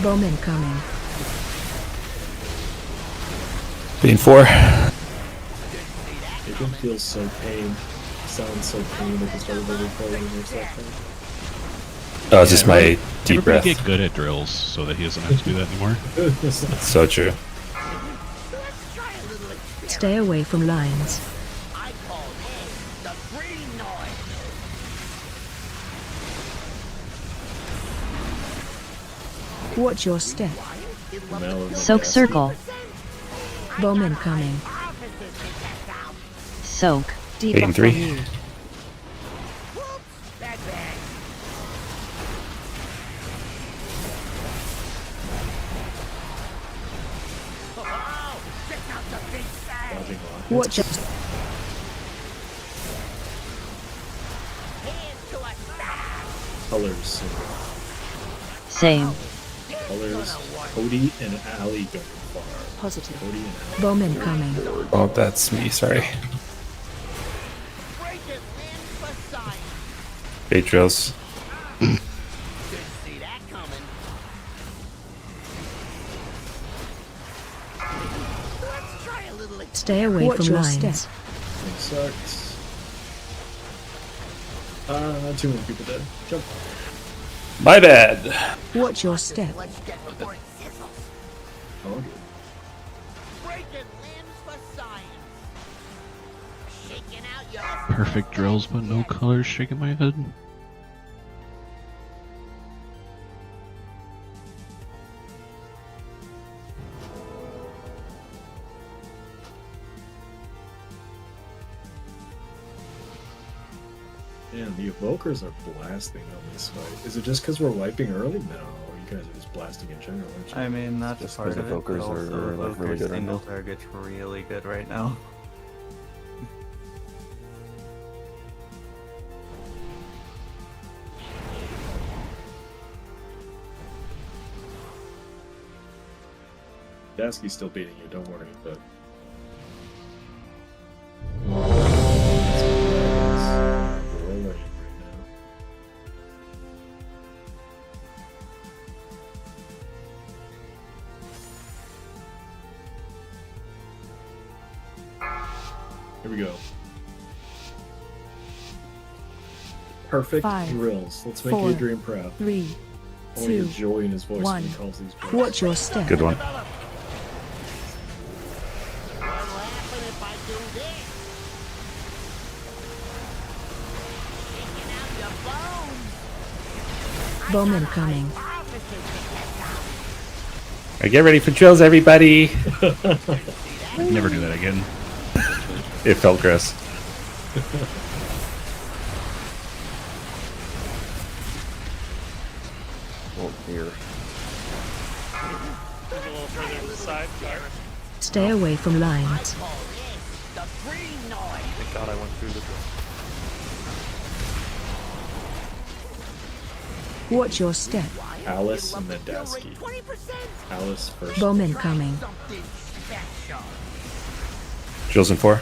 Bomb incoming. Being 4. It feels so pain. Sounds so pain at the start of every play when there's that thing. Oh, it's just my deep breath. Get good at drills so that he doesn't have to do that anymore. So true. Stay away from lines. Watch your step. Soak circle. Bomb incoming. Soak. Being 3. Watch your Colors. Same. Colors. Cody and Ali going far. Positive. Cody and Ali. bomb incoming. Oh, that's me. Sorry. Bait drills. Stay away Watch from your lines. step. It sucks. Too many people dead. Jump. My bad. Watch your step. Oh, Perfect drills, but no colors shaking my head. Man, the evokers are blasting on this fight. Is it just because we're wiping early? No, you guys are just blasting in general, aren't you? I mean, that's Just part because of it, but evokers also are, like, really evokers good right single now. target's really good right now. Dasky's still beating you, don't worry, but... Rolling right now. Here we go. Perfect 5, drills. Let's make 4, Adrian proud. 3, I want to 2, get joy in his voice 1. when he calls these drills. Watch your step. Good one. Bomb incoming. Alright, get ready for drills, everybody. Never do that again. It felt gross. Oh dear. A little further to the side. Sorry. Stay away from lines. Thank God I went through the door. Watch your step. Alice and then Dasky. Alice first. Bomb incoming. Drills in 4.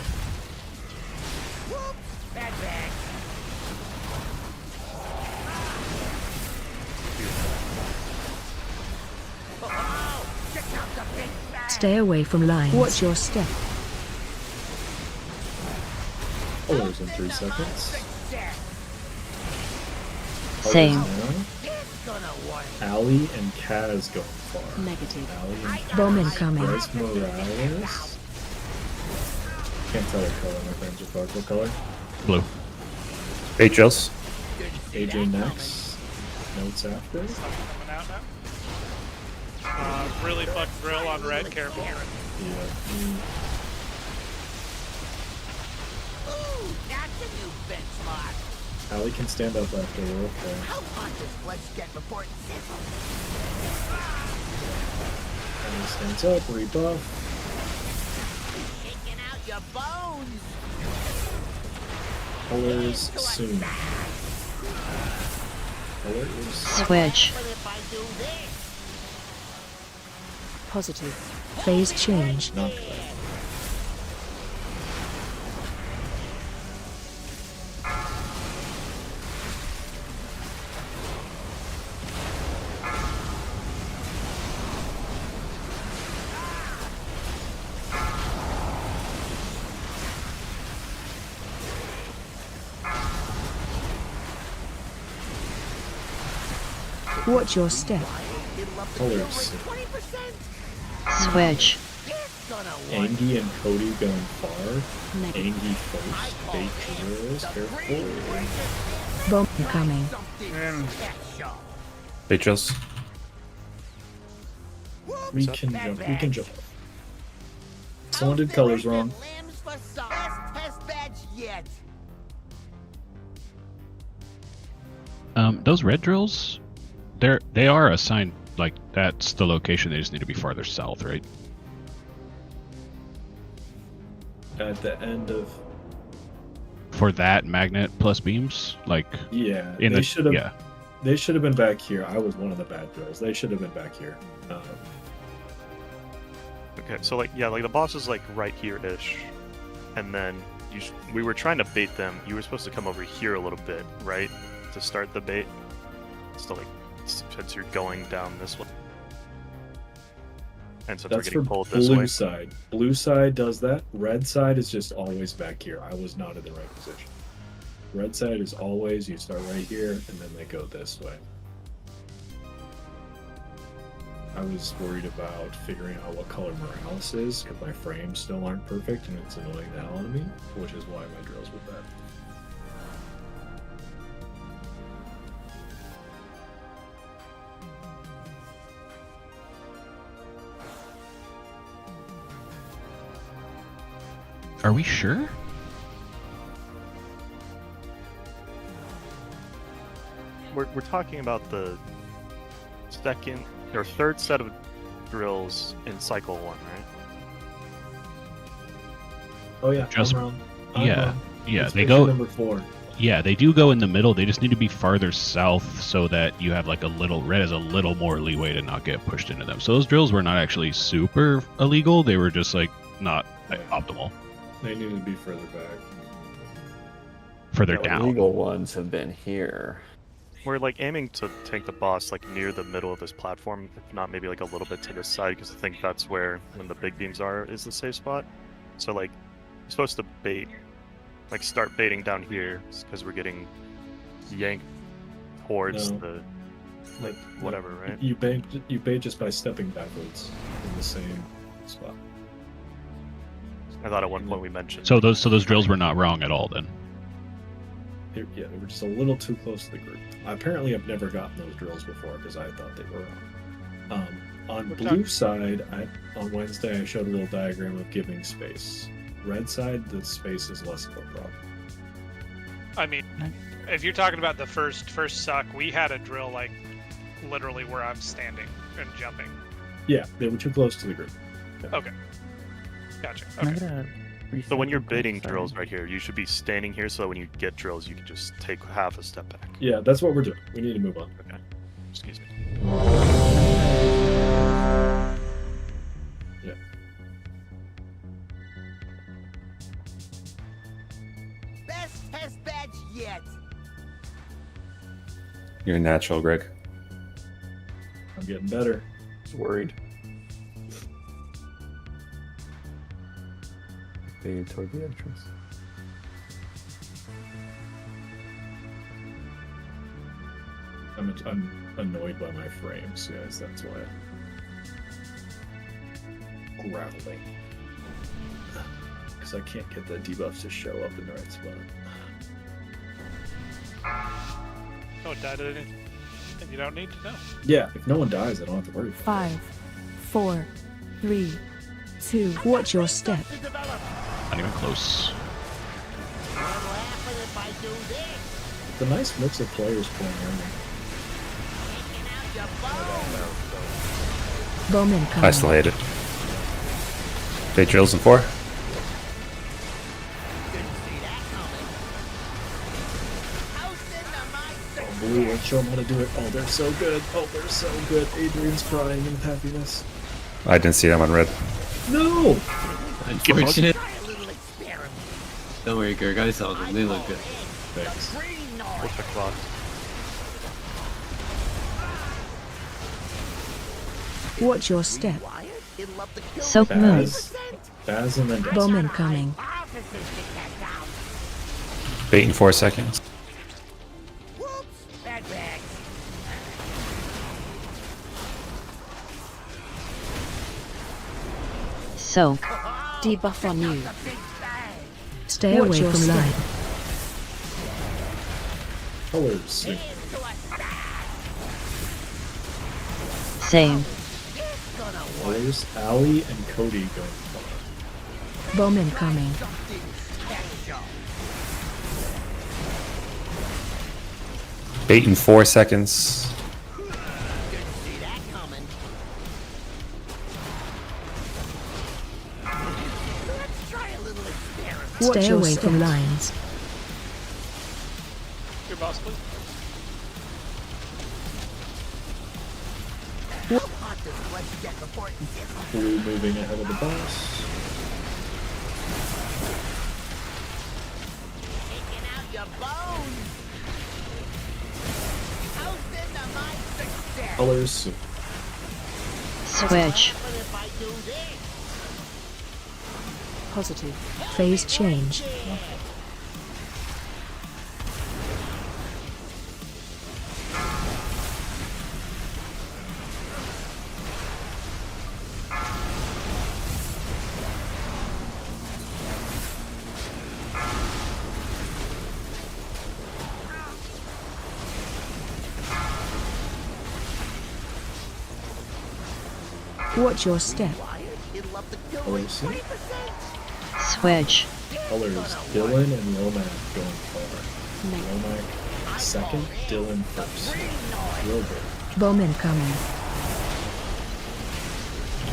Stay away from lines. Watch your step. Colors in 3 seconds. Same. Allie and Kaz going far. Negative. Allie and Bomb incoming. Where's Morales? Can't tell her color, my friends are far. What color? Blue. 8 drills. AJ next. Notes after. Coming out now. Really fuck drill on red, careful. Yeah. Ooh, that's a new benchmark. Allie can stand up after we're okay. How about this? Let's get report sizzle. Allie stands up, rebuff. Taking out your bones. Colors soon. Colors. Switch. Positive. Phase change. Not bad. Watch your step. Colors. Switch. Angie and Cody going far. Angie first. Bait drills. Careful. Bomb incoming. 8 drills. We can jump. We can jump. Someone did colors wrong. Those red drills, they are assigned, like, that's the location. They just need to be farther south, right? At the end of. For that magnet plus beams, like, Yeah. in they the should have. yeah. They should have been back here. I was one of the bad drills. They should have been back here. Okay, so like yeah, like the boss is like right here-ish, and then we were trying to bait them. You were supposed to come over here a little bit, right, to start the bait. So like since you're going down this way, and since we're That's getting for pulled this blue way. side. Blue side does that. Red side is just always back here. I was not in the right position. Red side is always you start right here and then they go this way. I was worried about figuring out what color Morales is because my frames still aren't perfect and it's annoying the hell out of me, which is why my drills were bad. Are we sure? We're talking about the second or third set of drills in cycle 1, right? Oh yeah, Just I'm wrong. yeah. It's They mission go. number 4. Yeah, they do go in the middle. They just need to be farther south so that you have like a little red has a little more leeway to not get pushed into them. So those drills were not actually super illegal. They were just like not optimal. They needed to be further back. Further The down. legal ones have been here. We're like aiming to tank the boss like near the middle of this platform, if not maybe like a little bit to this side, because I think that's where when the big beams are is the safe spot. So like you're supposed to bait, like start baiting down here because we're getting yanked towards No. the Like whatever, right? You bait just by stepping backwards in the same spot. I thought at one point we mentioned. So those drills were not wrong at all then. They were just a little too close to the group. Apparently, I've never gotten those drills before because I thought they were wrong. On blue side, on Wednesday, I showed a little diagram of giving space. Red side, the space is less of a problem. I mean, if you're talking about the first suck, we had a drill like literally where I'm standing and jumping. Yeah, they were too close to the group. Yeah. Okay. Gotcha. Can I Okay. get a reset So when you're real quick? bidding Sorry. drills right here, you should be standing here so that when you get drills, you can just take half a step back. Yeah, that's what we're doing. We need to move on. Okay. Excuse me. Yeah. Best test badge yet. You're natural, Greg. I'm getting better. Just worried. Fade toward the entrance. I'm annoyed by my frames, guys. That's why I'm grappling. Because I can't get the debuffs to show up in the right spot. No one died at it, and you don't need to know. Yeah, if no one dies, I don't have to worry. 5, 4, 3, 2. Watch your step. Not even close. It's a nice mix of players playing early. Bowman I coming. still hate it. Fate drills in 4. Oh, Blue won't show them how to do it. Oh, they're so good. Oh, they're so good. Adrian's crying in happiness. I didn't see them on red. No! Unfortunate. Don't worry, Gerg. I saw them. They look good. Thanks. Perfect clock. Watch your step. Soak moon. Baz and then Bowman coming. Bait in 4 seconds. Soak. Debuff on you. Stay away from line. Colors. Same. Colors. Allie and Cody going far. Bowman coming. Bait in 4 seconds. Stay away from lines. Your boss, please. Blue moving ahead of the boss. Colors. Switch. Positive. Phase change. Watch your step. Colors. Switch. Colors. Dylan and Lomac going far. Lomac second, Dylan first. Real good. Bowman coming.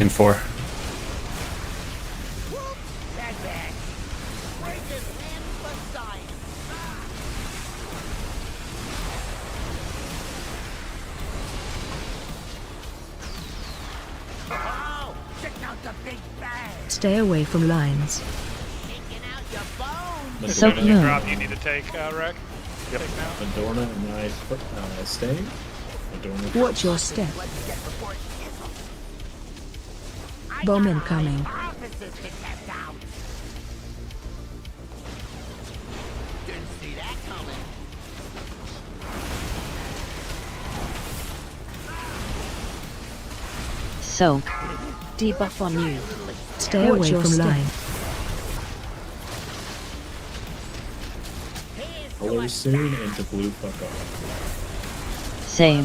In 4. Stay away from lines. Soak There's a moon. drop you need to take, Rec. Yep. Take now. Adorna and I staying. Adorna. Watch your step. Bowman coming. Soak. Debuff on you. Stay away from line. Colors soon into blue fuck off. Same.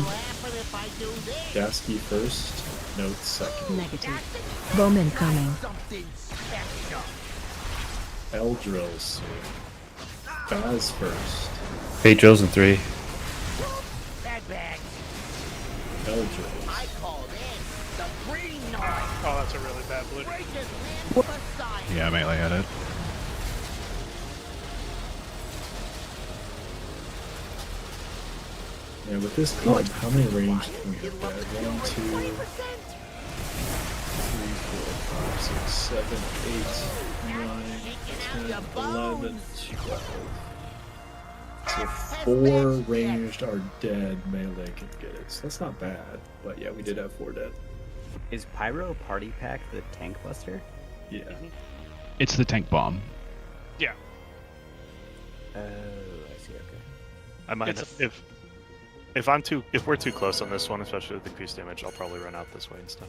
Gasky first, Note second. Negative. Bowman coming. Eldrills soon. Baz first. Fate drills in 3. Eldrills. Oh, that's a really bad blue. Yeah, melee had it. Yeah, with this club, how many range can we have that? 1, 2, 3, 4, 5, 6, 7, 8, 9, 10, 11, 12. So 4 ranged are dead, melee can get it. So that's not bad. But yeah, we did have 4 dead. Is Pyro party pack the tank buster? Yeah. It's the tank bomb. Yeah. Oh, I see. Okay. I might if we're too close on this one, especially with increased damage, I'll probably run out this way instead.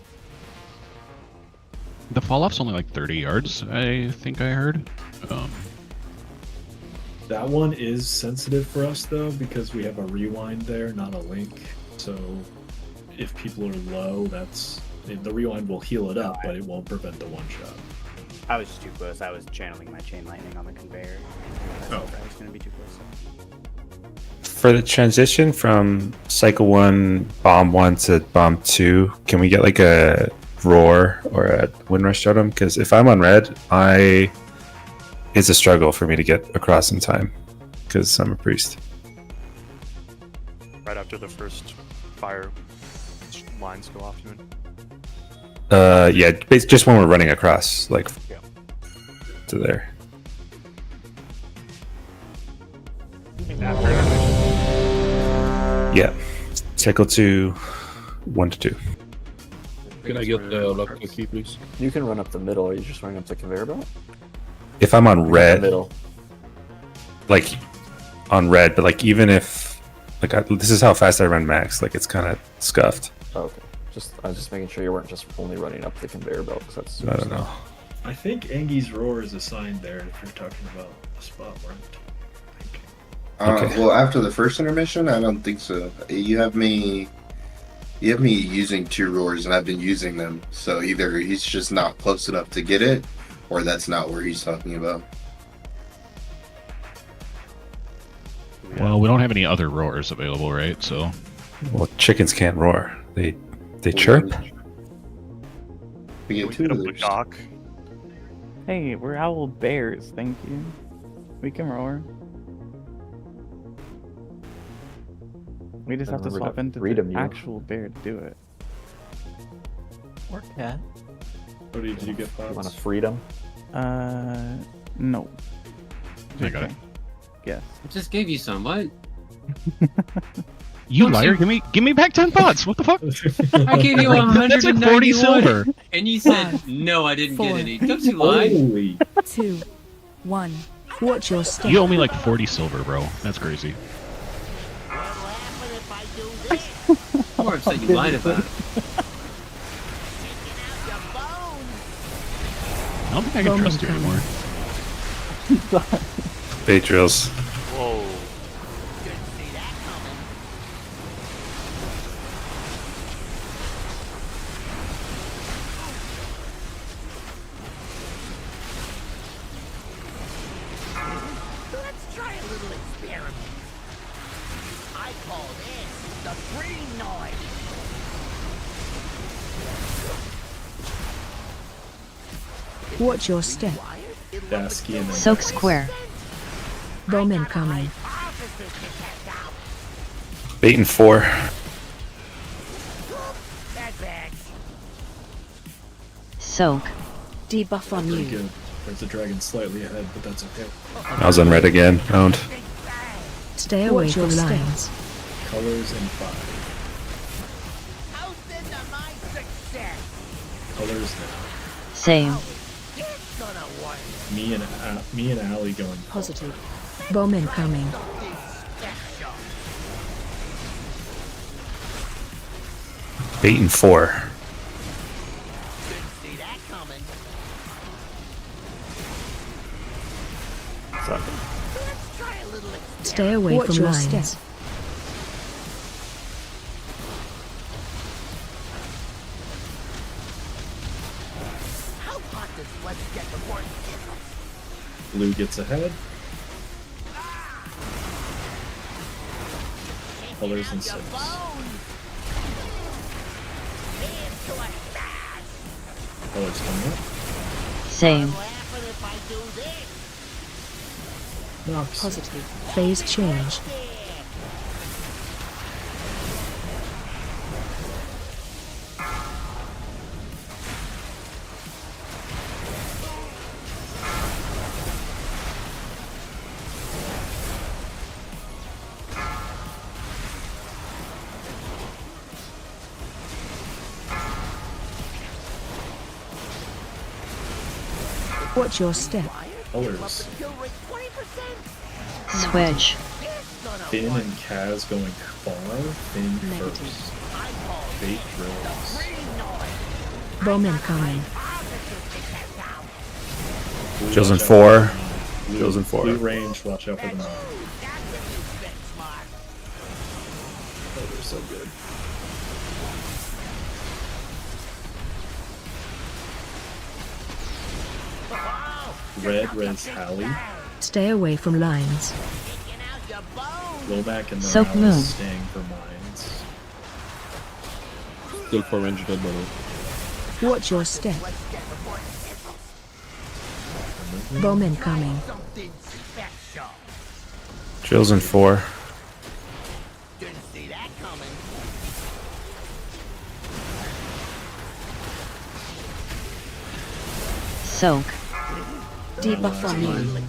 The fall off's only like 30 yards, I think I heard. That one is sensitive for us though, because we have a rewind there, not a link. So if people are low, the rewind will heal it up, but it won't prevent the one shot. I was just too close. I was channeling my chain lightning on the conveyor. I was going to be too close. For the transition from Cycle 1, Bomb 1 to Bomb 2, can we get like a Roar or a Windrush Totem? Because if I'm on red, it's a struggle for me to get across in time because I'm a priest. Right after the first fire lines go off, you mean? Yeah, just when we're running across, like to there. Yeah, Cycle 2, 1 to 2. Can I get the lock key, please? You can run up the middle. Are you just running up the conveyor belt? If I'm on red, middle. like on red, but like even if this is how fast I run max, like it's kind of scuffed. Oh, okay. I was just making sure you weren't just only running up the conveyor belt because that's. I don't know. I think Angi's Roar is assigned there if you're talking about a spot where Okay. Well, after the first intermission, I don't think so. You have me using 2 roars, and I've been using them. So either he's just not close enough to get it, or that's not where he's talking about. Well, we don't have any other roars available, right? So. Well, chickens can't roar. They chirp. We get 2 of those. Hey, we're owl bears, thank you. We can roar. We just have to swap into the actual bear to do it. Or cat. What did you get, Bob? You want a freedom? No. I got it. Yes. I just gave you some. What? You liar! Give me back 10 pots. What the fuck? I gave you 191. That's like 40 silver. And you said no. I didn't get any. Don't you lie? 2, 1. Watch your step. You owe me like 40 silver, bro. That's crazy. More upset you lied about it. I don't think I can trust you anymore. Bait drills. Whoa. Let's try a little experiment. I call this the green noise. Watch your step. Soak square. Bomb incoming. Bait in 4. Soak. Debuff on Pretty you. good. There's a dragon slightly ahead, but that's okay. I was on red again. Owned. Stay away from lines. Colors in 5. Colors now. Same. Me and Allie going. Positive. Bomb incoming. Bait in 4. Stay away from lines. How hot does let's get the word? Blue gets ahead. Colors in 6. Colors coming up. Same. Knocks. Positive. Phase change. Watch your step. Colors. Switch. Finn and Kaz going far. Finn first. Bait drills. Bomb incoming. Jill's in 4. Jill's in 4. Blue range, watch out for the mine. Oh, they're so good. Red res Hallie. Stay away from lines. Blowback and Soak Morales moon. staying for mines. Still 4 range dead, by the way. Watch your step. Bomb incoming. Jill's in 4. Soak. Debuff on you.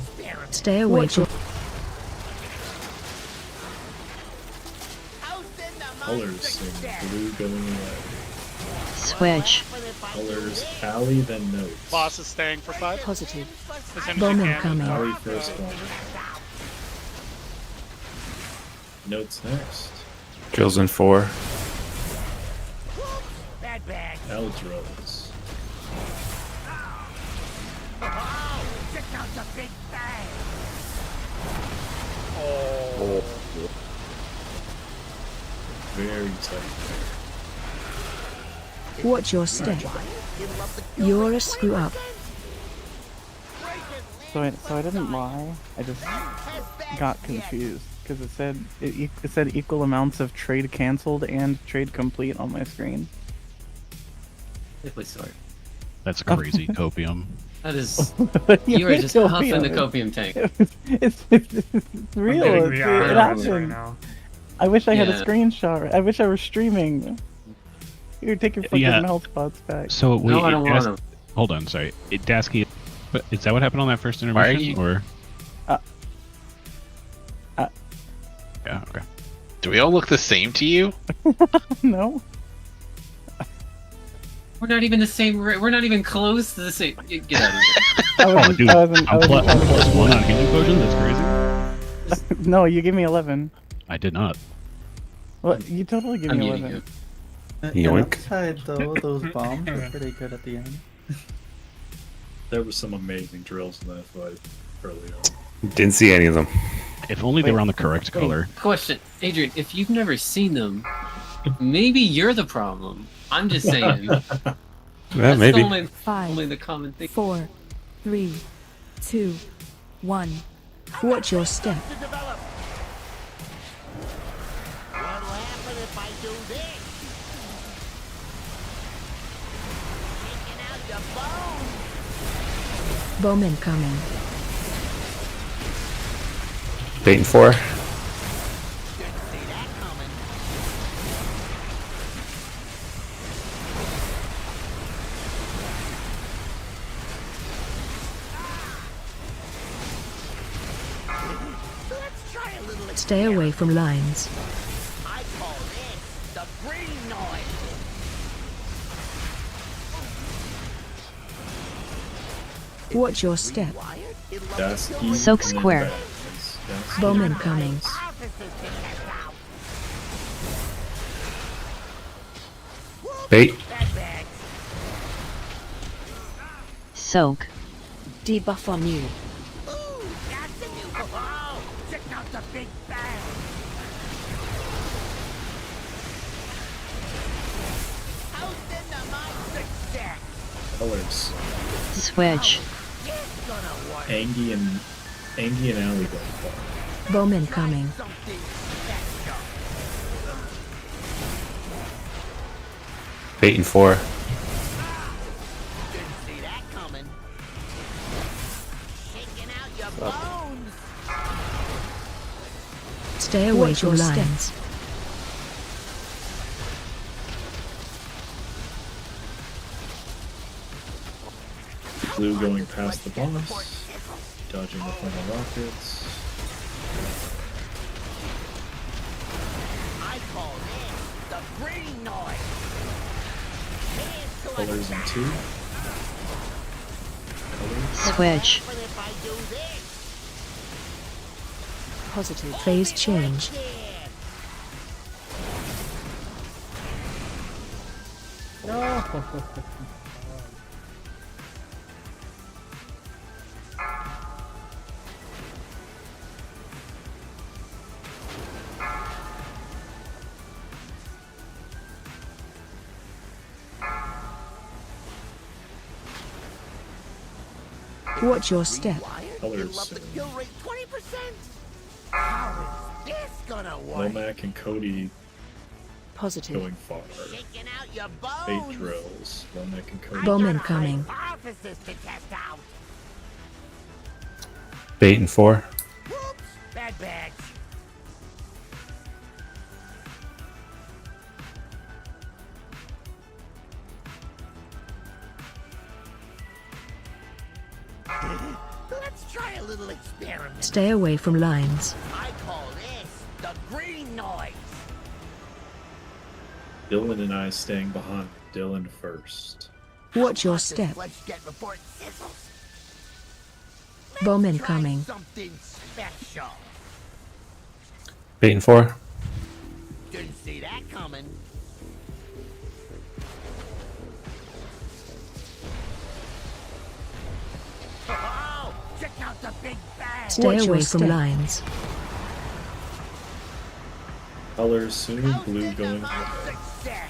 Stay away from Colors in blue going red. Switch. Colors Hallie, then notes. Boss is staying for 5. positive. As soon as Bomb you can. incoming. Hallie first one. Notes next. Jill's in 4. Hallie drills. Oh. Very tight Watch your step. You're a screw up. So I didn't lie. I just got confused because it said it said equal amounts of trade canceled and trade complete on my screen. Definitely sorry. That's crazy copium. That is. You are just huffing the copium tank. It's real. It happened. I wish I had a screenshot. I wish I were streaming. Here, take your fucking health spots back. So wait, No, I don't want them. Hold on, sorry. Dasky, but is that what happened on that first Why are intermission? you- Or Uh, yeah, okay. Do we all look the same to you? No. We're not even the same. We're not even close to the same. Get out of here. Oh, dude, I'm +1 on healing potion. That's crazy. No, you give me 11. I did not. Well, you totally give me 11. Yoink. Outside though, those bombs were pretty good at the end. There were some amazing drills in that fight early on. Didn't see any of them. If only they were on the correct color. Question, Adrian. If you've never seen them, maybe you're the problem. I'm just saying. That's maybe. only the common thing. 4, 3, 2, 1. Watch your step. Bomb incoming. Bait and 4. Stay away from lines. I call this the green noise. Watch your step. Dasky Soak and then square. Battles. Dasky Bomb and incoming. Bait. Soak. Debuff on you. Check out the big bang. Colors. Switch. Angie and Allie going far. Bomb incoming. Bait and 4. Stay away from lines. Blue going past the boss, dodging the final rockets. I call this the green noise. Colors in 2. Switch. Positive phase change. No. Watch your step. Colors Kill rate 20%. How is this gonna work? Lomac and Cody Positive. going far. Shaking out your bones. Fate drills. Lomac and Cody. Bomb incoming. Hypothesis to test out. Bait and 4. Whoops. Bad bags. Let's try a little experiment. Stay away from lines. I call this the green noise. Dylan and I staying behind. Dylan first. Watch your step. Let's get before it sizzles. Bomb incoming. Something special. Bait and 4. Didn't see that coming. Oh, check out the big bag. Stay away from lines. Colors soon. Blue going away. Success.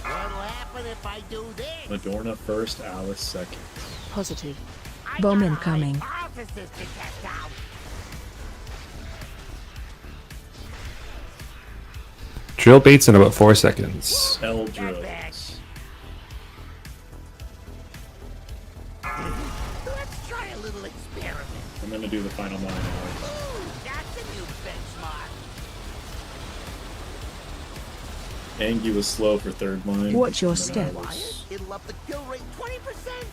What'll happen if I do this? Madorna first, Alice second. Positive. Bomb incoming. Hypothesis to test out. Drill baits in about 4 seconds. L drills. Let's try a little experiment. I'm gonna do the final 9 hours. Ooh, that's a new benchmark. Angie was slow for third mine. Watch your and then I step. was- It'll up the kill rate 20%.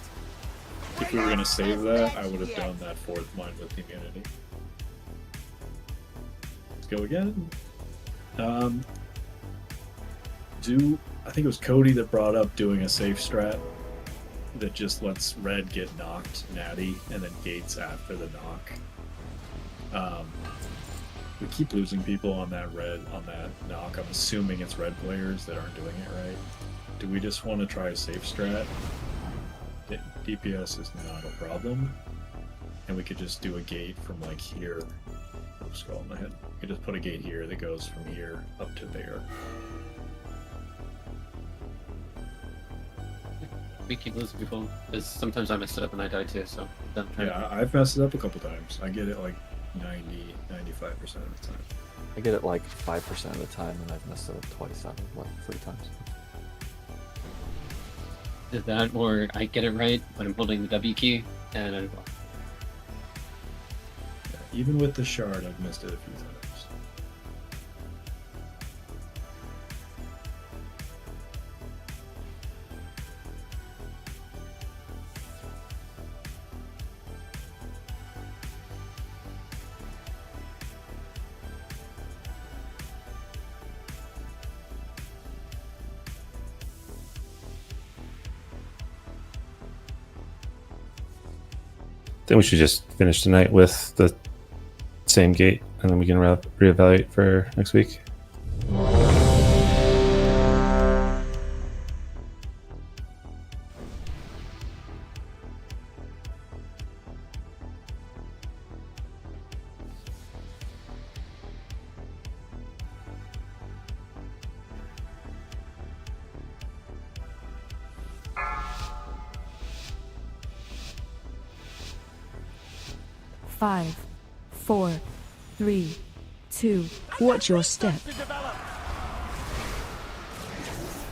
If we were gonna save that, I would have done that 4th mine with the immunity. Let's go again. I think it was Cody that brought up doing a safe strat that just lets red get knocked natty and then gates after the knock. We keep losing people on that knock. I'm assuming it's red players that aren't doing it right. Do we just want to try a safe strat? DPS is not a problem, and we could just do a gate from like here. I'm scrolling my head. We could just put a gate here that goes from here up to there. We keep losing people because sometimes I mess it up and I die too. So don't try. Yeah, I've messed it up a couple times. I get it like 95% of the time. I get it like 5% of the time, and I've messed it up twice out of like 3 times. Is that, or I get it right when I'm holding the W key and I block. Yeah, even with the shard, I've missed it a few times. I think we should just finish tonight with the same gate, and then we can reevaluate for next week. Five, 4, 3, 2. Watch your step. What'll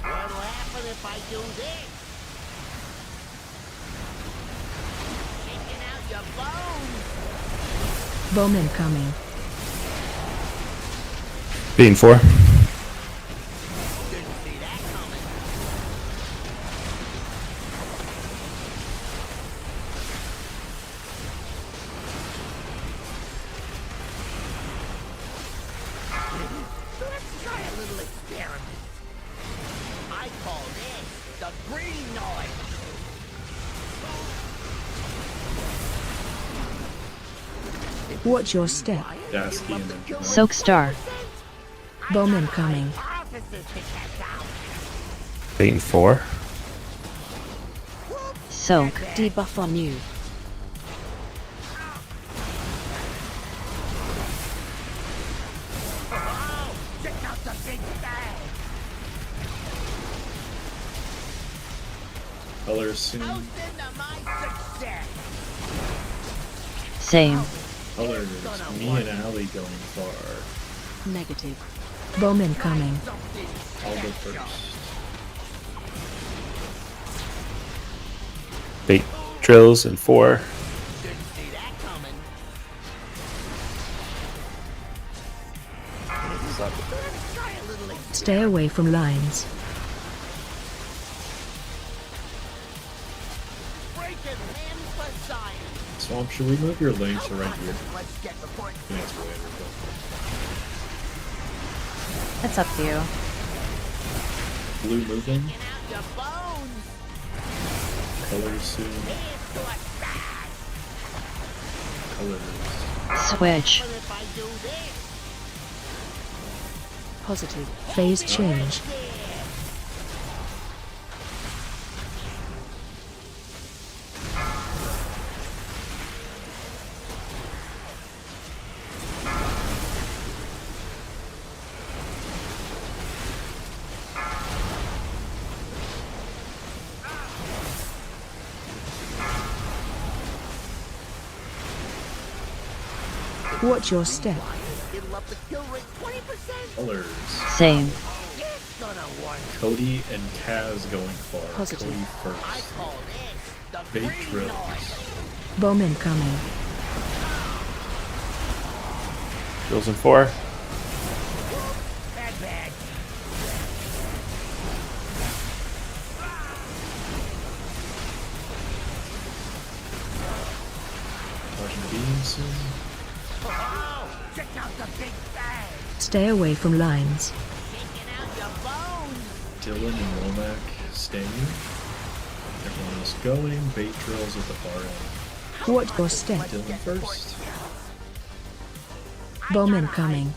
happen if I do this? Shaking out your bones. Bomb incoming. Being 4. Let's try a little experiment. I call this the green noise. Watch your step. Soak star. Bowman coming. Being 4. Soak. Debuff on you. Check out the big bag. Colors soon. Same. Colors. Me and Allie going far. Negative. Bowman coming. I'll go first. Bait drills in 4. Stay away from lines. Swamp, should we move your lane to right here? Yes, It's up to you. Blue moving. Colors soon. Colors. Switch. Positive. Phase change. Watch your step. Colors. Same. Cody and Kaz going far. Positive. Cody first. Bait drills. Bowman coming. Drills in 4. Stay away from lines. Dylan and Womack staying. Everyone else going. Bait drills at the far end. Watch your step. Dylan first. Bowman coming.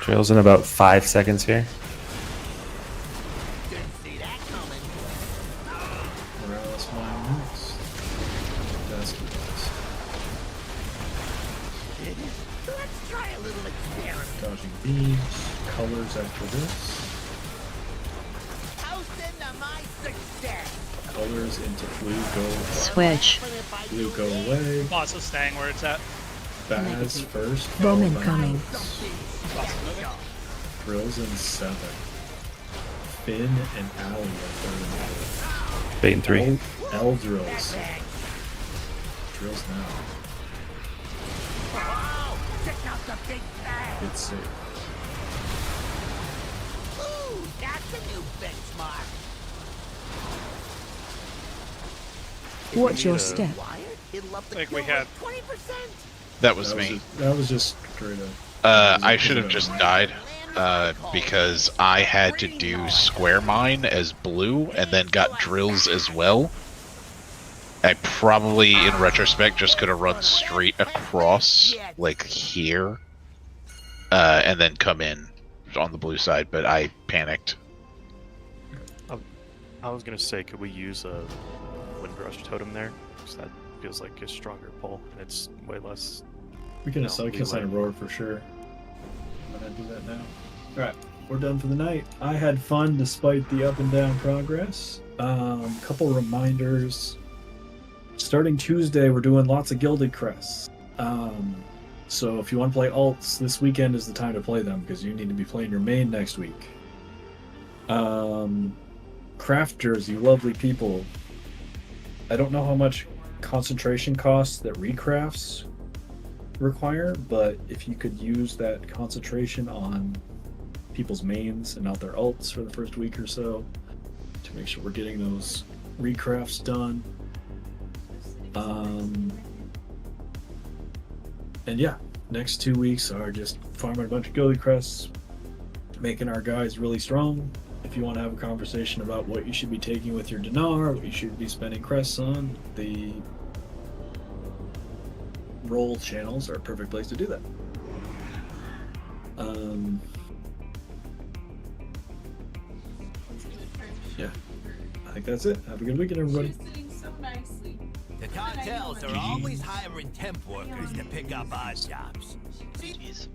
Drills in about 5 seconds here. Morales mine next. Basketballs. Let's try a little experiment. Dodging beams. Colors after this. Colors into blue go. Switch. Blue go away. Boss is staying where it's at. Baz first. Bowman followed by coming. Drills in 7. Finn and Allie are third. Bait in 3. L drills. Drills now. It's safe. Ooh, that's a new benchmark. Watch your step. I think we had. That was me. That was just straight up. I should have just died because I had to do square mine as blue and then got drills as well. I probably, in retrospect, just could have run straight across, like here, and then come in on the blue side, but I panicked. I was gonna say, could we use a Windrush totem there? Because that feels like a stronger pull, and it's way less. We can assign a roar for sure. I'm gonna do that now. Alright, we're done for the night. I had fun despite the up and down progress. Couple reminders. Starting Tuesday, we're doing lots of Gilded Crests. So if you want to play alts, this weekend is the time to play them because you need to be playing your main next week. Crafters, you lovely people. I don't know how much concentration costs that recrafts. require, but if you could use that concentration on people's mains and not their ults for the first week or so to make sure we're getting those recrafts done. And yeah, next 2 weeks are just farming a bunch of Gilly crests, making our guys really strong. If you want to have a conversation about what you should be taking with your dinar, what you should be spending crests on, the role channels are a perfect place to do that. Yeah, I think that's it. Have a good weekend, everybody. The cartels are always hiring temp workers to pick up odd jobs. GG's.